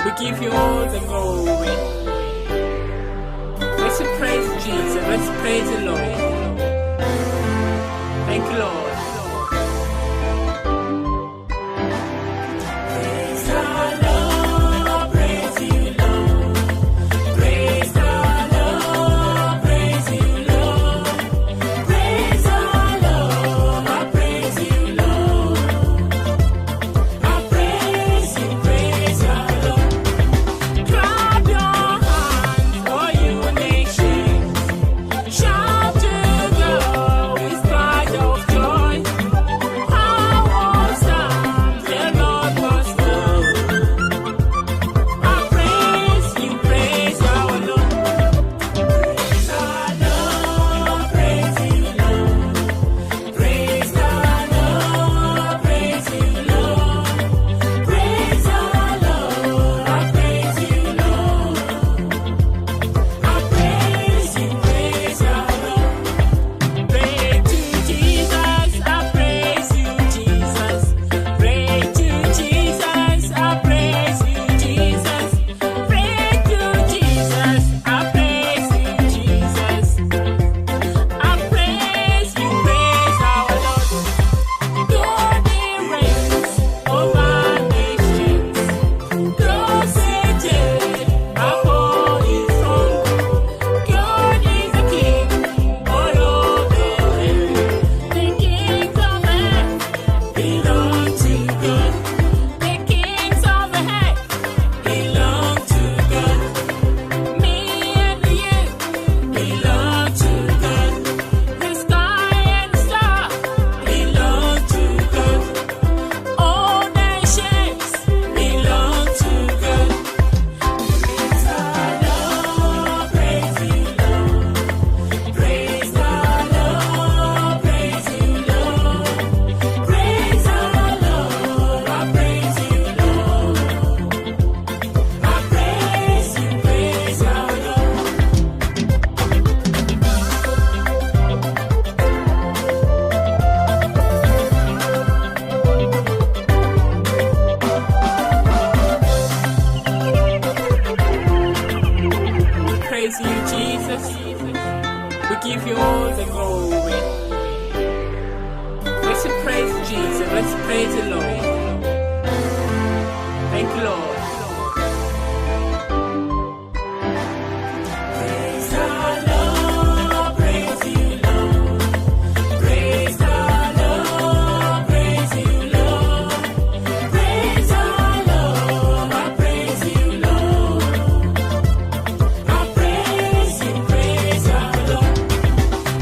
We give you all the glory. Let's praise Jesus. Let's praise the Lord. Thank you, Lord.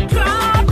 Clap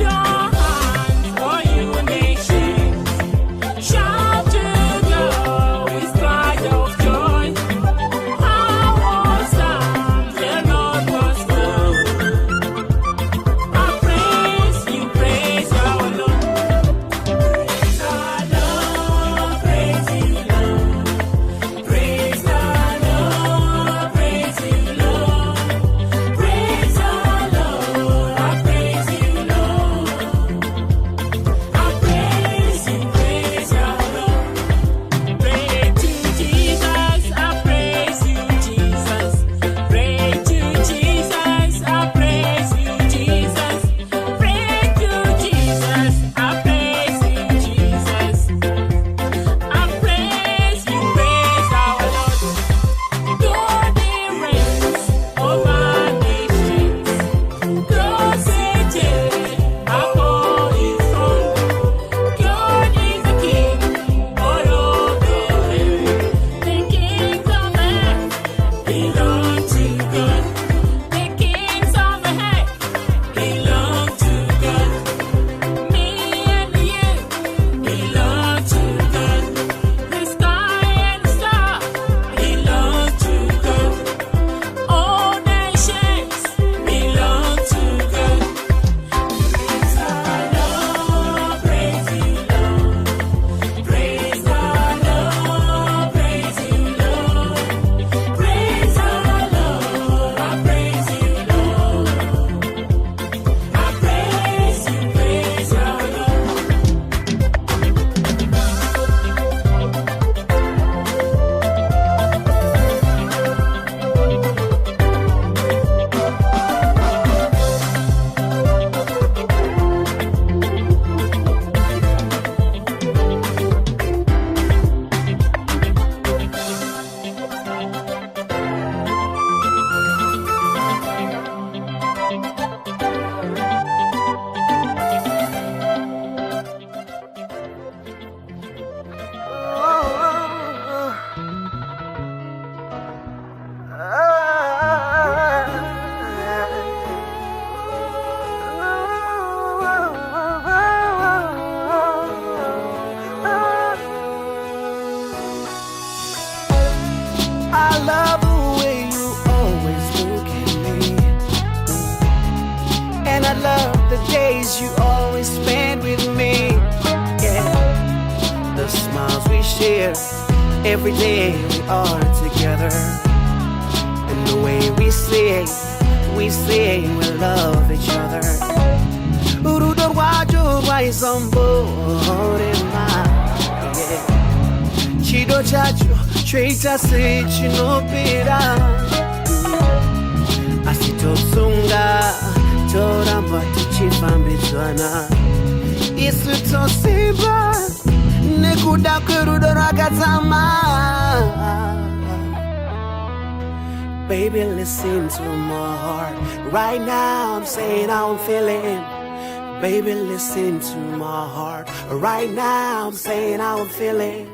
together. Every day we are together. And the way we say we love each other. Urudor waju waisombo rema. Chido chacho treita se chinopira. Asito sunga toramba tichifambizwana. Isuto simba nekuda kurudor akatama. Baby, listen to my heart. Right now I'm saying how I'm feeling. Baby, listen to my heart. Right now I'm saying how I'm feeling.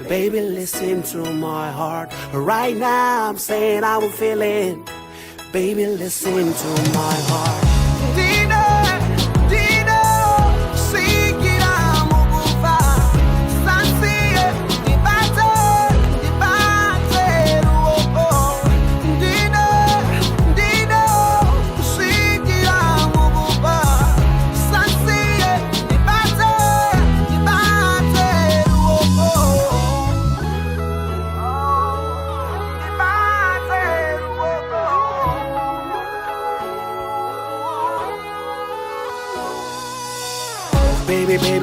Baby, listen to my heart. Right now I'm saying how I'm feeling. Baby, listen to my heart.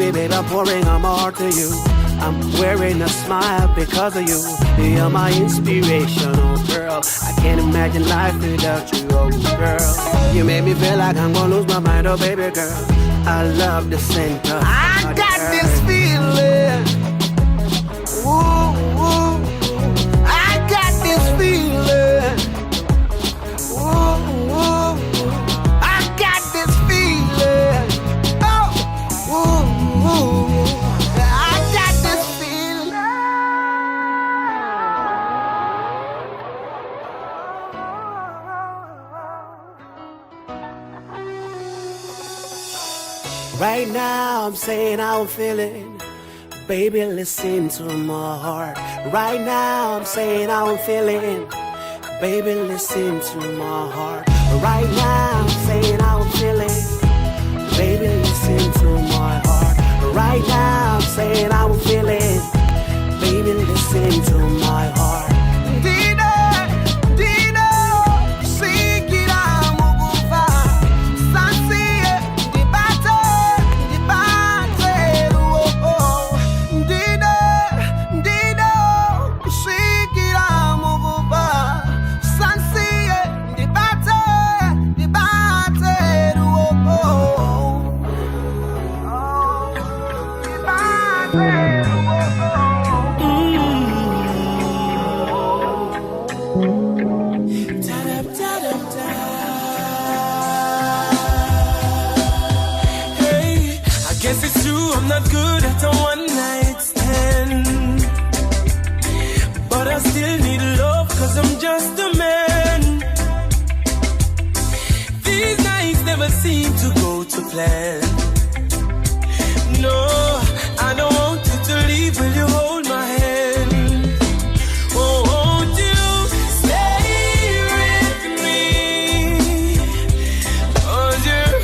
Baby, I'm pouring my heart to you. I'm wearing a smile because of you. You're my inspiration, oh girl. I can't imagine life without you, oh girl. You make me feel like I'm gonna lose my mind, oh baby girl. I love the center. I got this feeling. Ooh, ooh. I got this feeling. Ooh, ooh. I got this feeling. Oh, ooh, ooh. I got this feeling. Right now I'm saying how I'm feeling. Baby, listen to my heart. Right now I'm saying how I'm feeling. Baby, listen to my heart. Right now I'm saying how I'm feeling. Baby, listen to my heart. Right now I'm saying how I'm feeling. Baby, listen to my heart. I'm not good at a one-night stand, but I still need love, cause I'm just a man. These nights never seem to go to plan. No, I don't want you to leave. Will you hold my hand? Oh, won't you stay with me? Cause you're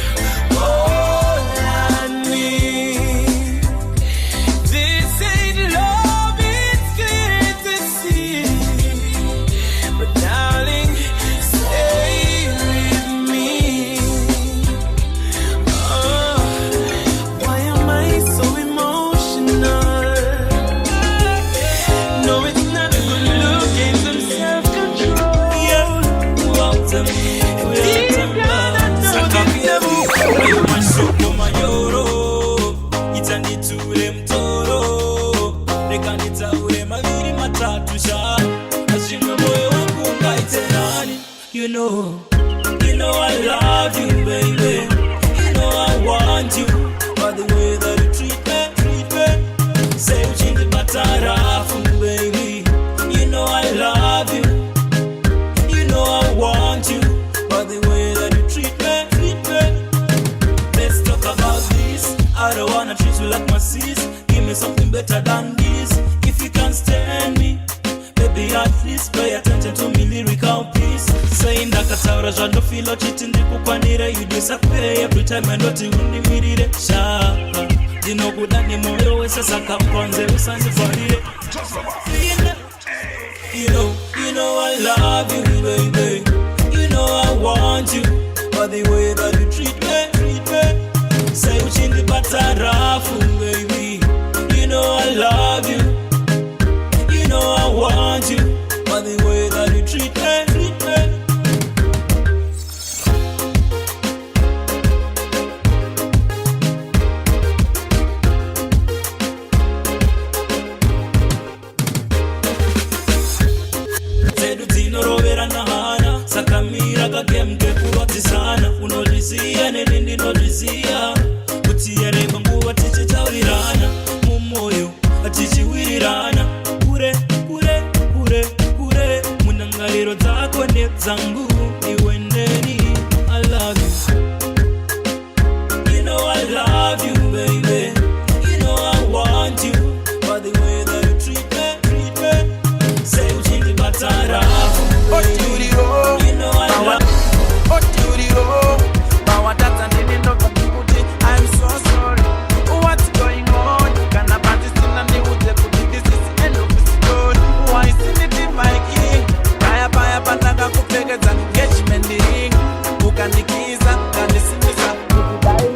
all I need. This ain't love, it's clear to see. But darling, stay with me. Oh, why am I so emotional? No, it's not a good look, it's some self-control. Yeah, welcome, you know I love you, baby. You know I want you. By the way that you treat me. Say you change the batara for me, baby. You know I love you. You know I want you. By the way that you treat me. Let's talk about this. I don't wanna treat you like my sis. Give me something better than this. If you can't stand me, baby, at least pay attention to me lyrical piece. Saying that Kataura Jando feel cheating the Kukwanira, you disappear every time I not even mirror. Sha, ndinokuda nemoyo wese saka mponze usandifarire. You know I love you, baby. You know I want you, but the way that you treat me. Say uchindi batarafu, baby. You know I love you. You know I want you, but the way that you treat me. Sakamira kagemke kurotisana unolizia nelindi nolizia kutiyere banguwa tiche chawirana mumoyo atichi wirirana kure munangaliro zako nezangu iwendeni. I love you. You know I love you, baby. You know I want you, but the way that you treat me. Say uchindi batara. You know I love you. I'm so sorry. What's going on? Can I participate in the this is the end of the story. Why is it in my king? Paya pataka kupegeza engagement ring. Ukanikiza kanisimisa kudai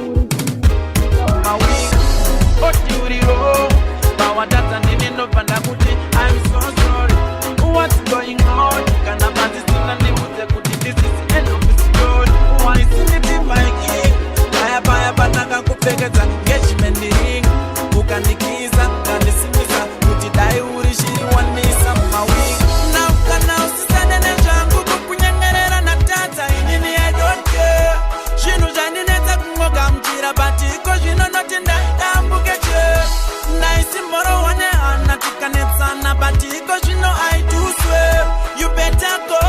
mawing. Bawatata nini ndo panda kuti. I'm so sorry. What's going on? Can I participate in the this is the end of the story. Why is it in my king? Paya pataka kupegeza engagement ring. Ukanikiza kanisimisa kudai urishiri wanisa mawing. Now kana usisane nejangu kukunyengerera na tata inini I don't care. Shinu janineta kungoga mjira batiko jino notenda dambukeche. Naisi moro wane anatikanetsana batiko jino I do swear. You better go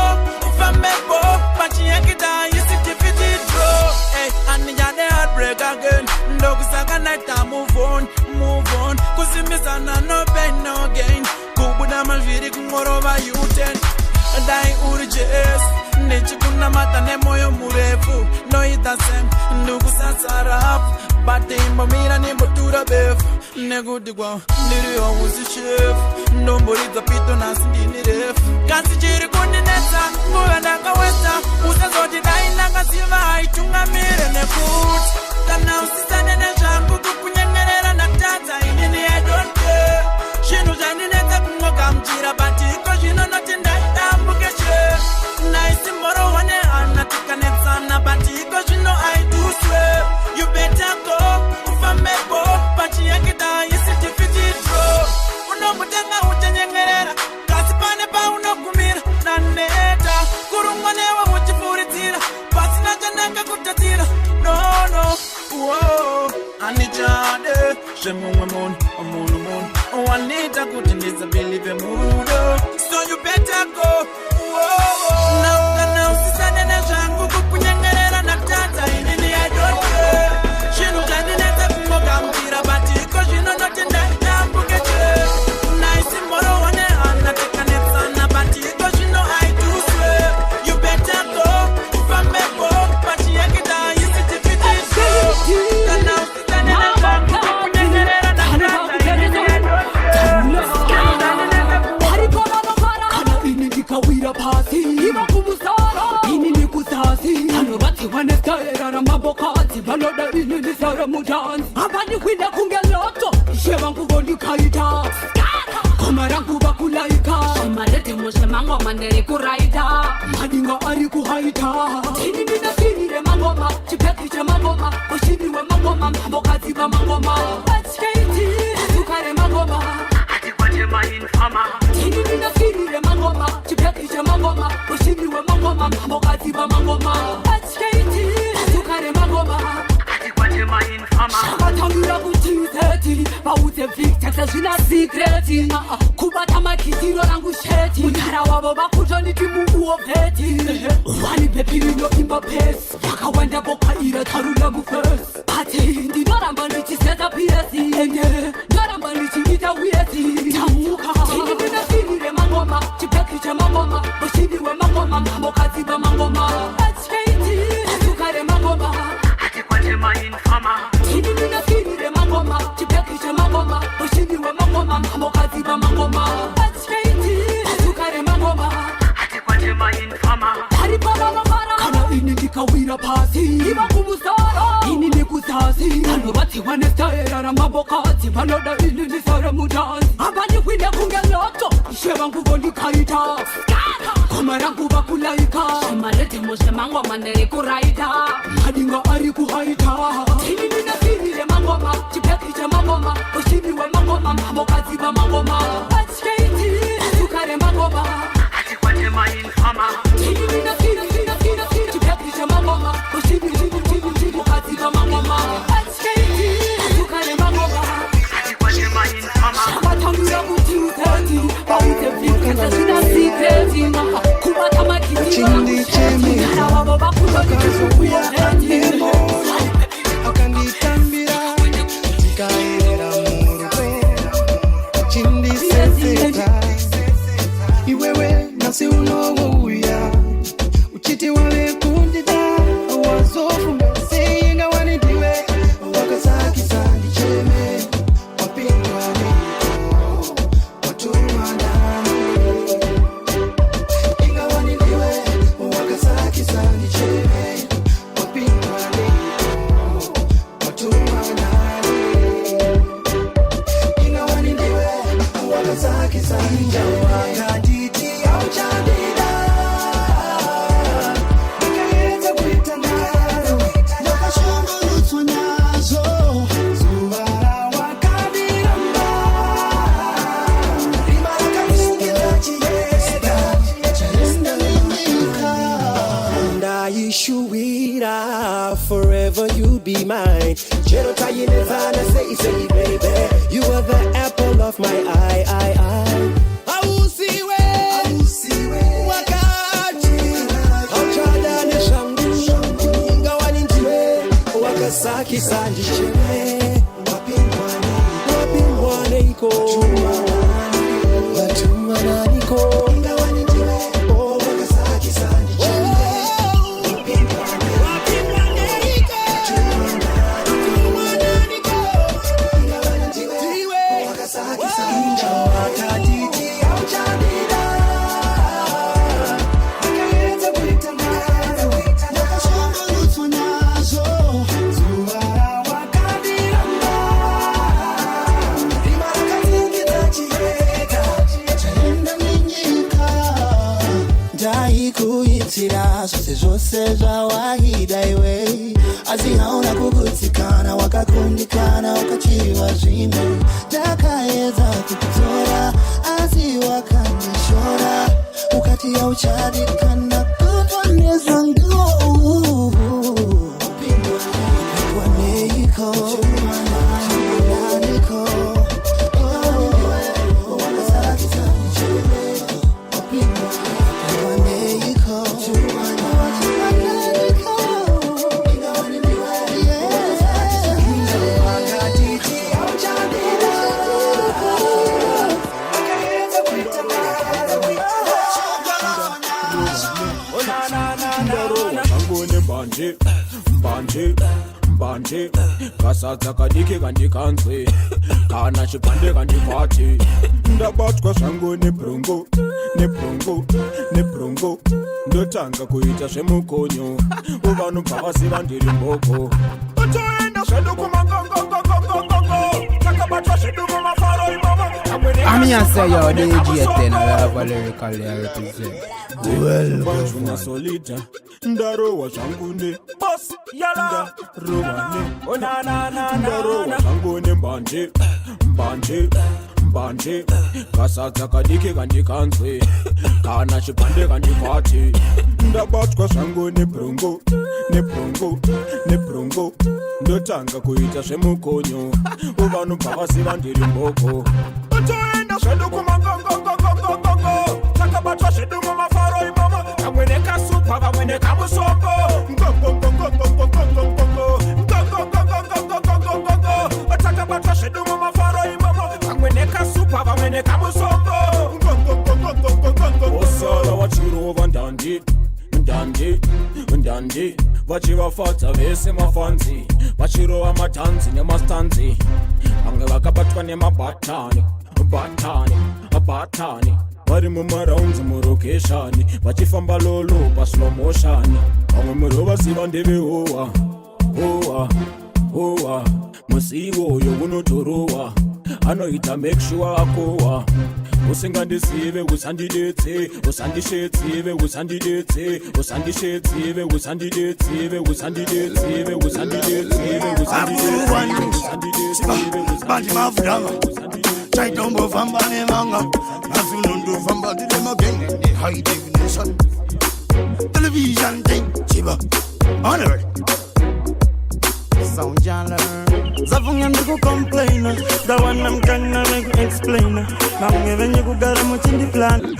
ufamebo pachi yakita yisi tifiti draw. Hey, anijade heartbreak again. Ndokusaka naita move on. Kusimisana no pain no gain. Kubuda malviri kumoroba U10. Dai urjes nechikuna mata nemoyo murefu. No ita sem ndukusasarafu. Bate imbamira nimbotura befu. Negudigwa niriyo uzi chef. Ndomboriza pito nasi ndini refu. Kasi jiri kundineta nguwenda kawesta. Usazoti daina kasiva haitunga mire nekut. Kana usisane nejangu kukunyengerera na tata inini I don't care. Shinu janineta kungoga mjira batiko jino notinda dambukeche. Naisi moro wane anatikanetsana batiko jino I do swear. You better go ufamebo pachi yakita yisi tifiti draw. Unomutenga utenyengerera kasipane pa unokumira na neta kurumwanewa uchifuritira pasina jananga kutatira. No whoa anijade shemumwe mon wanita kutindiza believe mudo. So you better go. Whoa na usisane nejangu kukunyengerera na tata inini I don't care. Shinu janineta kungoga mpira batiko jino notenda dambukeche. Naisi moro wane anatikanetsana batiko jino I do swear. You better go ufamebo pachi yakita yisi tifiti draw. Kana usisane nejangu kukunyengerera na tata inini I don't Kawira pasi iba kumusara ini ni kusasi hano bati wanestera na mabokati baloda ini ni sara mujanzi abani kwinda kungeloto sheba nguboni kaita komara kuba kulaika amarete moshe mango mandere kuraita madinga ari kuhaita ini ni nasirire mangoma chipeki cha mangoma oshiriwe mangoma mabokati ba mangoma atskati sukare mangoma atikwate mainfama ini ni nasirire mangoma chipeki cha mangoma oshiriwe mangoma mabokati ba mangoma atskati sukare mangoma atikwate mainfama shabatangira kutizeti bauze victor zina secreti kubata makitiro langu sheti mutara wabo bakutoni timungu opeti wani pepirino imba pesi yakawanda boka ira tarula mufes ati ndinaramba ndichiseta piesi ndaramba ndichiita wiesi tamuka tinibinasirire mangoma chipeki cha mangoma oshiriwe mangoma mabokati ba mangoma atskati sukare mangoma atikwate mainfama tinibinasirire mangoma vanobatiwa nestaera ramabokadzi vanoda ininisa remudhanzi havanikwida kunge loto ishe vangu vonikaita koma rangu vakulaika maredhemo zvemangoma nerekuraita madinga ari kuhaita tinininafirile mangoma chipeki chemangoma ushimi wemangoma mabokadzi vamangoma atikeiti asukare mangoma atikwate mainfama tinininafirile chipeki chemangoma ushimi mabokadzi vamangoma atikeiti asukare mangoma atikwate mainfama shavatamira kuti utati vaite vikata zvina siketi kubata makitiwa haravavo vakutoikezouyaetimo akanditambira tikaera murudo chindiseseta iwewe nasi unouya uchiti wave kundida wazofunga seinga wanidiwe wakasakisa ndicheme wapindwa niko watumandani inga wanidiwe wakasakisa ndicheme wapindwa niko watumandani inga wanidiwe wakasakisa ndicheme wakaditi auchandida nikaedza kuita nazo nakashongolutswa nazo zuva rawakandiramba rima rakaningidza chiyeda chaenda nenyika ndaishuwira forever you be mine chero tayinezana say baby you are the apple of my eye ausiwe wakati auchada neshangu ingawa nindiwe wakasakisa ndicheme wapindwa neiko watumananiko ingawa nindiwe wakasakisa ndicheme kuitira zvose zvawahida iwe asi hauna kugutsikana wakakundikana ukachiva zvimwe ndakaedza kukutora asi wakandishora ukati auchadikana kuponesa nguvu upindwa neiko naniko wakasakisa ndicheme upindwa mbanje kasadza kadiki kandikanzwe kana chipande kandipati ndabatwa zvangu nebrongo ndotanga kuita zvemukonyo uvanobva vasiva ndiri mboko toenda zvedu kumagongogongogongo takabatwa zvedu mumafaro imomo I'm here say yo DJ 10 I have a lyrically I represent well solita ndarowa zvangu ne boss yala rowane ndarowa zvangu ne mbanje kasadza kadiki kandikanzwe kana chipande kandipati ndabatwa zvangu nebrongo ndotanga kuita zvemukonyo uvanobva vasiva ndiri mboko toenda zvedu kumagongogongogongo takabatwa zvedu mumafaro imomo vamwe nekasupa vamwe nekamusombo takabatwa zvedu mumafaro imomo vamwe nekasupa vamwe nekamusombo osala vachirova ndandi vachivafadza vese mafanzi vachirova matanzi nemastanzi vamwe vakabatwa nemabatani vari mumaraunzi murokeshani vachifamba lolo paslow motion vamwe murova ziva ndevehowa owa musiwo yokunotorowa anoita make sure akowa usingandisive usandidetse usandishetsive usandidetse usandishetsive usandidetse usandidetse Chaitombo famba nemanga Azunondo famba to them again The high definition Television thing Chiba Honor Sound jala Zavunga ndiku complain The one I'm gonna make explain Now even you go gara much in the plan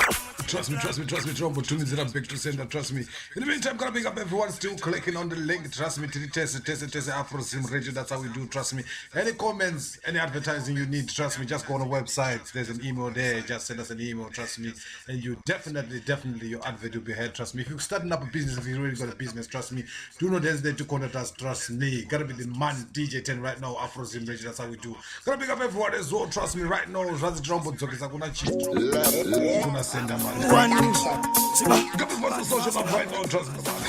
Trust me, opportunities that are big to send that, trust me. In the meantime, gotta big up everyone still clicking on the link, trust me, test Afro Sim Radio, that's how we do, trust me. Any comments, any advertising you need, trust me, just go on the website, there's an email there, just send us an email, trust me, and you definitely, your advert will be heard, trust me. If you're starting up a business, if you really got a business, trust me, do not hesitate to contact us, trust me. Gotta be the man, DJ 10 right now, Afro Sim Radio, that's how we do. Gotta big up everyone as well, trust me, right now, Razi Jumbo, gonna send them man. One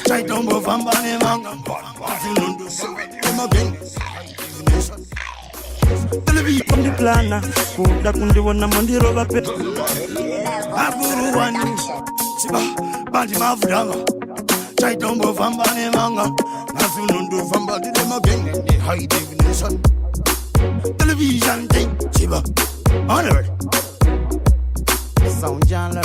Try to move and ban him Television from the planner Kuda kundi wana mondi roba pe Aguru one Siba Bandi mafudanga Try to move and ban him Nazunundu from body them again The high definition Television thing Siba Honor Sound jala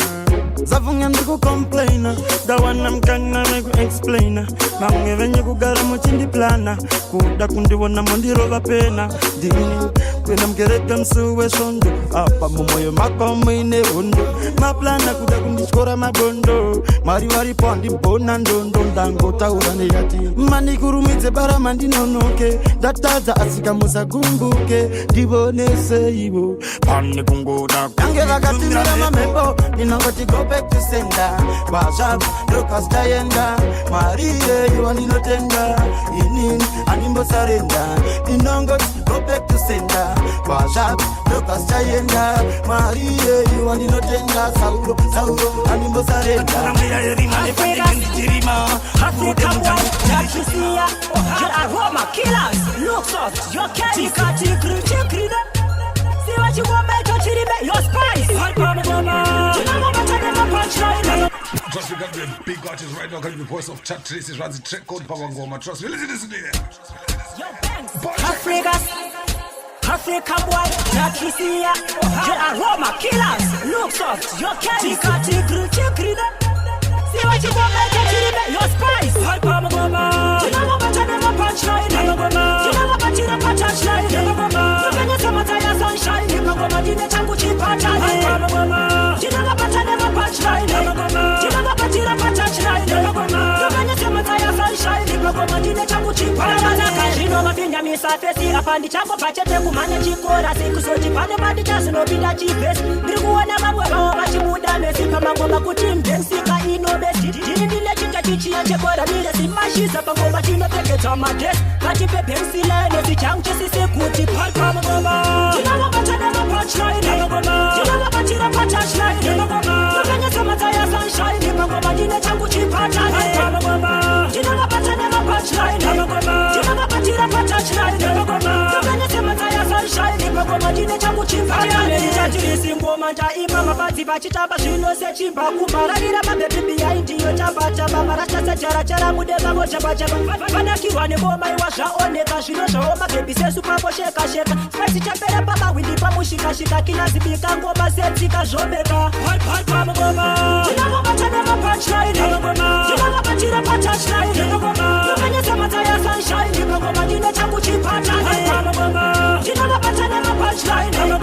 Zavunga ndiku complain The one I'm gonna make explain Now even you go gara much in the plan Kuda kundi wana mondi roba pena Dini When I'm getting them suwe shondo Apa mumoyo makomo ine hondo Ma plana kuda kundi skora mabondo Mari pondi bona ndondo Ndango taurane yati Mani kurumize bara mandi nonoke Dataza asika musa gumbuke Dibone seibo Pani kungoda Angela katimira mamebo Ninangoti go back to sender Bajab, Lucas Tayenda Marie, you want no tender Inin, Animbo Sarenda Ninangoti go back to sender Bajab, Lucas Tayenda Marie, you want no tender Sauro, Animbo Sarenda Africa one, Jackie your aroma killers Look soft, your candy Tikri See what you want make your chili make your spice Trust me, got the big artist right now, got the voice of Chat Tracy, runs the track called Pawangoma. Trust me, listen there. Africa boy, Jackie your aroma killers Look soft, your candy Tikri See what you want make your chili make your spice You know what I never punchline You know what I never punchline You summertime sunshine You know what I did changu chipata You know what I never punchline You know what I never punchline You summertime sunshine You know what I did changu chipata You know what I miss face apandi changu pachete kumanya chikora siku soji pande bandi chasu no binda chipes Ndikuona mamwe bao bachimuda mesi pamangoma kuti mdensika ino Ndile chita chichi ya chekora nile simashiza pangoma chino teketa madres Kati pepe msilene si changu chisi kuti palpa mgoma You know what I never punchline You know what I never touchline Nukanya samataya sunshine Mgoma nile changu chipata You know what I never punchline You know what I never touchline Nukanya samataya sunshine Mgoma nile changu chipata Nilitajiri ngoma ntaima mabazi bachitaba Shino se chimba kumararira mabebi behind you Chaba marasta chara mudega go chaba Fana kiwane boma iwasha oneka Shino shoma baby se supabo sheka Spicy chapera papa wili pamushika Kinazibika ngoma setika jobeka Palpa mgoma You know what I never punchline You know what I never touchline Nukanya samataya sunshine Mgoma nile changu chipata Palpa mgoma You know what I never punchline You know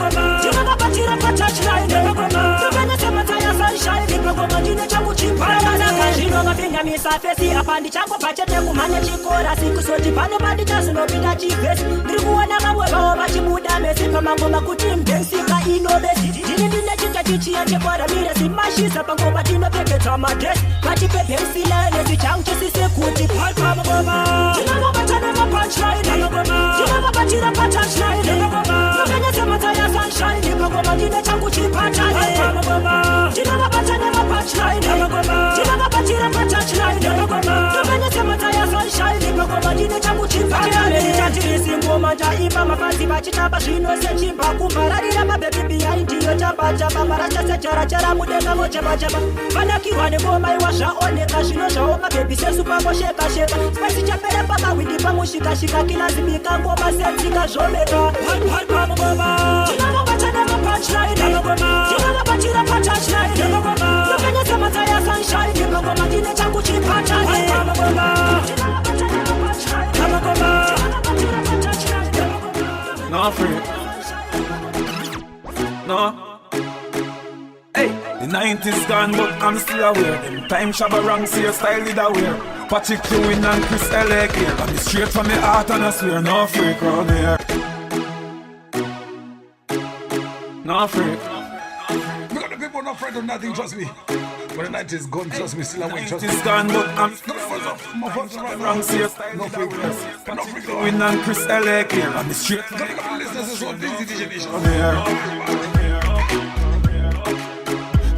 what I never touchline Nukanya samataya sunshine Mgoma nile changu chipata Kashino mapinga misafesi Apandi changu pachete kumanya chikora Siku soti pano bandi chasu no binda chipes Ndikuwana mamwe bao bachimuda mesi Pamangoma kuti mdensika ino besi Ndile chita chichi ya chekora mire simashisa Pangoma tino pepe tama dress Kati pepe msilene si changu chisi kuti Palpa mgoma You know what I never punchline You know what I never touchline Nukanya samataya sunshine Mgoma nile changu chipata Palpa mgoma You know what I never punchline You know what I never touchline Nukanya samataya sunshine Mgoma nile changu chipata Nilitajirisi Vanoimba mafanzi vachitamba zvino sechimba kumhararira mabebi behind iyo chamba marachasechara mudenga mochapa vanakirwa nebomaiwa zvaoneka zvino zvao mabebi sesupangoshekasheka spesi chapere pamawindi pamushikashika kilazimika ngoma setsika zvomeka pamugoma tinamobachana mapunchline tinamobachira patouchline nokanyasa mataya sunshine ngoma ndine changu chipachane pamugoma No free. No. Hey, the 90s gone, but I'm still aware. Them time Shabba Ranks, your style did aware. Patrick Ewing and Chris L.A. Got me straight from the heart and I swear, no freak round here. No freak. We got the people not afraid of nothing, trust me. When the 90s gone, trust me, still away, trust me. 90s gone, but I'm still aware. Ranks, your style did aware. Patrick Ewing and Chris L.A. Got me straight from the heart and I swear,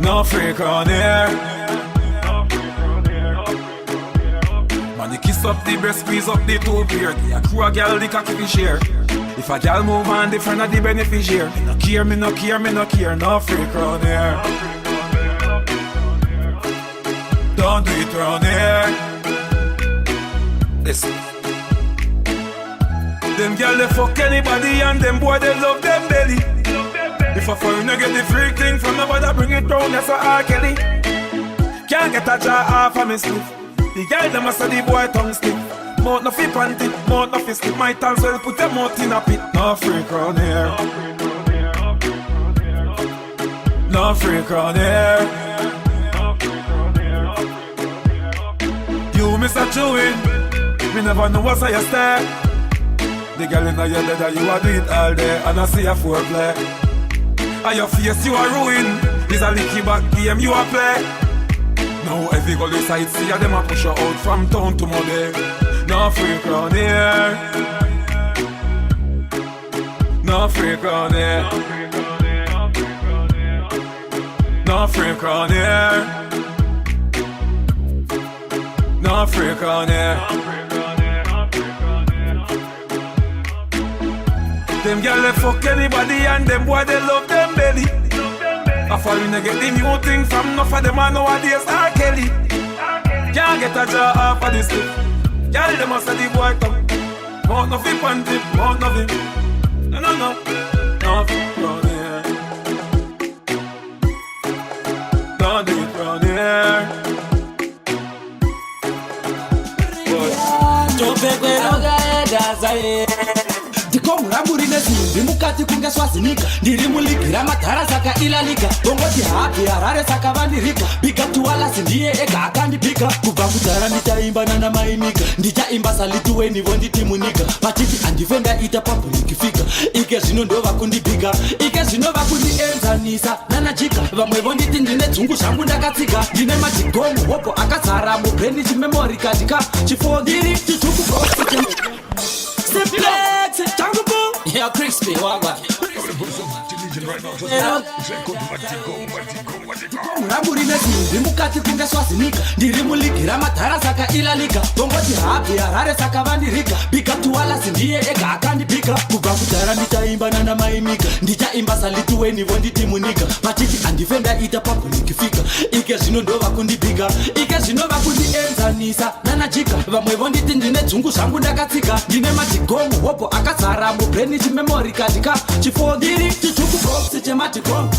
no freak round here. Man, you kiss up the breast, squeeze up the two beard. A crew a girl, the cocky fish here. If a girl move on, the friend of the beneficiary. Me no care, me no care, me no care. No freak round here. Don't do it round here. Listen. Them girl they fuck anybody and them boy they love them belly. If a foreigner get the freak thing from nobody bring it down, that's a R. Kelly. Can't get a jaw off of me sleeve. The guy them must say the boy tongue stick. Mouth no fi panty, mouth no fi slip. My tongue well put your mouth in a pit. No freak round here. No freak round here. You Mr. Chewin, me never know what's how you stare. The girl in your leather, you a do it all day, and I see a foreplay. And your face you are ruin. It's a licky back game you a play. Now every girl inside see them a push you out from town to Monday. No freak round here. No freak round here. No freak round here. No freak round here. Them girl they fuck anybody and them boy they love them belly. I fall in to get the new thing from enough of them and nowadays R. Kelly. Can't get a jaw off of this thing. Girl them must say the boy come. Mount no fi panty, mount no fi. No. No round here. Don't do it round here. Ndikomuramburi nezimbi mukati kunge swazinika ndiri muligira madhara saka ilalika bongoti hapi harare saka vandirika bigatuwalasi ndiye ega akandipika kubva kudhara nditaimba nana mainika ndichaimba salituweni vonditi munika patiti andife ndaita pabhuliki fika ike zvino ndova kundibika ike zvino vakundienzanisa nana jika vamwe vonditi ndine dzungu zvangu ndakatsika ndine majigomu hopo akazara mubheni chimemori katika chifondiri chitukubosite Simplex, Jungle Boom. Yeah, crispy, wagwa. Muramburi nezimbi mukati kunge swazinika ndiri muligira madhara saka ilalika bongoti hapi harare saka vandirika bigatuwalasi ndiye ega akandipika kubva kudhara nditaimba nana maimika ndichaimba salituweni vonditi munika patiti andife ndaita pabhuliki fika ike zvino ndova kundibika ike zvino vakundienzanisa nana jika vamwe vonditi ndine dzungu zvangu ndakatsika ndine majigomu hopo akazara mubheni chimemori katika chifondiri chitukubokisi chematigomu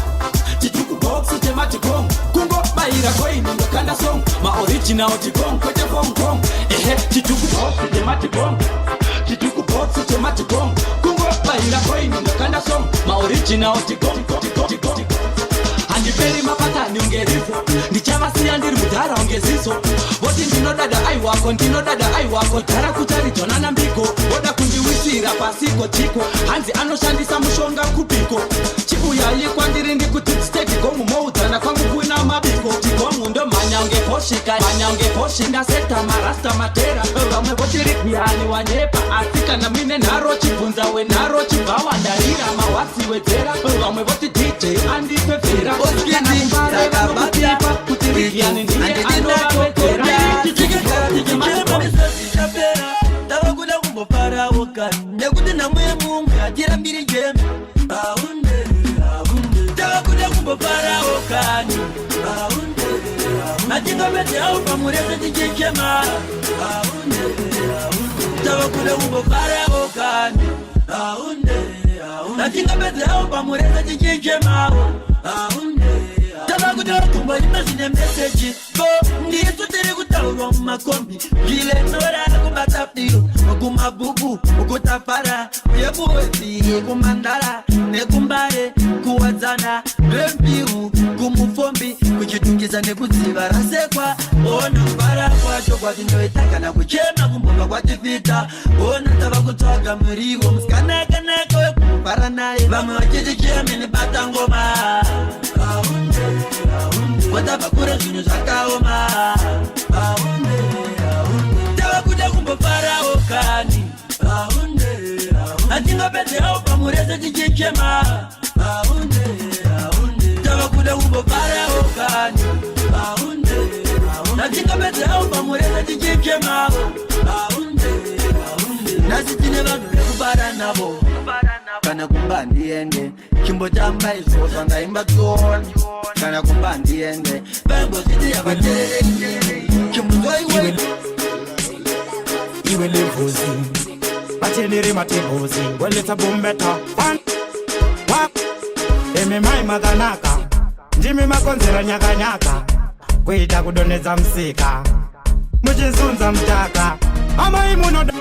chitukuboksi chematigomu kungo baira koini ndokanda song maoriginal tigomu kwete fongong ehe chitukuboksi chematigomu chitukuboksi chematigomu kungo baira koini ndokanda song maoriginal tigomu handiperi mapatani ungerizo ndichavasiya ndiri mudhara ungeziso voti ndinodada aiwako dhara kutaridzonana mbiko voda kundiwisira pasiko chiko hanzi anoshandisa mushonga kupiko chiuyayi kwandiri ndikuti dzitekigomu moudzana kwangu kuna mabiko tigomu ndomhanya ungeposhi ndaseta marasta matera vamwe votirikuyani wanyepa asi kana muine nharo chibvunza wenharo chibva wandarira mawasi wedzera vamwe voti dj andipepfera ndavakuda kumboparawo kani nekuti nhamu yemungu atira mbiri jembe aunde takuda kumbofara okani aunde atingapedze au pamurese tichichema aunde takuda kumbofara okani aunde atingapedze au pamurese tichichema aunde takuda kumboima zine message bo ndiso tiri kutaurwa mumakombi gile nora kubatapiro kumabubu kutapara yebuwezi kumandara nekumbare kuwadzana rembiu kumufombi kuchitungiza nekudziva rasekwa ona kubara kwacho kwatinoitakana kuchema kumboka kwatifita ona tava kutsvaga muriwo musikanaka wekubara naye vamwe vachichichemene batangoma watava kure zvinhu zvakaoma tava kuda kumbofarawo kani atingapedzewo pamurese tichichema tava kuda kumbofarawo kani atingapedzewo pamurese tichichema nasi tine vanhu vekubara navo kana kumba ndiende chimbotamba izvozva ndaimba tsoni kana kumba ndiende vaimbozviti yavaterere chimbozoiwe iwe levuzi vatenere matebuzi weletsa bombeta eme mai makanaka ndimi makonzera nyakanyaka kuita kudonedza musika muchizunza mutaka amai munoda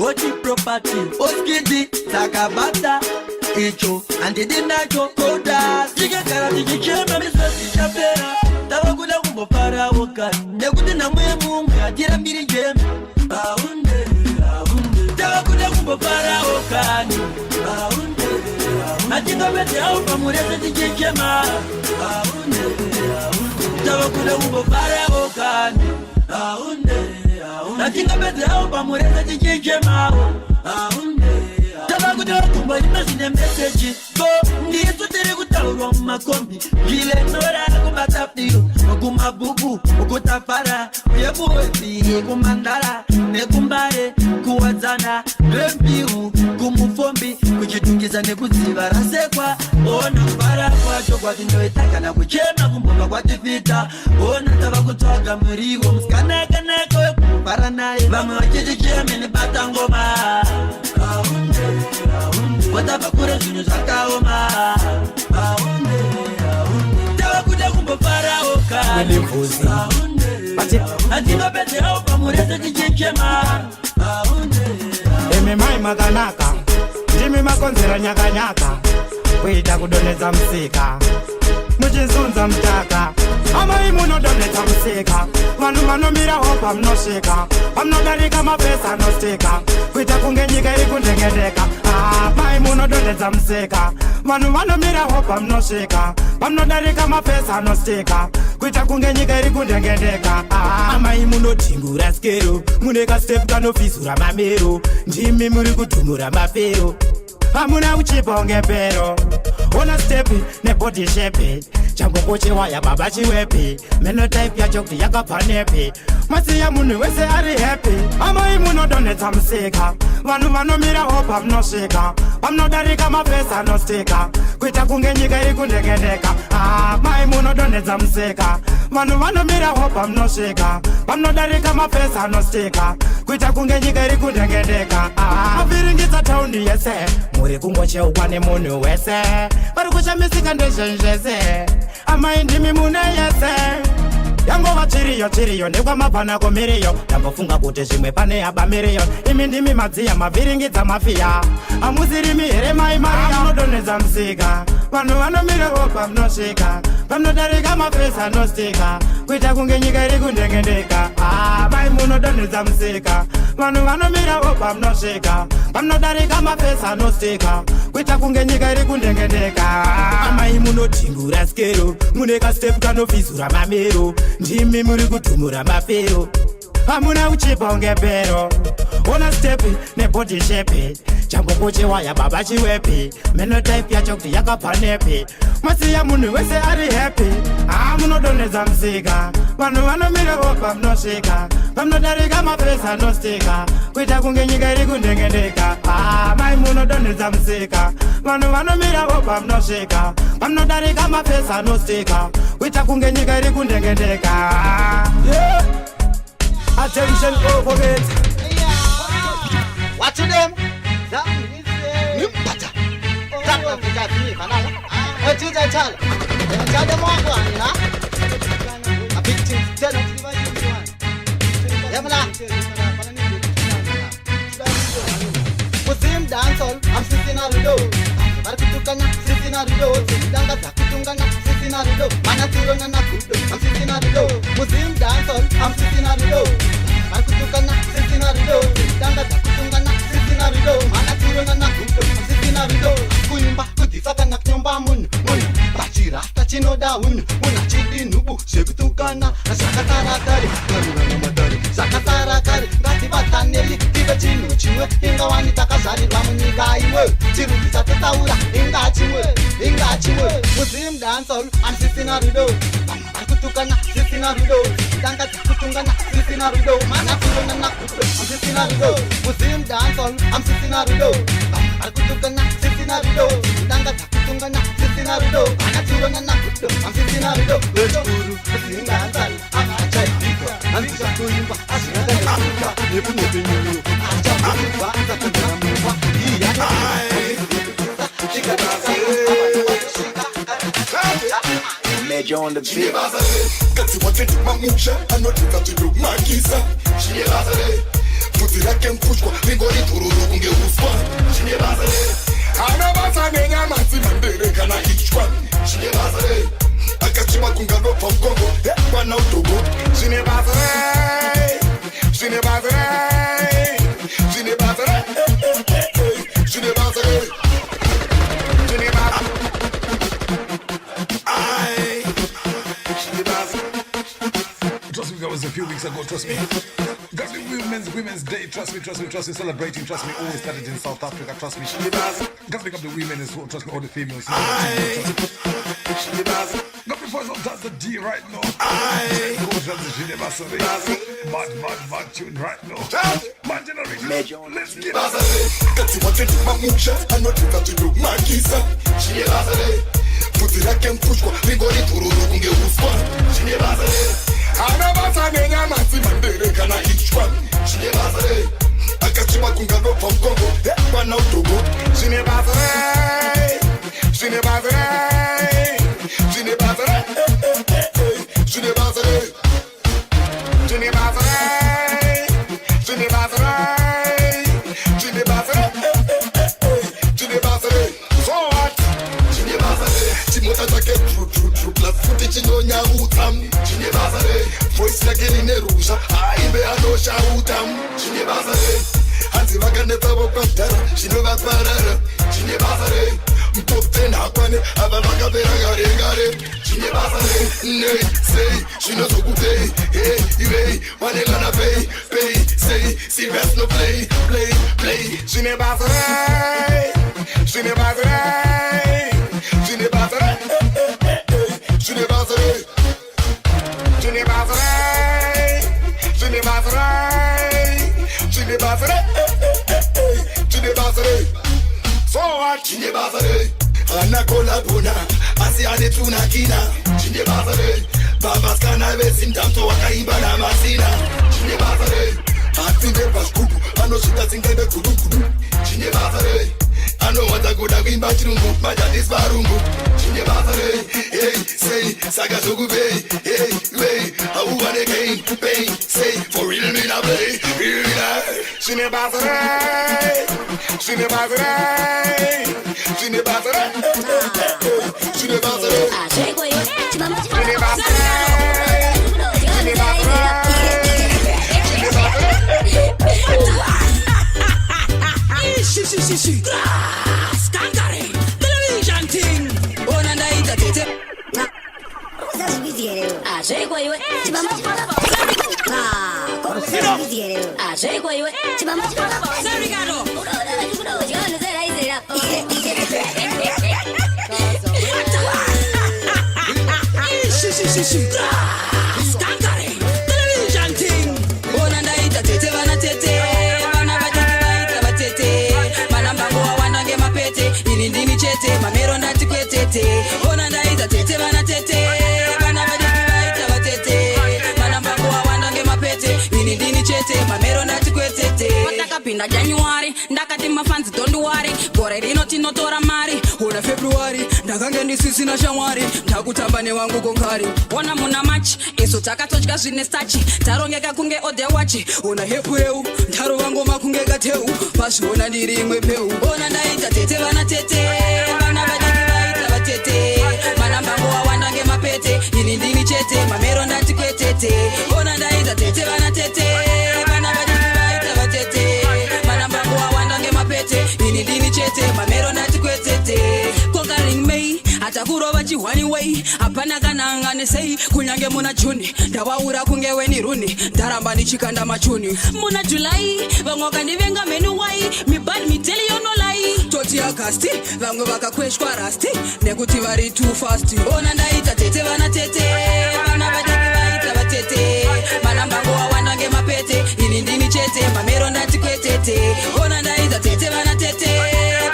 Oti property, oskidi, takabata, icho, andidi nacho, koda, sige kara tichichema miswesi chapera, tava kuda kumbofara wakani, nekuti namuye mungu, atira mbiri jeme, tava kuda kumbofara wakani, atingapedze au pamurese tichichema, tava kuda kumbofara wakani, atingapedze au pamurese tichichema, tava kuda kumboima zine message bo ndiso tiri kutaurwa mumakombi gile nora kubatapiro kumabubu kutapara yebuwezi kumandara nekumbare kuwadzana rembiu kumufombi kuchitungiza nekudziva rasekwa ona kubara kwacho kwatinoitakana kuchema kumboka kwatifita ona tava kutsvaga muriwo musikanaka wekubara naye vamwe vachichichemene batangoma watava kure zvinhu zvakaoma tava kuda kumbofarawo kani atingapedzewo pamurese tichichema eme mai makanaka ndimi makonzera nyakanyaka kuita kudonedza musika muchizunza mutaka amai munodonedza musika vanhu vanomirawo pamunosvika pamunodarika mapesa anostika kuita kunge nyika iri kundengendeka mai munodonedza musika vanhu vanomirawo pamunosvika pamunodarika mapesa anostika kuita kunge nyika iri kundengendeka amai munodhingura skero mune kastepu kanofizura mamero ndimi muri kudhumura mafero hamuna kuchipa ungepero ona stepi nebody shape changokochewaya baba chiwepi menotype yacho kuti yakapanepi masiya munhu wese ari happy amai munodonedza musika vanhu vanomirawo pamunosvika pamunodarika mapesa anostika kuita kunge nyika iri kundengendeka mai munodonedza musika vanhu vanomirawo pamunosvika pamunodarika mapesa anostika kuita kunge nyika iri kundengendeka mavhiringidza taundi yese muri kungocheukwa nemunhu wese vari kushamisika ndezvenzvese amai ndimi mune yese yangova chiriyo ndekwamapanako miriyo ndambofunga kuti zvimwe pane aba miriyo imi ndimi madziya mavhiringidza mafiya amuzirimi here mai mariya munodonedza musika vanhu vanomirawo pamunosvika pamunodarika mapesa anostika kuita kunge nyika iri kundengendeka mai munodonedza musika vanhu vanomirawo pamunosvika pamunodarika mapesa anostika kuita kunge nyika iri kundengendeka amai munodhingura skero mune kastepu kanofizura mamero ndimi muri kudhumura mafero hamuna kuchipa ungepero Wanna step it, ne body shape it. Chango poche waya baba chiwepi. Meno type ya chokti yaka panepi. Masi ya munu wese ari happy. Amuno doneza msika. Wano mira wopa mno shika. Kamno dariga mapesa no stika. Kwita kungenyika iri kundengendeka. Mai muno doneza msika. Wano mira wopa mno shika. Kamno dariga mapesa no stika. Kwita kungenyika iri kundengendeka. Yeah. Attention over it. Watch them. That is Nimpata. That was the Japanese banana. What is that child? Tell them all one, a big thing. Tell them Yamala. Muslim dance all. I'm sitting on the door. Barkutukana, sitting on the door. Danga Takutungana, sitting on the door. Manaturana Nakudo, I'm sitting on the door. Muslim dance all. I'm sitting on the door. Barkutukana, sitting on the door. Danga Takutungana, sitting on the door. Manaturana Nakudo, I'm sitting on the door. Kuimba, kutisaka na kunyomba mun. Bachira, tachino daun. Muna chidi nubu, shekutukana. Shakatara kari, karuna madari. Shakatara kari, gati bataneli. Tiba chinu chiwe, ingawani takasari. Lamunika iwe, chiru kisatetaura. Inga chiwe, Muslim dance all. I'm sitting on the door. Barkutukana, sitting on the door. Danga Takutungana, sitting on the door. Manaturana Nakudo, I'm sitting on the door. Muslim dance all. I'm sitting on the door. Barkutukana, sitting on the door. Danga Takutungana, sitting on the door. Manaturana Nakudo, I'm sitting on the door. Guru, Muslim dance all. I'm a child. I'm just a kuimba. I'm just a kuimba. Never you. I'm just a kuimba. I'm just a Major on the beat. Kati watende mamusha, anotika tudu magisa. Shine bazale, puti lake mpushwa, mingori tururu kunge uswa. Shine bazale, ana baza nenya mati mandere kana ichwa. Shine bazale, akachima kungalo pa mkongo, wana utogo. Shine bazale, shine bazale, shine bazale, shine bazale. Trust me, that was a few weeks ago, trust me. Got me Women's Day, trust me, celebrating, trust me, always started in South Africa, trust me. Got me up the women as well, trust me, all the females. Got me boys on That's the D right now. Go That's the mad tune right now. Mad generation, let's get it. Kati watende mamusha, anotika tudu magisa. Shine bazale, puti lake mpushwa, mingori tururu kunge uswa. Shine bazale, ana baza nenya mati mandere kana ichwa. Shine bazale, akachima kungalo pa mkongo, wana utogo. Shine bazale, shine bazale, shine bazale, shine bazale, shine bazale, shine bazale. Chinyonya utam, chine bazare. Voice like any nerusha, aibe anosha utam, chine bazare. Hanzi magane tabo pantera, chine bazare, chine bazare. Mpopte na kwane, abalaga bera gare, chine bazare. Nay, say, chine sokute, hey, hey, wane gonna pay, say, see best no play, chine bazare, chine bazare, chine bazare. Shine bazare, shine bazare, shine bazare, shine bazare, shine bazare. So what? Shine bazare. Anakola bona, asi ane tuna kina. Shine bazare. Babas kana besintamto wakaiba na masina. Shine bazare. Atinde paskuku, anoshita zingebe kudu. Shine bazare. Ano wata kuda wimba chirungu, majadis barungu. Shine bazare. Hey, say, saga sogu bay. Hey, way, how wanna gain pain? Say, for real me na play, real me na. Shine bazare, shine bazare, shine bazare, shine bazare. Shine Shishi, grass, kankare, television thing. Onanda ita tete. Sasa bizi leo. Chegou aí, Television thing. Bona ndaita tete vana tete. Vana vaita vatete. Manambango wanange mapete. Ini ndini chete. Mamero ndati kwetete. Bona ndaita tete vana tete. Vana vaita vatete. Manambango wanange mapete. Ini ndini chete. Mamero ndati kwetete. Watakapinda January. Ndakati mafanzi don't worry. Gore rino tinotora mari. Una February. Ndakange ndisisina shamwari. Ndakutamba newangu konkari. Ona muna match. Eso takatotya zvine stachi. Tarongeka kunge ode wachi. Ona hepu eu. Ndaro wangu makunge gateu. Pashiona ndiri imwe peu. Ona ndaita tete vana tete. Vana vaita vatete. Manambango wanange mapete. Ini ndini chete. Mamero ndati kwetete. Ona ndaita tete vana tete. Vana vaita vatete. Manambango wanange mapete. Ini ndini chete. Mamero ndati kwetete. Conquering me. Atakurova chihwani way. Apana kananga sei. Kunyange muna Juni. Ndawaura kunge weni runi. Ndaramba ndichikanda machuni. Muna July. Vangoka ndivenga menu wai. Mi bad mi tell you no lie. Toti Agasti. Vango vakakweshwa rasti. Nekuti vari too fast. Ona ndaita tete vana tete. Vana vaita vatete. Manambango wanange mapete. Ini ndini chete. Mamero ndati kwetete. Ona ndaita tete vana tete.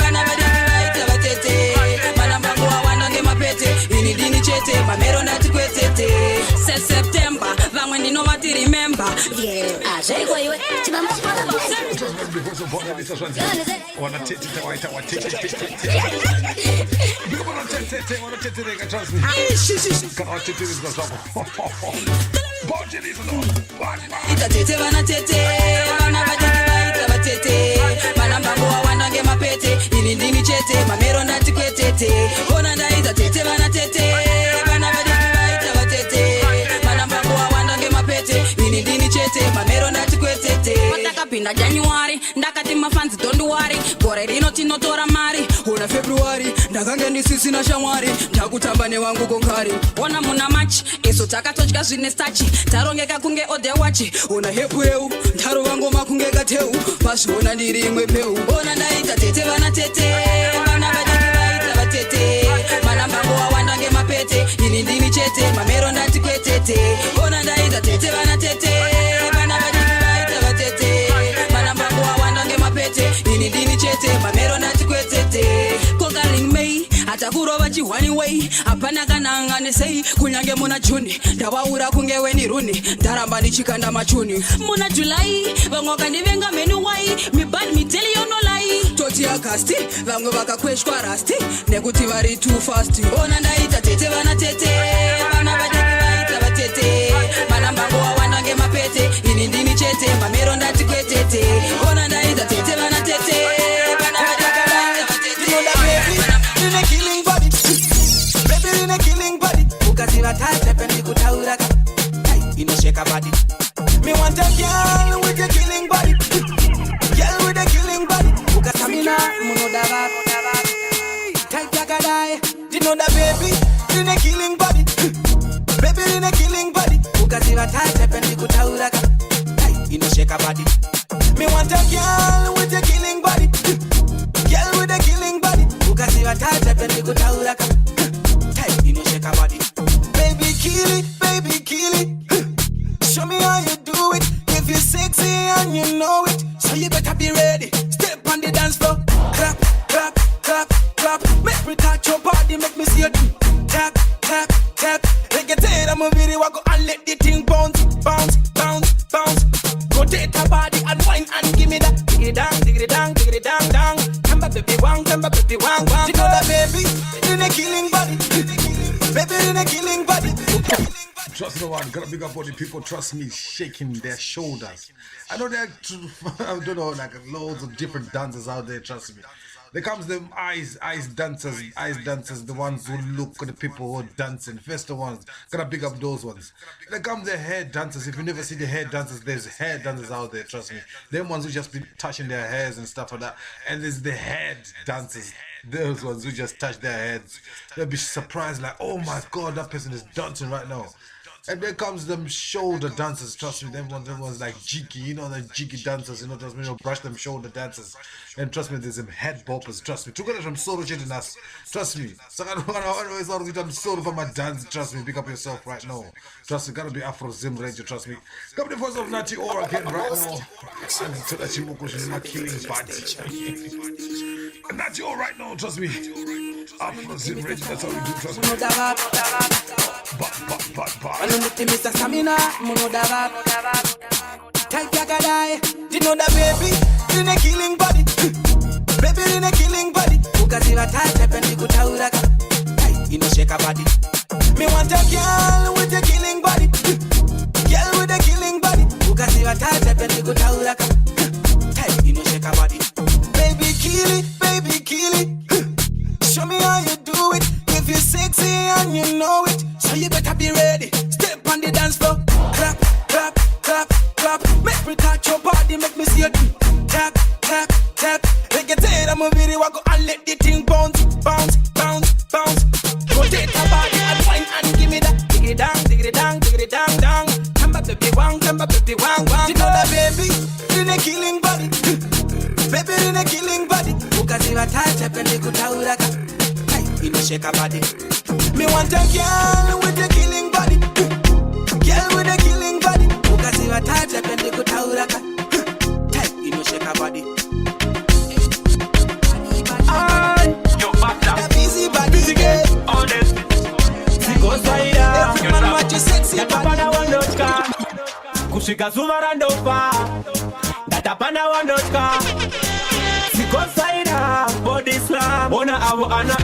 Vana vaita vatete. Manambango wanange mapete. Ini ndini chete. Mamero ndati kwetete. September. Vangwe ndino vati remember. Ita tete vana tete. Vana vaita vatete. Manambango wanange mapete. Ini ndini chete. Mamero ndati kwetete. Ona ndaita tete vana tete. Vana vaita vatete. Manambango wanange mapete. Ini ndini chete. Mamero ndati kwetete. Watakapinda January. Ndakati mafanzi don't worry. Gore rino tinotora mari. Una February. Ndakange ndisisina shamwari. Ndakutamba newangu konkari. Ona muna match. Eso takatotya zvine stachi. Tarongeka kunge ode wachi. Ona hepu eu. Ndaro wangu makunge gateu. Pashiona ndiri imwe peu. Ona ndaita tete vana tete. Vana vaita vatete. Manambango wanange mapete. Ini ndini chete. Mamero ndati kwetete. Ona ndaita tete vana tete. Vana vaita vatete. Manambango wanange mapete. Ini ndini chete. Mamero ndati kwetete. Conquering me. Atakurova chihwani way. Apana kananga sei. Kunyange muna Juni. Ndawaura kunge weni runi. Ndaramba ndichikanda machuni. Muna July. Vangoka ndivenga menu wai. Mi bad mi tell you no lie. Toti Agasti. Vango vakakweshwa rasti. Nekuti vari too fast. Ona ndaita tete vana tete. Vana vaita vatete. Manambango wanange mapete. Ini ndini chete. Mamero ndati kwetete. Ona ndaita tete vana tete. Vana vaita vatete. In a killing body, baby in a killing body. Ukasiva touch and nikutaura ka. In a shake body. Me want a girl with a killing body. Girl with a killing body. Ukasamina munodava. Tight like a die. You know that baby in a killing body. Baby in a killing body. Ukasiva touch and nikutaura ka. In a shake body. Me want a girl with a killing body. Girl with a killing body. Ukasiva touch and nikutaura ka. In a shake body. Baby kill it, baby kill it. Show me how you do it. If you're sexy and you know it, so you better be ready. Step on the dance floor. Clap, clap, clap, clap. Make me touch your body, make me see you do. Tap, tap, tap. Reggaeton, I'm a video, I go and let the thing bounce, bounce, bounce, bounce. Rotate her body and wine and give me that. Diggity dang, diggity dang, diggity dang, dang. Tamba baby wang, wang. You know that baby, in a killing body. Baby in a killing body. Trust the one, gotta big up all the people, trust me, shaking their shoulders. I know there are, I don't know, like loads of different dancers out there, trust me. There comes them eyes dancers, the ones who look at the people who are dancing. First the ones, gotta big up those ones. There come the hair dancers. If you never see the hair dancers, there's hair dancers out there, trust me. Them ones who just be touching their hairs and stuff like that. And there's the head dancers. Those ones who just touch their heads. They'll be surprised like, oh my God, that person is dancing right now. And then comes them shoulder dancers, trust me, them ones like jiggy, you know, the jiggy dancers, you know, trust me, you know, brush them shoulder dancers. And trust me, there's them head boppers, trust me. Together from solo shit in us, trust me. So I don't always with them solo for my dance, trust me, pick up yourself right now. Trust me, gotta be Afro Zim Ranger, trust me. Come the first of Nati Ora again right now. And so that you will my killing body. Nati Ora right now, trust me. Afro Zim Ranger, that's how we do, trust me. Anumuti Mr. Stamina, Muno Dava. Type Yakadai, you know the baby, in a killing body. Baby in a killing body. Ukasiva touch up and you could tell like you know shake a body. Me want a girl with a killing body. Girl with a killing body. Ukasiva touch up and you could tell like you know shake a body. Baby kill it, baby kill it. Show me how you do it. If you're sexy and you know it, so you better be ready. Step on the dance floor. Clap, clap, clap, clap. Make me touch your body, make me see you tap, tap, tap. Like you said, I'm a video, I go and let the thing bounce, bounce, bounce, bounce. Rotate your body and wine and give me that. Dig it down, dig it down, dig it down, down. Come back, baby, wang, come back, baby, wang, wang. You know that baby, in a killing body. Baby in a killing body. Ukasiva touch up and they could tell like you know shake a body. Me want a girl with a killing body. Girl with a killing body. Ukasiva touch up and they could tell like you know shake a body. Yo, back down. A busy body, busy girl. Honest. Go side up. Every man watch you sexy body. Kushika zumarandopa. Datapana wandoka. Siko saida. Body slam. Ona awo ana.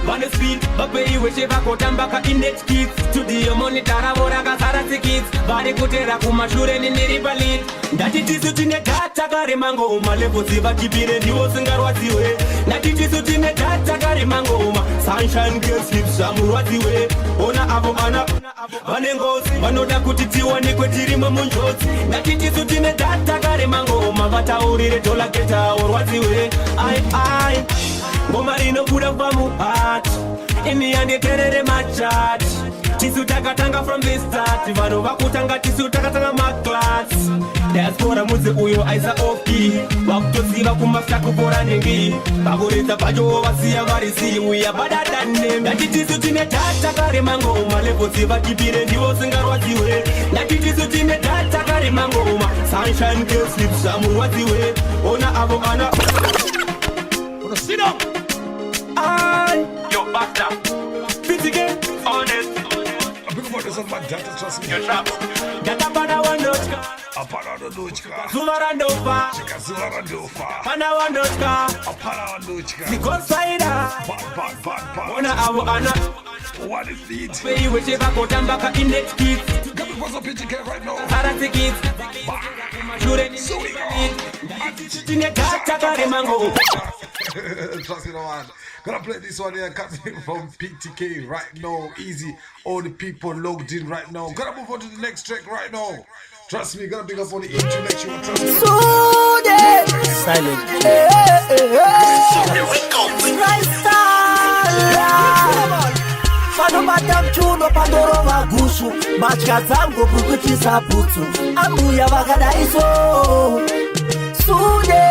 One speed, but pay you whichever kotambaka in net kids. Studio monitara moraga sarati kids. Bari kutera kumashure ni niribalit. Ndati tisutine tata kare mango uma levo ziva kibire ni wosingarwa ziwe. Ndati tisutine tata kare mango uma sunshine girl sleep samurwa ziwe. Ona avo ana vanengozi vanoda kutitiwa nekwetiri munjodzi. Ndati tisutine tata kare mango uma vataurire tola keta orwaziwe. Ai ngoma inobuda pamu heart ini yandeterere machat tisu takatanga from the start vano vakutanga tisu takatanga maclass diaspora muzi uyo aisa oki vakutoziva kumafta kupora nengi vakuridza pacho vasiya varisi uya badadane ndati tisu tine tata kare mangoma levoziva kipire ndivo singarwadziwe ndati tisu tine tata kare mangoma sunshine girl sleep samurwadziwe ona avo ana sit down. Yo, back down. Fit again. Honest. I'm looking for this on my data, trust me. Your trap. Data pana wandochka. Apana wandochka. Zumarandopa. Chika zumarandopa. Pana wandochka. Apana wandochka. Siko saida. Bad. Ona awo ana. What is it? Pay whichever kotambaka in net kids. Got me for some PTK right now. Sarati kids. Shure ni tine tata kare mango. Trust me, no man. Gonna play this one here coming from PTK right now. Easy. All the people logged in right now. Gonna move on to the next track right now. Trust me, gonna pick up on the introduction. Trust me. Silent. Pano matamchuno pandoro magusu matya zangu kukutisa putsu ambuya vakadaiso sude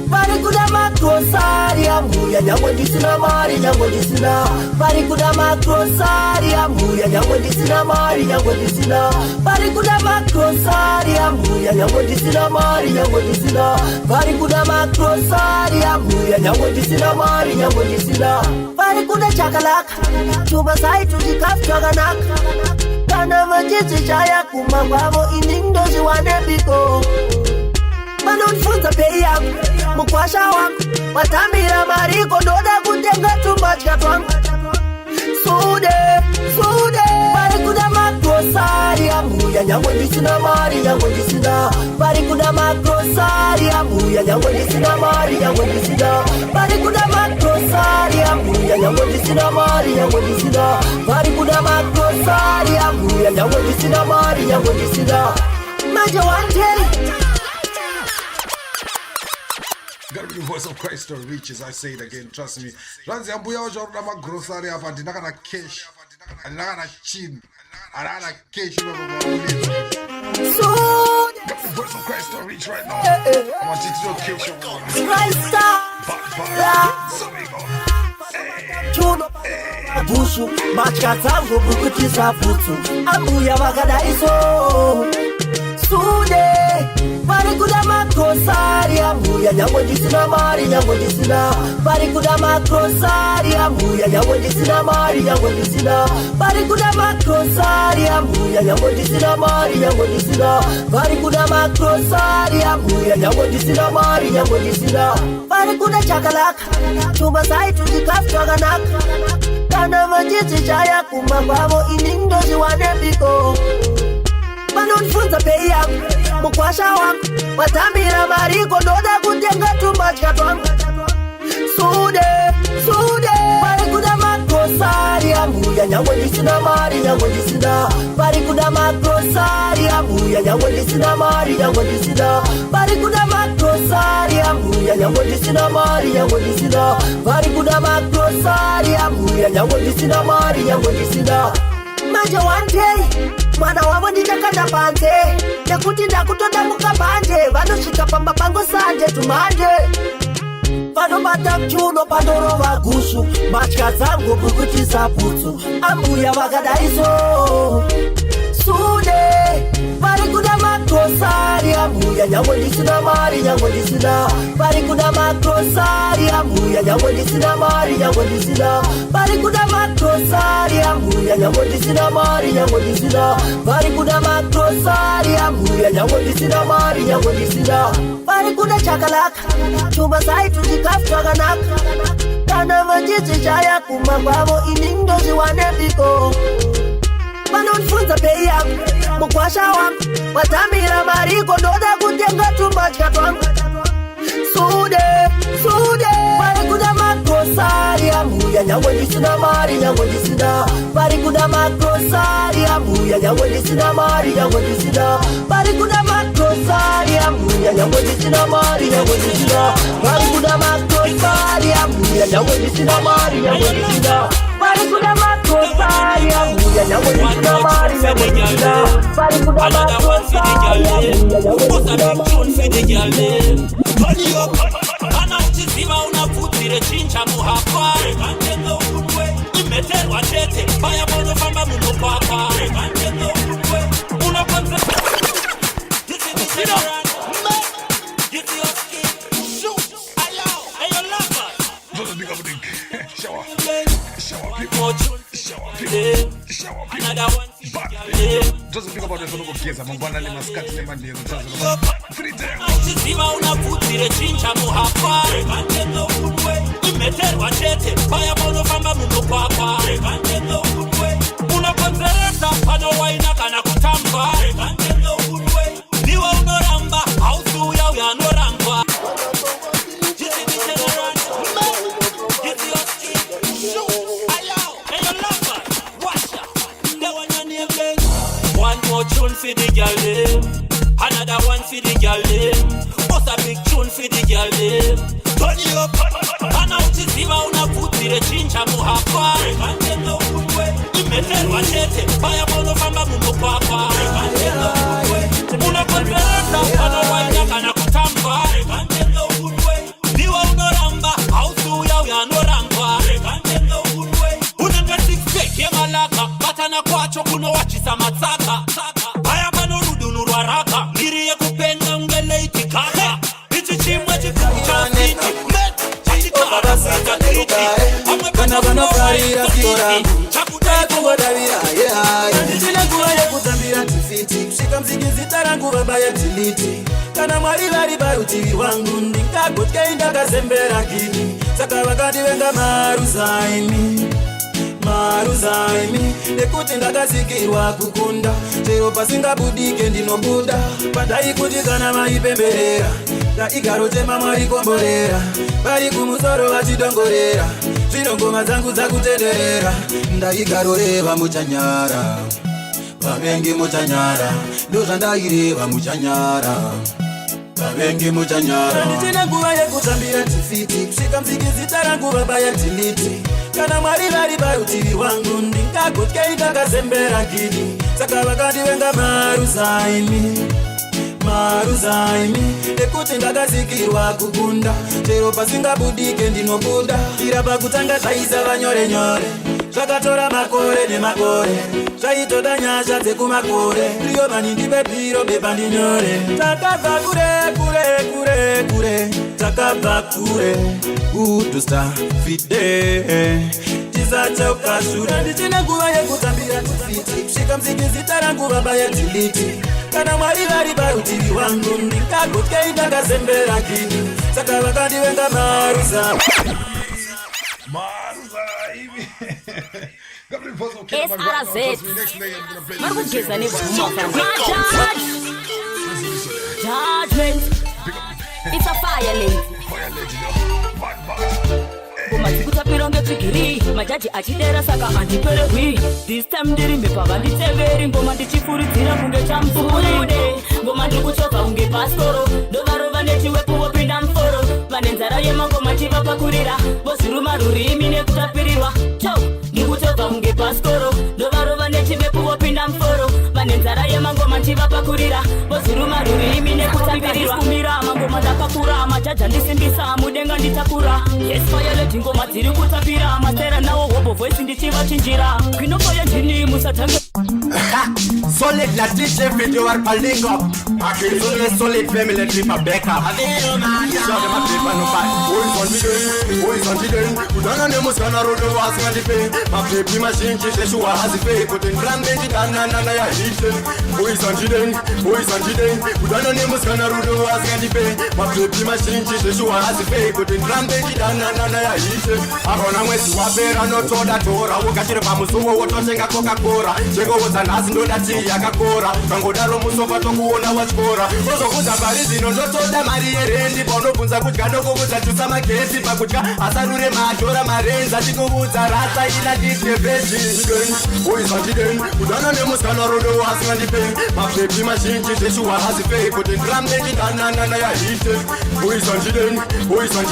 vari kuda makrosari ambuya nyangwe ndisina mari nyangwe ndisina vari kuda makrosari ambuya nyangwe ndisina mari nyangwe ndisina vari kuda makrosari ambuya nyangwe ndisina mari nyangwe ndisina vari kuda makrosari ambuya nyangwe ndisina mari nyangwe ndisina vari kuda chakalaka chuma saitu jikaftaganaka kana majiti chaya kumangwavo inindozi wanebiko vanonfunza pei yangu mukwasha wangu watambira mariko ndoda kutenga tumbatya twangu sude vari kuda makrosari ambuya nyangwe ndisina mari nyangwe ndisina vari kuda makrosari ambuya nyangwe ndisina mari nyangwe ndisina vari kuda makrosari ambuya nyangwe ndisina mari nyangwe ndisina vari kuda makrosari ambuya nyangwe ndisina mari nyangwe ndisina maje wanteli. Gotta be the voice of Christ to reach, as I say it again, trust me. Ranzi ambuya wajo na magrosari hapa ndinaka na cash, ndinaka na chin. Arana Keshi Baba. So Voice of Christ on reach right now. I want you to know Keshi. Christ Chuno Bushu Machkatango Bukutiza Putu Abuya Wagadaiso Sude Barikuda Makrosari Abuya Yamodisina Mari Yamodisina Barikuda Makrosari Abuya Yamodisina Mari Yamodisina Barikuda Makrosari Abuya Yamodisina Mari Yamodisina Barikuda Makrosari Abuya Yamodisina Mari Yamodisina Barikuda Chakalaka Chuma Sai to the Kaftanak Kana Majiti Chaya Kumababo Inindo Jiwanepiko Manunfunza peya Mukwasha wangu Watambira mariko Doda kutenga tumachka twangu Sude Barikuda makrosari Abuya Nyamodisina Mari Nyamodisina Barikuda makrosari Abuya Nyamodisina Mari Nyamodisina Barikuda makrosari Abuya Nyamodisina Mari Nyamodisina Barikuda makrosari Abuya Nyamodisina Mari Nyamodisina Maja one day Mwana wamo nitakanda pante Nekuti ndakutonda mukapande Vanoshika pamba pango sanje tumande Vano matamchuno pandoro vagusu Machka zangu bukutiza putu Abuya wagadaiso Sude Barikuda makrosari Abuya Nyamodisina Mari Nyamodisina Barikuda makrosari Abuya Nyamodisina Mari Nyamodisina Barikuda makrosari Abuya Nyamodisina Mari Nyamodisina Barikuda makrosari Abuya Nyamodisina Mari Nyamodisina Barikuda chakalaka Chuma sai tujikaftaganaka Kana majiti chaya kumababo Inindo ziwanepiko Manunfunza peya Mukwasha wangu Watambira mariko Doda kutenga tumachka twangu Sude Barikuda makrosari Abuya Nyamodisina Mari Nyamodisina Barikuda makrosari Abuya Nyamodisina Mari Nyamodisina Barikuda makrosari Abuya Nyamodisina Mari Nyamodisina Barikuda makrosari Abuya Nyamodisina Mari Nyamodisina Barikuda makrosari Abuya Nyamodisina Mari Nyamodisina Barikuda makrosari Abuya Nyamodisina Kana uchiziva unapfutire chincha muhakwa imeterwa chete paya munofamba munokwakwa unokonze Just think about this one kugeza mangwana le maskati le mandiro Uchiziva unapfutire chincha muhakwa imeterwa chete paya munofamba munokwakwa unokonzeresa pano waina kana kutamba ndiwe unoramba hausuya uyanorangwa One more tune for the girl them, another one for the girl them. What's a big tune for the girl them? Turn it up, and out is the one who put the chincha muhakwa. Imeterwa chete, paya mono famba munokwakwa. Unokonzeresa, pano waina kana kutamba. Ndiwe unoramba, hausuya uyanorangwa. Unanga six pack yemalaka, batana kwacho kuno wachisa matsaka. Paya pano rudunu rwaraka, ngiriye kupenda ungele itikaka. Ichi chimwe chikucha siti, chachikara sita kriti. Kana bano farira kiora Chakuta kuwadavira Ndichine kuwa ya kutambira tifiti Kushika mziki zitara nguwa ya tiliti Kana mwari vari barutivi wangu Ndikagotke indaka sembera kini Saka wakati wenga maruzaimi Nekuti ndakazikirwa kukunda Chero pasinga budike ndinobuda Padai kuti kana maipemberera Daigaro tema mwari komborera Vari kumusoro vachidongorera Zvino ngoma dzangu dzakutenderera Ndaigaroreva muchanyara Vavengi muchanyara Ndozvandaireva muchanyara savengi muchanyara. Ndichine nguva yekutambira tifiti, kusvika mzikizita rangu baba yatiliti. Kana mwari vari parutivi wangu ndingagotyei ndakazembera gidi. Saka vakandivenga maruzaimi ekuti ndakazikirwa kukunda. Chero pasingabudike ndinobuda. Ira pakutanga zvaisa vanyore nyore, zvakatora makore nemakore, zvaitoda nyasha dzekumakore. Rio vanindipe bhiro bepa ndinyore. Takabva kure, takabva kure, kutusta fide tisachokashura. Ndichine nguva yekutambira tifiti, kusvika mzikizita rangu baba yatiliti. Kana mwari vari parutivi wangu ndingagotyei ndakazembera gidi. Saka vakandivenga Judgment. It's a fire lady. Kumatsikutapira ngechigiri majaji achidera saka andiperehwi. This time ndirimbe pavanditeveri ngoma ndichifuridzira kunge chamfuride. Ngoma ndikuchovha unge pasitoro ndovarova nechiwepo wopinda muforo. Vane nzara yemangoma chivapakurira vozviruma rurimi nekutapirirwa. Ndikuchovha unge pasitoro ndovarova nechiwepo wopinda muforo. Vane nzara yemangoma chivapakurira vozviruma rurimi nekutapirirwa. Kumira mangoma ndakakura majaji andisimbisa mudenga nditakura. Yes fire lady ngoma dziri kutapira masera nawo hobo voice ndichiva chinjira. Kwinofoya ndini musatange solid na DJ video are piling up. Solid family trip a backup. Show them a paper no back. Boys on the day. Udana ne muskana rodo was on the pay. My baby machine she was pay. Put in grand bench na ya hit. Boys on the day. Udana ne muskana rodo was on the pay. My baby machine she was pay. Put in grand bench na ya hit. Arona mwezi wa bera no toda tora. Ukachira pamusuwo wototenga Coca-Cola. Chego wozanasi ndodati yakakora. Kangodaro musofa tokuona wachikora. Ozokuza mari zino ndotoda mari yerendi. Paunobvunza kudya ndokukudzatusa magesi pakudya. Asarure madhora marenza chikuvudza rasa ina nditeveji. Boys on the day. Udana nemuskana rodo wasingandipei. Mapepi mazhinji zveshuwa hazipei. Kuti ndirambe ndindanana ya hite. Boys on the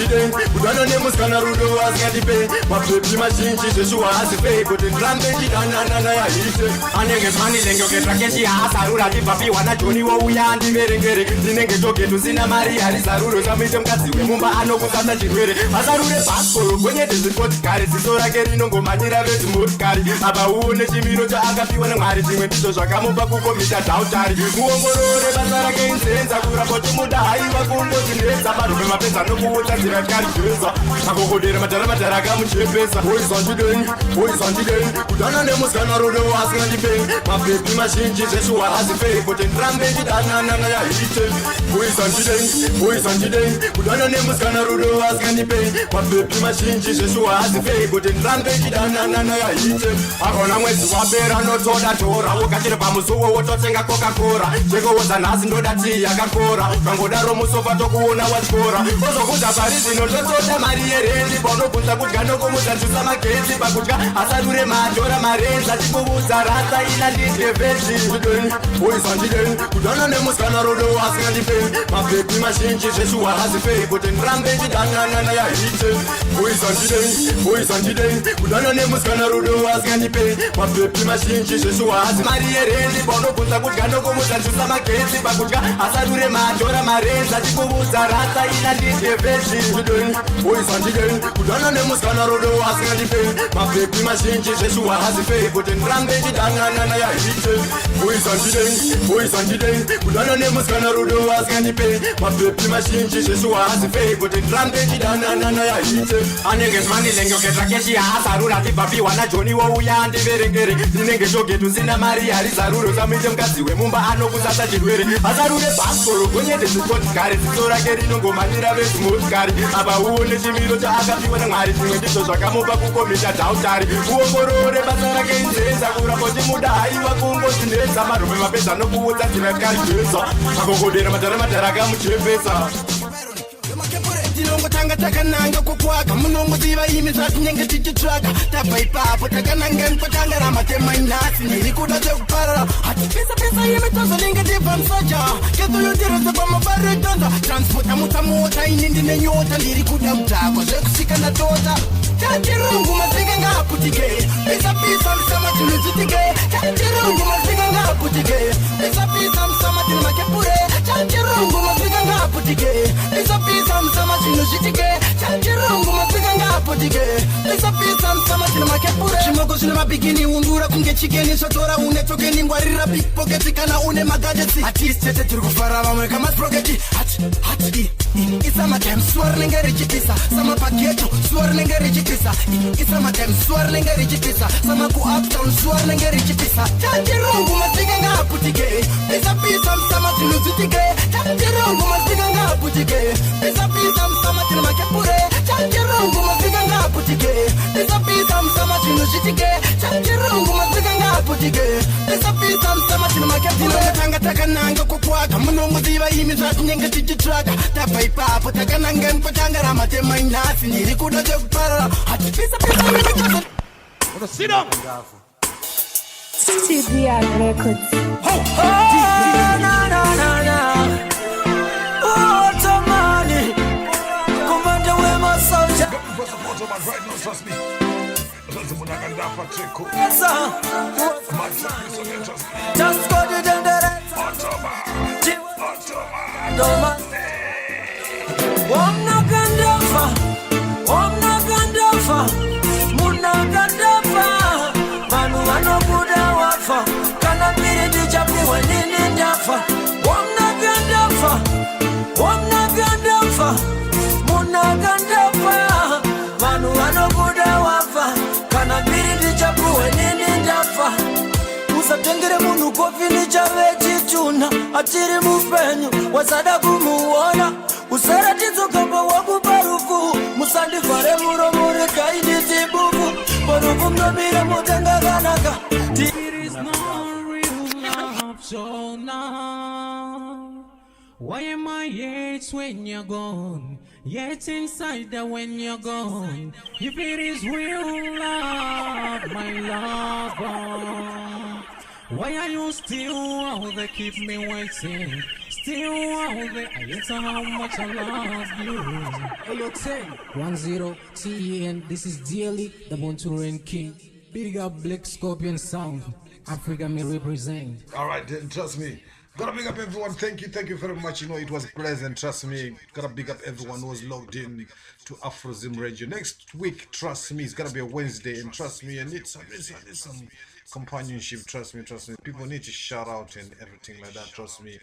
day. Udana nemuskana rodo wasingandipei. Mapepi mazhinji zveshuwa hazipei. Kuti ndirambe ndindanana ya hite. Anenge zvani lenge uketsva keshi haasarura ndibvapiwa najoni wouya ndiverengere. Ndinenge togetu sina mari harizaruro. Samuite mukadzi wemumba anokusasa chirwere. Asarure bhaskoro gonyete zvikotikari. Ziso rake rinongomanyira vezimotikari. Apa uone chimiro chaakapiwa nemwari. Zvimwe ndizvo zvakamupa kukomita dhautari. Muongorore basa rake inzenza. Kurapoti muda haiwa kungozinetsa. Marume mapedza nokuudza dziratikari jeza. Makokodera madhara akamuchepesa. Boys on the day. Udana nemuskana rodo wasingandipei. Mapepi mazhinji zveshuwa hazipei. Kuti ndirambe ndidanana ya hite. Boys on the day. Udana nemuskana rodo wasingandipei. Mapepi mazhinji zveshuwa hazipei. Kuti ndirambe ndidanana ya hite. Akona mwezi wapera notoda tora. Ukachira pamusuwo wototenga Coca-Cola. Cheko wozanasi ndodati yakakora. Kangodaro musofa tokuona wachikora. Ozokuza pari zino ndotoda mari yerendi. Paunobvunza kudya ndokumudzachusa magesi pakudya. Asarure madhora marenza chikuvudza rasa ina nditeveji. Boys on the day. Udana nemuskana rodo wasingandipei. Mapepi mazhinji zveshuwa hazipei. Kuti ndirambe ndidanana ya hite. Boys on the day. Udana nemuskana rodo wasingandipei. Mapepi mazhinji zveshuwa hazipei. Mari yerendi paunobvunza kudya ndokumudzachusa magesi pakudya. Asarure madhora marenza chikuvudza rasa ina nditeveji. Boys on the day. Udana nemuskana rodo wasingandipei. Mapepi mazhinji zveshuwa hazipei. Kuti ndirambe ndidanana ya hite. Boys on the day. Udana nemuskana rodo wasingandipei. Mapepi mazhinji zveshuwa hazipei. Kuti ndirambe ndidanana ya hite. Anenge zvani lenge uketsva keshi haasarura ndibvapiwa najoni wouya ndiverengere. Ndinenge togetu sina mari harizaruro. Samuite mukadzi wemumba anokusasa chirwere. Asarure bhaskoro gonyete zvikotikari. Ziso rake rinongomanyira vezimotikari. Apa uone chimiro chaakapiwa nemwari. Zvimwe ndizvo zvakamupa kukomita dhautari. Muongorore basa rake inzenza. Kurapoti muda haiwa kungozinetsa. Marume mapedza nokuudza dziratikari jeza. Makokodera madhara akamuchepesa. tinongotanga takananga kokwaga munongoziva imi zvatinenge tichitsvaga tabva ipapo takananga nkotanga ramatema nhasi ndiri kuda zvekuparara hatipisa imi tozonenge tibva musoja kezoyotirose pamabaredonza transpota mutsamota ini ndine nyota ndiri kuda mudhako zvekusvika ndatota tatirungu mazvika ngaaputike pisa musama tinodzitike tatirungu mazvika ngaaputike pisa musama tino makepure tatirungu mazvika ngaaputike pisa musama tinozvitike tatirungu mazvika ngaaputike pisa musama tino makepure zvimoko zvine mabhigini undura kunge chikeni zvotora une tokeni ngwarira pickpockets kana une magadgetsi hatisi tete tiri kufara vamwe kamasproketi hati isamatime suwa rinenge richipisa samapageto suwa rinenge richipisa isamatime suwa rinenge richipisa samakuuptown suwa rinenge richipisa tatirungu mazvika ngaaputike pisa musama tinodzitike tatirungu mazvika ngaaputike pisa musama tino makepure tatirungu mazvika ngaaputike pisa musama tinozvitike tatirungu mazvika ngaaputike pisa musama tino makepure tanga takananga kokwaga munongoziva imi zvatinenge tichitsvaga tabva ipapo takananga nkotanga ramatema nhasi ndiri kuda zvekuparara hatipisa Sit down. TBR Records. Ottomani, commander with my soldier. Right now, trust me. Yes, sir. Just go to the kana mbiri ndichapuwe nini ndafa wamnagandafa munagandafa vanhu vanobuda wafa kana mbiri ndichapuwe nini ndafa usatengere munhu kofi ndichavechichuna atiri mupenyu wasada kumuona usaratidzokambo wakupa rufu musandivhare muromo rekaiditibufu parufu mnomire mutenga kanaka. So now, why am I yet when you're gone? Yet inside that when you're gone. If it is real love, my lover, why are you still out there keep me waiting? Still out there, I yet how much I love you. Hey, yo, 10 this is Daily, the Monturan King. Big up Black Scorpion Sound. Africa may represent. Alright then, trust me. Gotta big up everyone. Thank you very much. You know, it was pleasant, trust me. Gotta big up everyone who was logged in to Afrozim Radio. Next week, trust me, it's gonna be a Wednesday, and trust me, I need some companionship, trust me. People need to shout out and everything like that, trust me.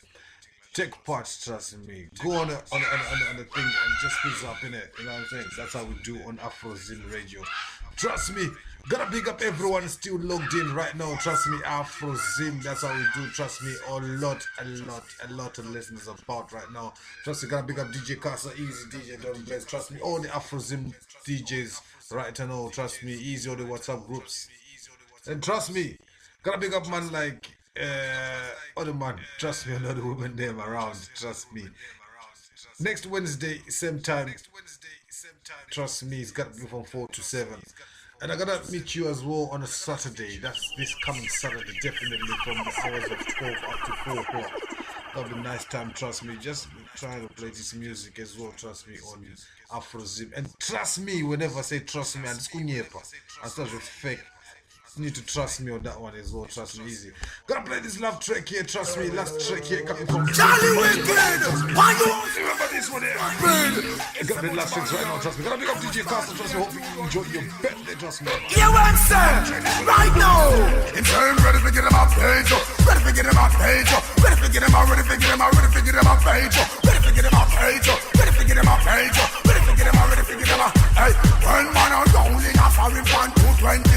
Take part, trust me. Go on the thing and just squeeze up in it. You know what I'm saying? That's how we do on Afrozim Radio. Trust me. Gotta big up everyone still logged in right now. Trust me, Afrozim. That's how we do. Trust me, a lot of listeners about right now. Trust me, gotta big up DJ Casa, Easy DJ Don Bless. Trust me, all the Afrozim DJs right now. Trust me, Easy, all the WhatsApp groups. And trust me, gotta big up man like other man. Trust me, a lot of women there around. Trust me. Next Wednesday, same time. Trust me, it's gotta be from 4 to 7. And I'm gonna meet you as well on a Saturday. That's this coming Saturday, definitely from the hours of 12 up to 4 o'clock. That'll be a nice time, trust me. Just try to play this music as well, trust me, on Afrozim. And trust me, whenever I say trust me, and start with fake. You need to trust me on that one as well, trust me, easy. Gonna play this love track here, trust me, last track here coming from Charlie Wicked! Why you remember this one here? Got the last tracks right now, trust me. Gonna pick up DJ Castle, trust me, hope you enjoy your birthday, trust me. You answer right now! In turn, ready to get him out page, ready to get him out page, ready to get him out, ready to get him out, ready to get him out page, ready to get him out page, ready to get him out page, ready to get him out, ready to get him out. Hey, when man are down in a foreign fan 220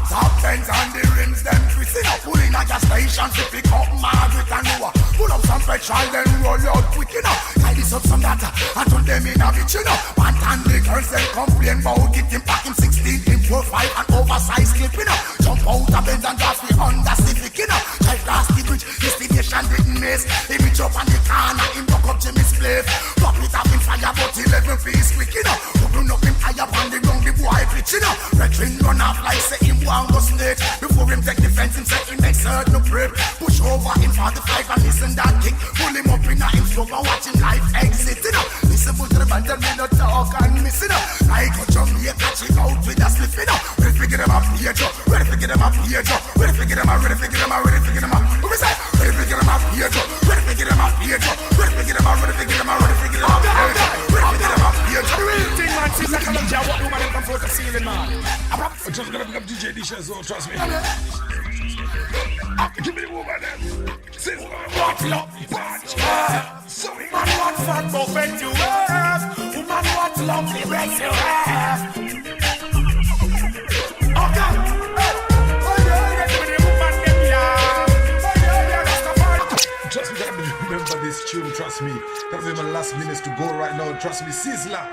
top bends and the rims them twisting up. Pull in at your station to pick up Margaret and Noah. Pull up some petrol then roll out quick enough. Tie this up some data and turn them in a bitch enough. One and the girls then complain about getting back in 16 in 4-5 and oversized clipping up. Jump out of bends and drop me under Civic enough. Drive past the bridge, destination didn't miss. He reach up on the corner, him broke up Jimmy's place. Pop it up in fire but 11 Fin run off like say him want go snake. Before him take defense, him say he make certain prep. Push over him 45 and listen that kick. Pull him up in a him slow and watch him life exit. Listen to the band and me no talk and missing up. Like a Jamaica catching out with a slipping up. Ready to get him up here, Joe. Ready to get him up here, Joe. Ready to get him up, ready to get him up, ready to get him up. What we say? Ready to get him up here, Joe. Ready to get him up here, Joe. Ready to get him up, ready to get him up, ready to get him up. Ready to get him up here, Joe. The real thing, man, she's like a little what woman in come for the ceiling, man. I'm just gonna pick up DJ Disha as well, trust me. Give me the woman then. Say what love, bunch. So man, what fat buffet you have. Woman, what lovely breasts you have. Okay. Trust me, gotta remember this tune, trust me. Gotta remember last minutes to go right now, trust me. Sizzler,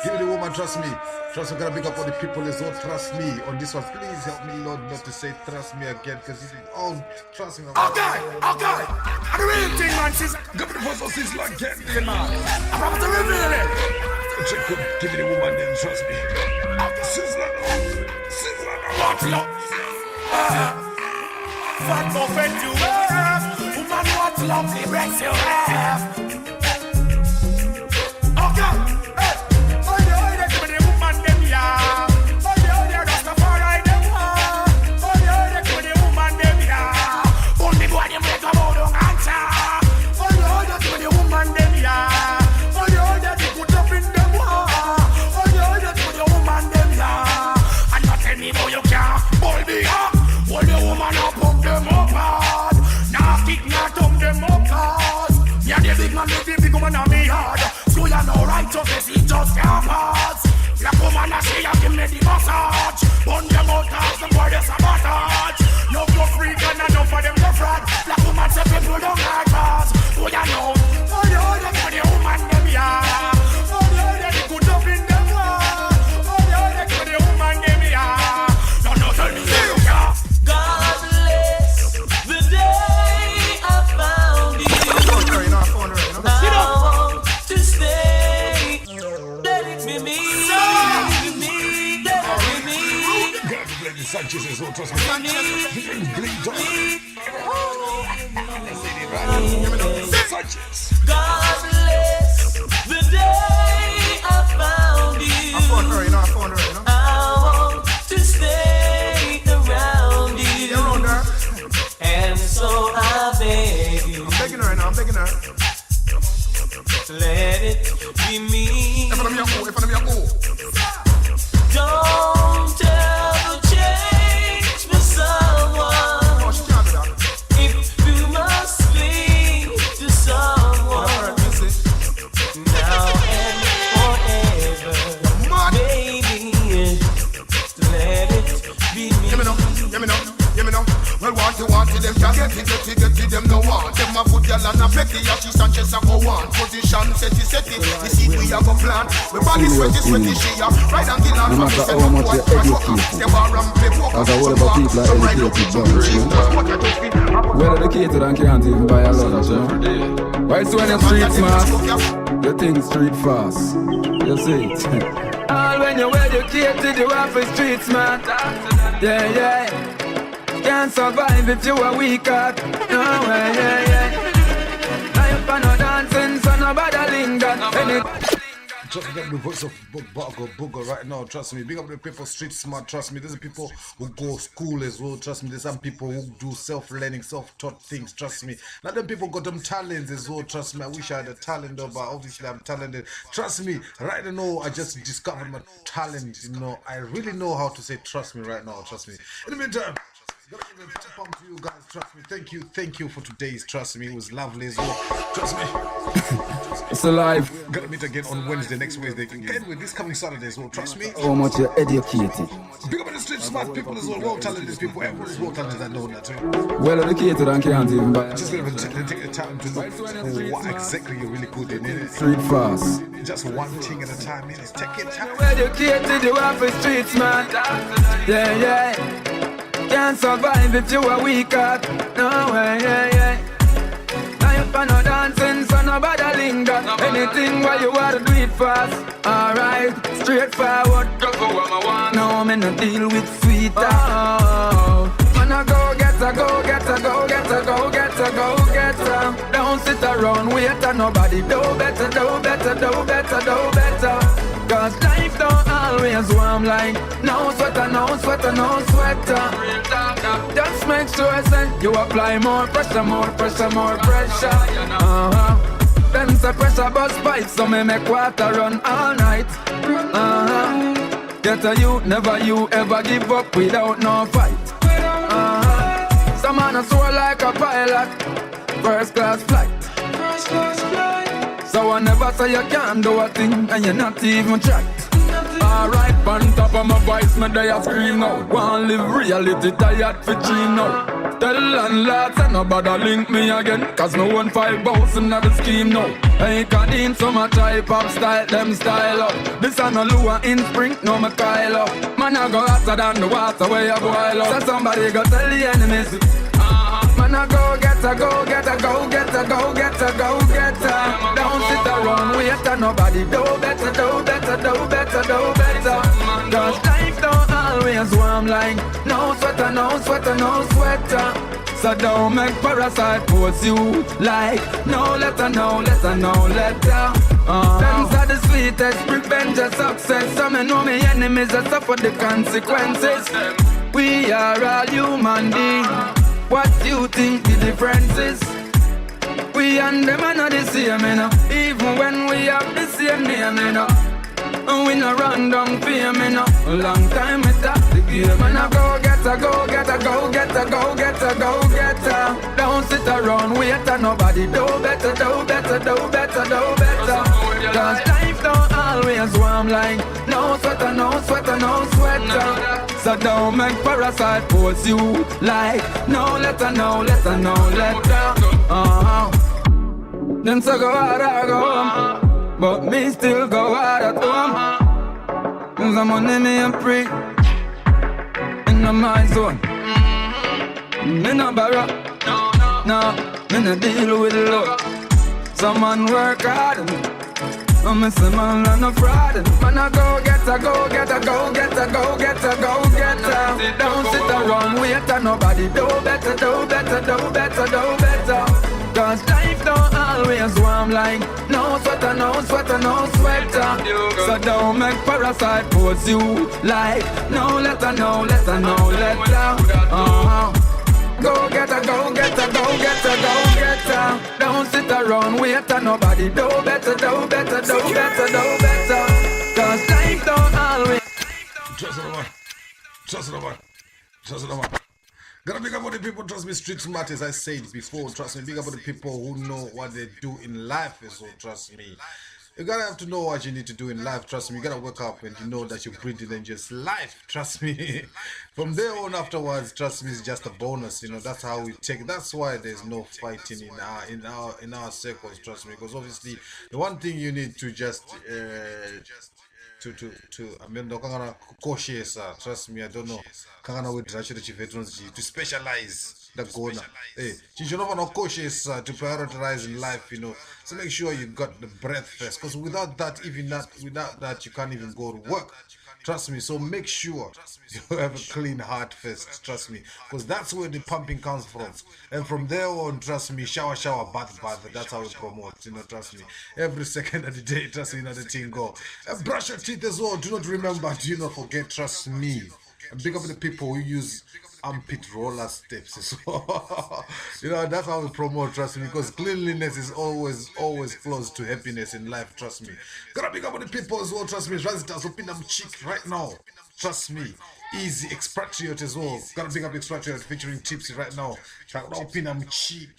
give me the woman, trust me. Trust me, gotta pick up all the people as well, trust me. On this one, please help me, Lord, not to say trust me again, because it's all, trust me. Okay. And the real thing, man, Sizzler. Give me the voice of Sizzler again, man. I'm about to reveal it. Check up, give me the woman then, trust me. Sizzler, what love? Fat buffet you have. Woman, what lovely breasts you have. Okay. Hey, give me the woman them ya. Oh, Rastafari them ha. Oh, give me the woman them ya. Only boy them make a bow down and cha. Oh, give me the woman them ya. Oh, they put up in them ha. Oh, give me the woman them ya. And not tell me how you can hold me up. Hold the woman up, pump them up hard. Nah kick, nah thump them up hard. Me and the big man, the big woman on me hard. So you know righteousness, he just can't pass. Black woman, I say, I give me the massage. Burn them out, cause them boy, there's a massage. No go freak and enough for them go fraud. Black woman, say people don't like us. So you know, they give the woman them, yeah. They good up in them, they give the woman them, yeah. No, tell me, yeah. God bless the day I found you. I want to stay. Let it be me. Let it be me. God bless the Sanchez as well, trust me. God bless the day I found you. I want to stay around you. And so I beg you. I'm begging her now, Let it be me. If I'm Don't ever change for someone. No, she can't do that. If you must be to someone now and forever, baby, let it be me. Give me now. Well, want it, them can't get it, them no want. Them a put y'all on a Becky, she Sanchez a go on. Position, set it, the seed we have a plan. We body sweaty, she a ride and kill on. No matter how much you're educated, as a whole of people are educated, well educated and can't even buy a lunch, Why so when you're street smart, you think street fast, you see it. All when you're educated, you have a street smart, yeah. Can't survive if you are weak at, no way, Now you're no dancing, so nobody linger. Just get the voice of Booger right now, trust me. Big up the people street smart, trust me. There's people who go school as well, trust me. There's some people who do self-learning, self-taught things, trust me. Now them people got them talents as well, trust me. I wish I had a talent though, but obviously I'm talented. Trust me, right now I just discovered my talent, I really know how to say trust me right now, trust me. In the meantime, gotta give a big pump to you guys, trust me. Thank you for today's, trust me. It was lovely as well, trust me. It's alive. Gotta meet again on Wednesday, next Wednesday. Again with this coming Saturday as well, trust me. How much you're educated. Big up the street smart people as well, well-talented people. Everyone's well-talented, I know that. Well educated and can't even buy. Just gonna take the time to look for what exactly you're really good in it. Street fast. Just one thing at a time, it is take your time. Well educated, you have a street smart. Yeah. Can't survive if you are weak at, no way, Now you for no dancing, so nobody linger. Anything where you want to do it fast. Alright, straightforward, go for what I want. No No, me no deal with sweet talk. Man, I go get her, go get her, go get her, go get her, go get her. Don't sit around, wait on nobody. Do better, do better, do better, do better. Cause life don't always warm like no sweater, no sweater, no sweater. Just make sure say you apply more pressure, more pressure, more pressure. Then say pressure bust pipes, so me make water run all night. Get a you, never you ever give up without no fight. Some man a soar like a pilot, first class flight. So I never say you can't do a thing and you're not even tried. Alright, on top of my voice, me they a scream now. Wanna live reality, tired for dream now. Tell landlords and nobody link me again, cause no one 5,000 at the scheme now. Ain't got in so much hip-hop style, them style up. This a no lure in spring, no me Kyle up. Man I go hotter than the water where you boil up. So somebody go tell the enemies. Man I go get her, go get her, go get her, go get her, go get her. Don't sit around, wait on nobody. Do better, do better, do better, do better. Cause life don't always warm like no sweater, no sweater, no sweater. So don't make parasite force you like no letter, no letter, no letter. Them are the sweetest, prevent your success. Some know me enemies that suffer the consequences. We are all human beings. What do you think the difference is? We and them are not the same, you know. Even when we have the same name, you know. And we no run down fame, you know. A long time we talk the game. And I go get her, go get her, go get her, go get her, go get her. Don't sit around, wait on nobody. Do better, do better, do better, do better. Cause life don't always warm like no sweater, no sweater, no sweater. So don't make parasite force you like no letter, no letter, no letter. Then so go out, I go home, but me still go out at home. Cause I'm on me and free in my zone. Me no borrow, no, me no deal with love. Some man work hard. I'm a man and a fraud. Man I go get her, go get her, go get her, go get her, go get her. Don't sit around, wait on nobody. Do better, do better, do better, do better. Cause life don't always warm like no sweater, no sweater, no sweater. So don't make parasite force you like no letter, no letter, no letter. Go get her, go get her, go get her, go get her. Don't sit around, wait on nobody. Do better, do better, do better, do better. Cause life don't always. Trust it, man. Trust it, man. Trust it, man. Gotta big up all the people, trust me, street smart, as I said before. Trust me, big up all the people who know what they do in life as well, trust me. You gotta have to know what you need to do in life, trust me. You gotta wake up and you know that you're breathing and just life, trust me. From there on afterwards, trust me, it's just a bonus, you know. That's how we take. That's why there's no fighting in our circles, trust me. Because obviously, the one thing you need to just I mean, cautious, trust me, I don't know. To specialize the gona. Hey, you should not cautious to prioritize in life, you know. So make sure you got the breath first, because without that, without that, you can't even go to work. Trust me. So make sure you have a clean heart first. Trust me, because that's where the pumping comes from. And from there on, trust me, shower, bath. That's how we promote. You know, trust me. Every second of the day, trust me, the thing go. And brush your teeth as well. Do not remember. Do not forget. Trust me. And big up the people who use armpit roller steps as well. You know, that's how we promote, trust me, because cleanliness is always close to happiness in life, trust me. Gotta big up the people as well, trust me. Razita's open them cheek right now, trust me. Easy expatriate as well. Gotta big up expatriate featuring Tipsy right now. Open them cheek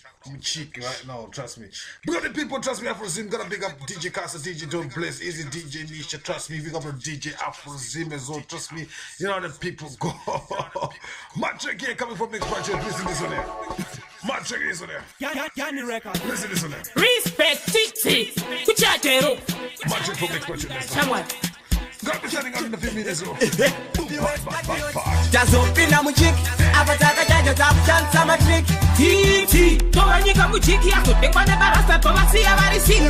right now, trust me. Big up the people, trust me. Afrozim, gotta big up DJ Casa, DJ Don't Bless, Easy DJ Nisha, trust me. Big up the DJ Afrozim as well, trust me. You know the people go. Matrek here coming from expatriate. Listen this one here. Matrek is on there. Yanni record. Listen this one there. Respect Tipsy. Kuchatero. Matrek from expatriate. Someone. Got me standing on the 5 minutes ago. Just open up my chick. Avataka jaja tap chance sama trick. Titi. Towanyika mu chick ya kutekwa na barasta to basi ya bari sing.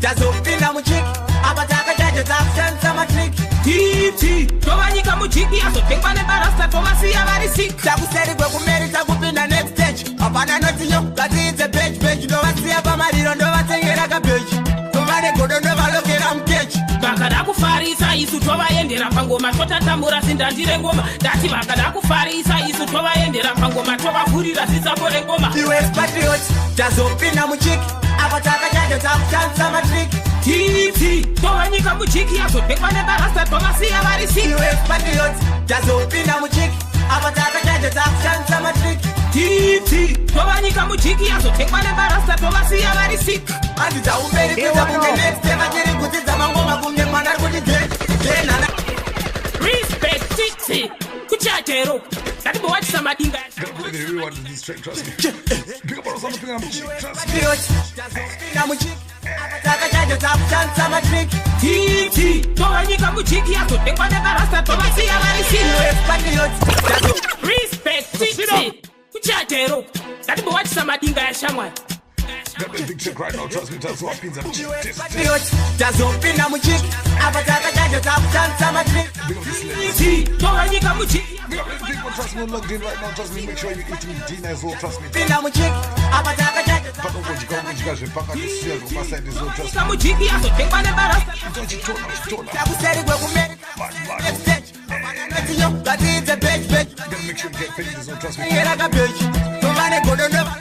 Just open up my chick. Abataka jaja takutan sama trick. Titi, towanyika muchiki azotengwa nebarasta tovasiya vari sick. Takuseri kwekumeri takupinda next stage. Hapana notinyo ngatiidze page ndovasiya pamariro ndovatengera kabeji. Tovane godo ndovalokera mukechi. Vakada kufarisa isu tovaendera pangoma totatambura sindandire ngoma. Ndati vakada kufarisa isu tovaendera pangoma tovavhurira zisambore ngoma. US Patriot tazopinda muchiki. Abataka jaja takutan sama trick. Titi, towanyika muchiki azotengwa nebarasta tovasiya vari sick. US Patriot tazopinda muchiki. Abataka jaja takutan sama trick. Titi, towanyika muchiki azotengwa nebarasta tovasiya vari sick. Andita umberi kuita kunge next time achiri kuti dzamangoma kunge mwana kuti denana. Respect Titi, kuchatero. Ngati bowachisa madinga. Everyone in this track, trust me. Big up on something I'm cheap, trust me. Titi, towanyika muchiki azotengwa nebarasta tovasiya vari sick. Respect Titi, kuchatero. Ngati bowachisa madinga yashamwari. Got a big check right now, trust me, that's what pins I'm cheap. Tazopinda muchiki. Abataka jaja takutan sama trick. Titi, towanyika muchiki. Big up people, trust me, logged in right now, trust me, make sure you're eating dinner as well, trust me. Pinda muchiki. Abataka jaja. Paka ngoji paka this my side as well, trust me. Muchiki azotengwa nebarasta. Takuseri kwekumeri. Next stage. Notinyo ngatiidze page. Gotta make sure you get paid as well, trust me. Tengera kabeji. Tovane godo ndova.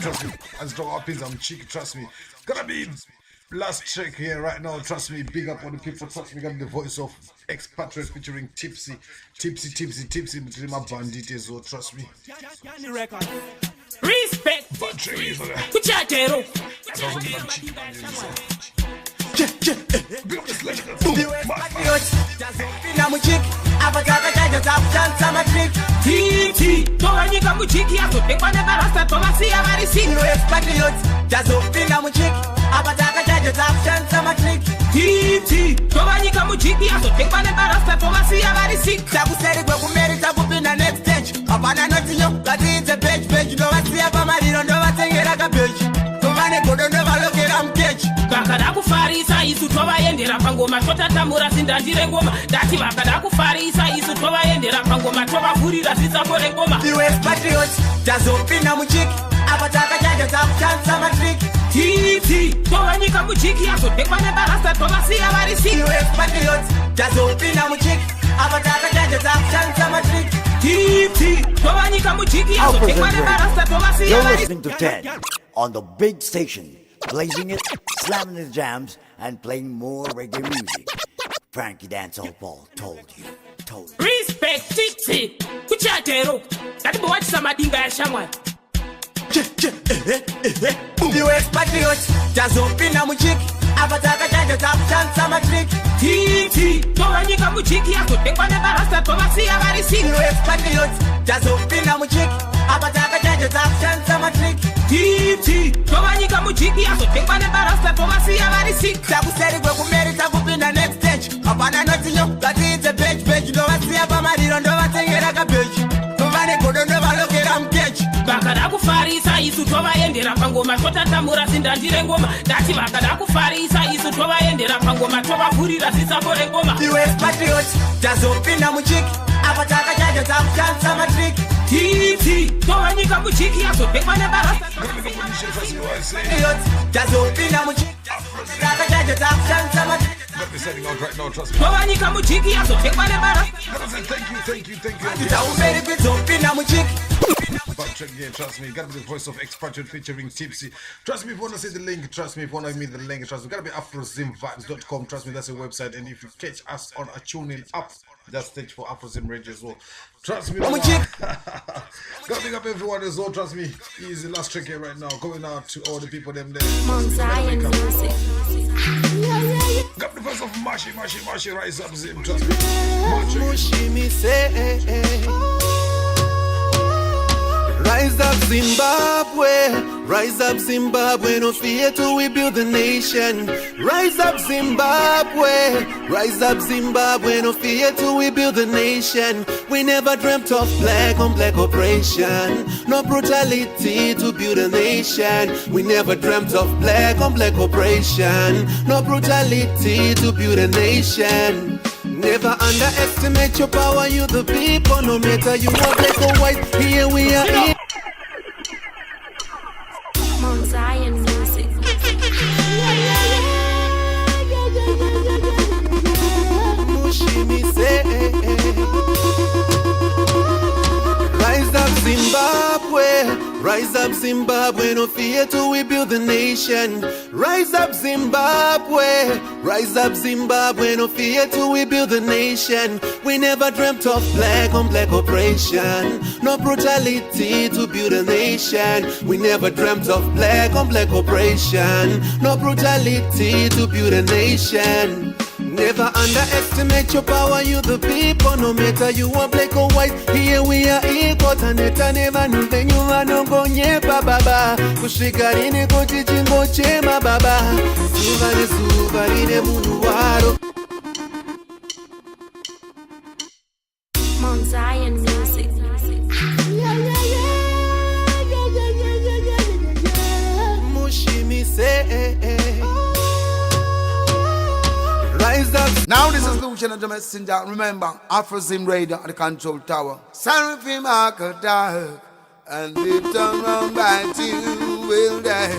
Trust me. As dog up I'm cheeky, trust me. Gonna be last check here right now, trust me. Big up on the people, trust me. Got the voice of Expatriate featuring Tipsy. Between my bandit as well, trust me. Respect. Kuchatero. Big up this legend. Titi, towanyika muchiki azotengwa nebarasta tovasiya vari sick. Titi, towanyika muchiki azotengwa nebarasta tovasiya vari sick. Takuseri kwekumeri takupinda next stage. Hapana notinyo ngatiidze page ndovasiya pamariro ndovatengera kabeji. Tovane godo ndovalokera mukechi. Vakada kufarisa isu tovaendera pangoma totatambura sindandire ngoma. Ndati vakada kufarisa isu tovaendera pangoma tovavhurira zisambore ngoma. US Patriot tazopinda muchiki. Abataka jaja takutan sama trick. Titi, towanyika muchiki azotengwa nebarasta tovasiya vari sick. US Patriot tazopinda muchiki. Abataka jaja takutan sama trick. Titi, towanyika muchiki azotengwa nebarasta tovasiya You're vari listening to Ted on the big station, blazing it, slamming the jams, and playing more reggae music. Frankie Dancehall Paul told you. Respect Titi, kuchatero. Ngati bowachisa madinga yashamwari. US Patriot tazopinda muchiki. Abataka jaja takutan sama trick. Titi, towanyika muchiki azotengwa nebarasta tovasiya vari sick. US Patriot tazopinda muchiki. Abataka jaja takutan sama trick. Titi, towanyika muchiki azotengwa nebarasta tovasiya vari sick. Takuseri kwekumeri takupinda next stage. Hapana notinyo ngatiidze page ndovasiya pamariro ndovatengera kabeji. Tovane godo ndovalokera mukechi. Vakada kufarisa isu tovaendera pangoma totatambura sindandire ngoma. Ndati vakada kufarisa isu tovaendera pangoma tovavhurira zisambore ngoma. US Patriot tazopinda muchiki. Abataka jaja takutan sama trick. Titi, towanyika muchiki azotengwa nebarasta. Tazopinda muchiki. Abataka jaja takutan sama trick. Got me setting out right now, trust me. Towanyika muchiki azotengwa nebarasta. Thank you. Andita umberi kuzopinda muchiki. But check again, trust me. Gotta be the voice of Expatriate featuring Tipsy. Trust me, if you wanna see the link, trust me, if you wanna meet the link, trust me. Gotta be AfroZimVibes.com. Trust me, that's a website. And if you catch us on a tuning app, just search for AfroZim Radio as well. Trust me, gotta big up everyone as well. Trust me, easy last check here right now. Going out to all the people them there. Got the voice of Mashi, rise up, Zim. Trust me, Mushi me say, rise up Zimbabwe. Rise up Zimbabwe, no fear till we build the nation. Rise up Zimbabwe, rise up Zimbabwe, no fear till we build the nation. We never dreamt of black on black operation, no brutality to build a nation. We never dreamt of black on black operation, no brutality to build a nation. Never underestimate your power, you the people, no matter you are black or white, here we are here. Mount Zion music. Mushimi say, rise up Zimbabwe, rise up Zimbabwe, no fear till we build the nation. Rise up Zimbabwe, rise up Zimbabwe, no fear till we build the nation. We never dreamt of black on black operation, no brutality to build a nation. We never dreamt of black on black operation, no brutality to build a nation. Never underestimate your power, you the people, no matter you are black or white, here we are equal. Taneta never knew then you are no go nyepa baba. Kushikarini kuti chingo chema baba. Suvarine munuwaro. Mount Zion music. Mushimi say, rise up. Now this is Lucian and the Messenger. Remember, Afro-Zim Radio at the control tower. Seraphim Market dark, and they turn round back to you will die.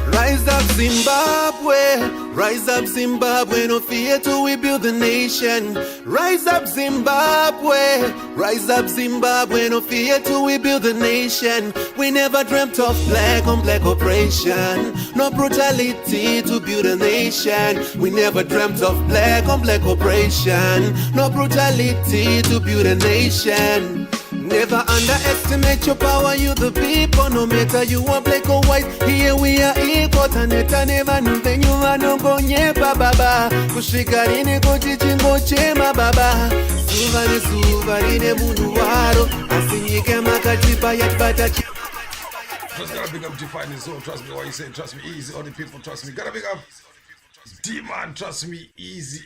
Rise up Zimbabwe, rise up Zimbabwe, no fear till we build the nation. Rise up Zimbabwe, rise up Zimbabwe, no fear till we build the nation. We never dreamt of black on black operation, no brutality to build a nation. We never dreamt of black on black operation, no brutality to build a nation. Never underestimate your power, you the people, no matter you are black or white, here we are equal. Taneta never knew then you are no go nyepa baba. Kushikarini kuti chingo chema baba. Suvarine munuwaro, asinyike makatipa yatbata. Just gotta big up Define the Zone, trust me. Why you say trust me easy? All the people trust me. Gotta big up D-Man, trust me easy.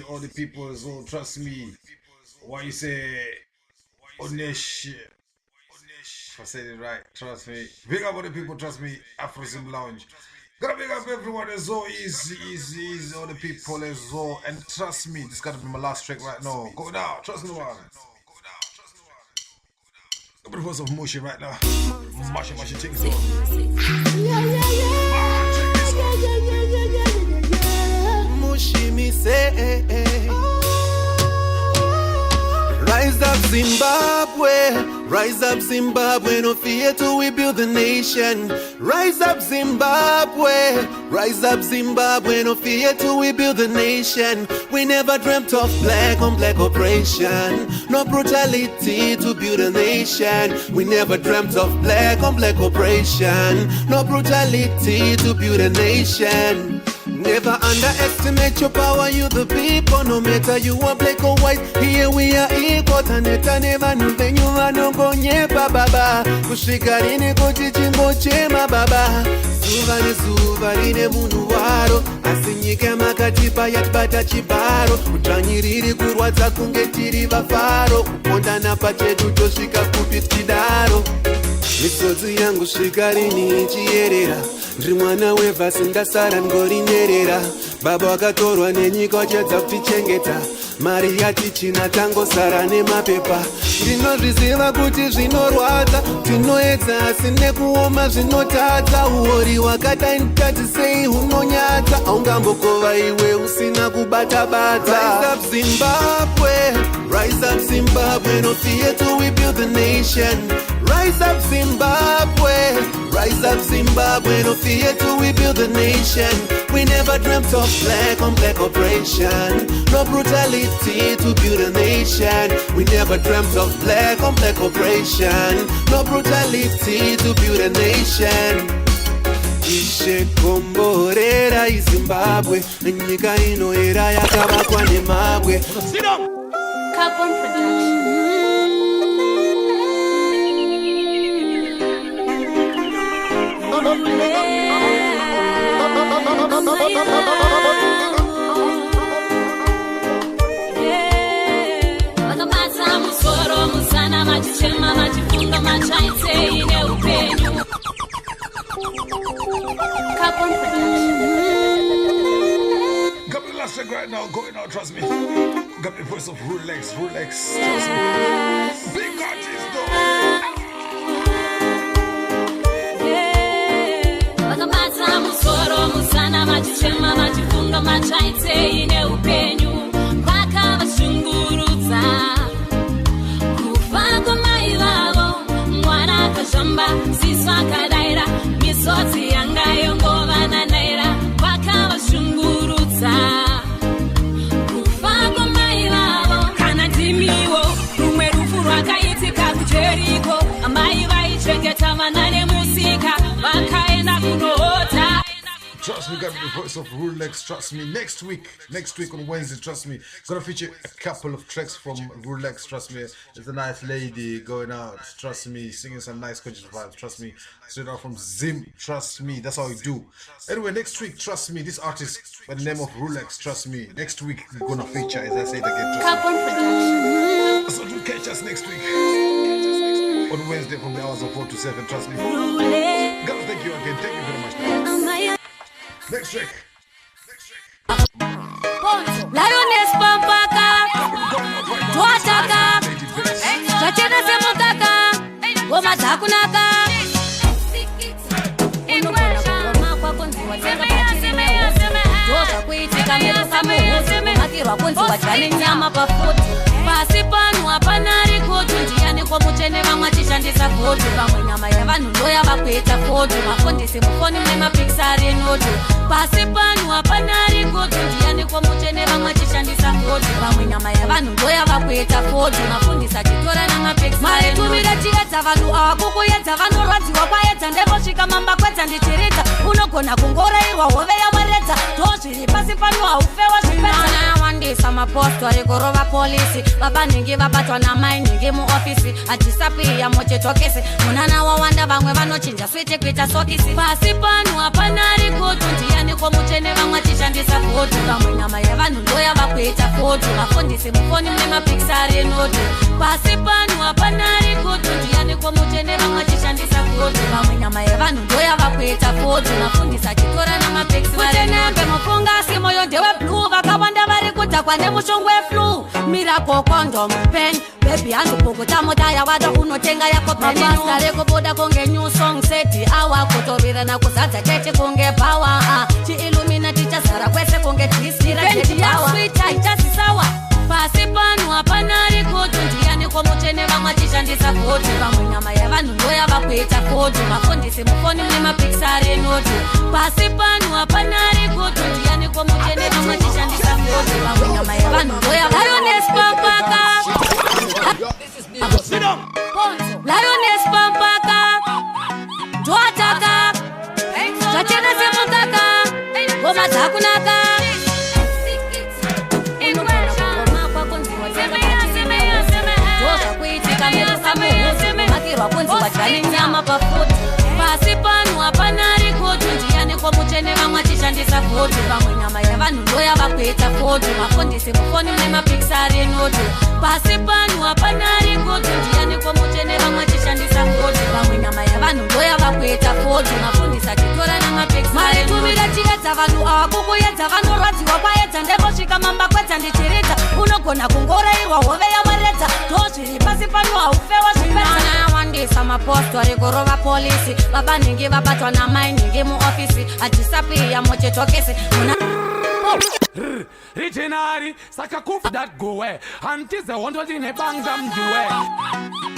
All the people as well, trust me. Why you say Onesh? If I said it right, trust me. Big up all the people, trust me. Afro-Zim Lounge. Gotta big up everyone as well. Easy. All the people as well. And trust me, this gotta be my last track right now. Go now, trust me, man. A bit of motion right now. Mashing things up. Mushimi say, rise up Zimbabwe, rise up Zimbabwe, no fear till we build the nation. Rise up Zimbabwe, rise up Zimbabwe, no fear till we build the nation. We never dreamt of black on black operation, no brutality to build a nation. We never dreamt of black on black operation, no brutality to build a nation. Never underestimate your power, you the people, no matter you are black or white, here we are equal. Taneta never knew then you are no go nyepa baba. Kushikarini kuti chingo chema baba. Suvarine munuwaro, asinyike makatipa yatbata chibaro. Kutsvanyiriri kurwadza kunge tiri vafaro, kupondana pachedu tosvika kupi tidaro. Misodzi yangu svikarini ichiyerera, ndiri mwana wevhasi ndasara ngorinyerera. Baba wakatorwa nenyika wachedza kutichengeta, mari yatichina tangosara nemapepa. Ndinozviziva kuti zvinorwadza, tinoedza asi nekuoma zvinotadza. Uori wakadai ndikati sei hunonyadza, haungambokova iwe usina kubata-bata. Rise up Zimbabwe, rise up Zimbabwe, no fear till we build the nation. Rise up Zimbabwe, rise up Zimbabwe, no fear till we build the nation. We never dreamt of black on black operation, no brutality to build a nation. We never dreamt of black on black operation, no brutality to build a nation. Ishe komborera iZimbabwe, nyika inoera yakavakwa nemabwe. Carbon production. Vakapata musoro musana machichema machifunga machaite ine upenyu. Got me last right now, going out, trust me. Got me voice of Rolex, trust me. Big artist though. Vakapata musoro musana machichema machifunga machaite ine upenyu. Vaka vashungurudza kufa kwamai vavo, mwana akashamba siso akadaira, misodzi yanga yongova nanaira. Vaka vashungurudza kufa kwamai vavo, kana ndimiwo rumwe rufu rwakaitika kujeriko, amai vaichengeta vana nemusika vakaenda kunoota. Trust me, got the voice of Rolex, trust me. Next week on Wednesday, trust me, gonna feature a couple of tracks from Rolex, trust me. It's a nice lady going out, trust me, singing some nice conscious vibes, trust me. Straight out from Zim, trust me, that's how we do. Anyway, next week, trust me, this artist by the name of Rolex, trust me. Next week, we're gonna feature, as I say it again, trust me. So do catch us next week on Wednesday from the hours of 4 to 7, trust me. Guys, thank you again, thank you very much. Next track. Lioness Pampaka, Tuataka, Chachena Semotaka, Goma Takunaka. Pasi pano hapanari kotu, ndiani kwa muchene vamwachishandisa kotu. Vamwe nyama yavanhu ndoya vakuita kotu, mafundisi mufoni memapikisari notu. Pasi pano hapanari kotu, ndiani kwa muchene vamwachishandisa kotu. Vamwe nyama yavanhu ndoya vakuita kotu, mafundisi achitora namapikisari. Maritumira chiedza vanhu avakukuyedza, vanorwadziwa kwaedza, ndevosvika mamba kwedza ndichirita. Unogona kungoreiwa hove yawaredza, ndozviri pasi pano haufewa zvipedza. Wandisa mapostori kurova polisi, vabanhingi vabatwa namai nhingi muofisi. Achisapiya mochitokisi, munana wawanda vamwe vanochinja switi kuita sokisi. Pasi pano hapanari kotu, ndiani komuchene vamwe achishandisa kotu. Vamwe nyama yavanhu ndoya vakuita kotu, vafundisi mufoni memapikisari notu. Pasi pano hapanari kotu, ndiani komuchene vamwe achishandisa kotu. Vamwe nyama yavanhu ndoya vakuita kotu, vafundisi achitora namapikisari. Kutenembe mufungasi moyo ndewe blue, vakawanda vari kutakwa nemushongo weflu. Miracle condom pen, baby handupukuta motaya wada unotenga yako mabasta rekubuda kunge new song seti awa kutorira na kuzadza chete kunge power. Chi-Illuminati chazara kwese kunge twisira chete power. Sweet haitasi sawa. Pasi pano hapanari kotu, ndiani komuchene vamwachishandisa kotu. Vamwe nyama yavanhu ndoya vakuita kotu, mafundisi mufoni memapikisari notu. Pasi pano hapanari kotu, ndiani komuchene vamwachishandisa kotu. Vamwe nyama yavanhu ndoya Lioness Pampaka, Lioness Pampaka, Tuataka, Chachena Semotaka, Goma Takunaka. Pasi pano hapanari kotu, ndiani komuchene vamwachishandisa kotu. Vamwe nyama yavanhu ndoya vakuita kotu, mafundisi mufoni memapikisari notu. Pasi pano hapanari kotu, ndiani komuchene vamwachishandisa kotu. Vamwe nyama yavanhu ndoya vakuita kotu, mafundisi achitora namapikisari. Maritumira chiedza vanhu avakukuyedza, vanorwadziwa kwaedza, ndevosvika mamba kwedza ndichirita. Unogona kungoreiwa hove yawaredza, ndozviri pasi pano haufewa zvipedza. Wandisa mapostori kurova polisi, vabanhingi vabatwa namai nhingi muofisi. Achisapiya mochitokisi, Richinari, saka kufu that go away. Antize wondo dine banga mjuwe.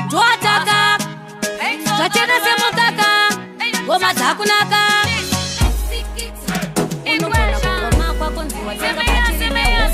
Tuataka, Chachena Semotaka, Goma Takunaka. Unogona kungoma kwa kunziwa chaka pachirimewo.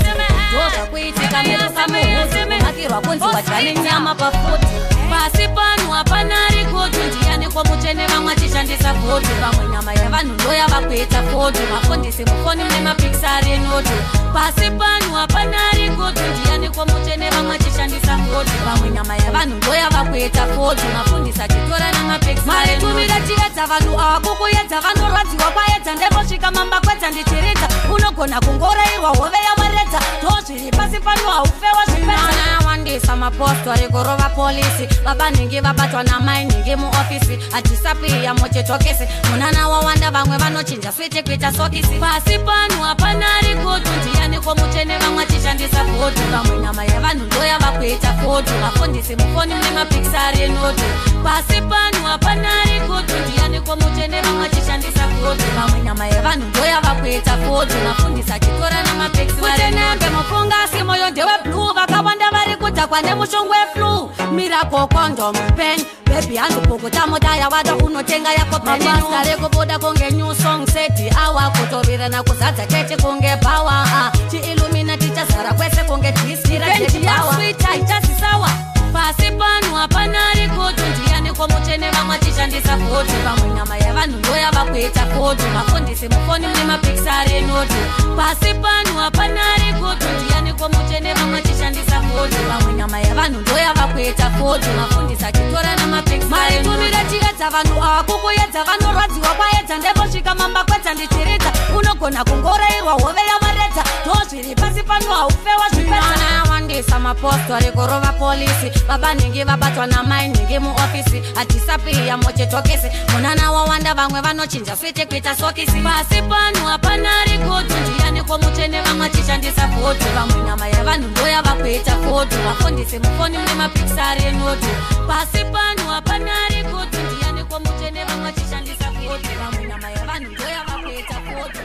Doza kuitika merusa muhusi, makirwa kunziwa chane nyama pafuti. Pasi pano hapanari kotu, ndiani komuchene vamwachishandisa kotu. Vamwe nyama yavanhu ndoya vakuita kotu, mafundisi mufoni memapikisari notu. Pasi pano hapanari kotu, ndiani komuchene vamwachishandisa mwachishandisa foto vamwe nyama yavanhu ndoyavakuita foto mafundisa chitora namapex maritumira chiedza vanhu ava kukuedza vanorwadziwa kwaedza ndembosvika mamba kwedza ndichiridza unogona kungoreirwa hove yavaredza tozviri pasi pano haufewa zvipedza wandisa mapostori kurova polisi baba nhingi vabatwa namai nhingi muofisi achisapiya mochitokisi munana wawanda vamwe vanochinja switi kuita sokisi pasi pano hapana ari kutu ndiani komuchene vamwe achishandisa foto vamwe nyama yavanhu ndoyavakuita foto vafundisi mufoni mune mapikisari enoto pasi pano hapana ari kutu ndiani komuchene vamwe achishandisa foto vamwe nyama yavanhu ndoyavakuita foto vafundisi achitora namapikisarikutenembe mufungasi moyo ndeweblu vakawanda vari kudhakwa nemushongo weflu miracle condom pen bebi handupukutamoda wada unotenga yako penmasta rekubuda kunge new song seti awa kutovirana kuzadza chechi kunge pawa chiilluminati chazara kwese kunge disirayaswita ichazisawa pasi pano hapana ari kutu ndiani komuchene vamwe achishandisa foto vamwe nyama yavanhu ndoyavakuita foto vafundisi mufoni mune mapikisari enoto pasi pano hapana ari kutu ndiani komuchene vamwe achishandisa foto vamwe nyama yavanhu ndoyavakuita foto vafundisi achitora namapikisaritumira chiedza vanhu ava kukuedza vanorwadziwa kwaedza ndembosvika mamba kwedza ndichiridza unogona kungoreirwa hove yavaredza tozviri pasi pano haufewa zvipedza wandisa mapostori kurova polisi baba nhingi vabatwa namai nhingi muofisi hatisapiya mochitokisi munana wawanda vamwe vanochinja switi kuita sokisi pasi pano hapana ari kutu ndiani komuchene vamwe achishandisa foto vamwe nyama yavanhu ndoyavakuita foto vafundisi mufoni mune mapikisari enoto pasi pano hapana ari kutu ndiani komuchene vamwe achishandisa foto vamwe nyama yavanhu ndoyavakuita foto.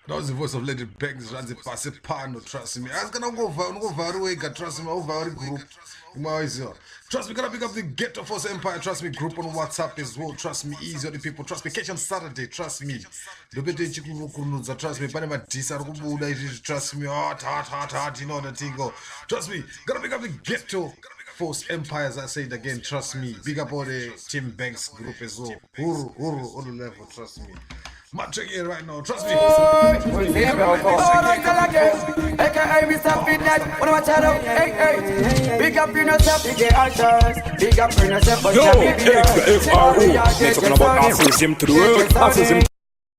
That was the voice of Lady Banks, Ranzi Pasipano, trust me. I was gonna go away, trust me, over group. Trust me, gonna pick up the Ghetto Force Empire, trust me, group on WhatsApp as well, trust me, easy on the people, trust me, catch on Saturday, trust me. Trust me, Panama Disa, trust me, hot, you know the thing go. Trust me, gonna pick up the Ghetto Force Empire, as I said again, trust me. Big up all the Tim Banks group as well. Huru, on the level, trust me. Man, check it right now, trust me. AKA Mr. Fitness, what watch out, hey. Big up in yourself, big actions. Big up in yourself, but Yo, XFRO, they're talking about Afrism to the world, Afrism.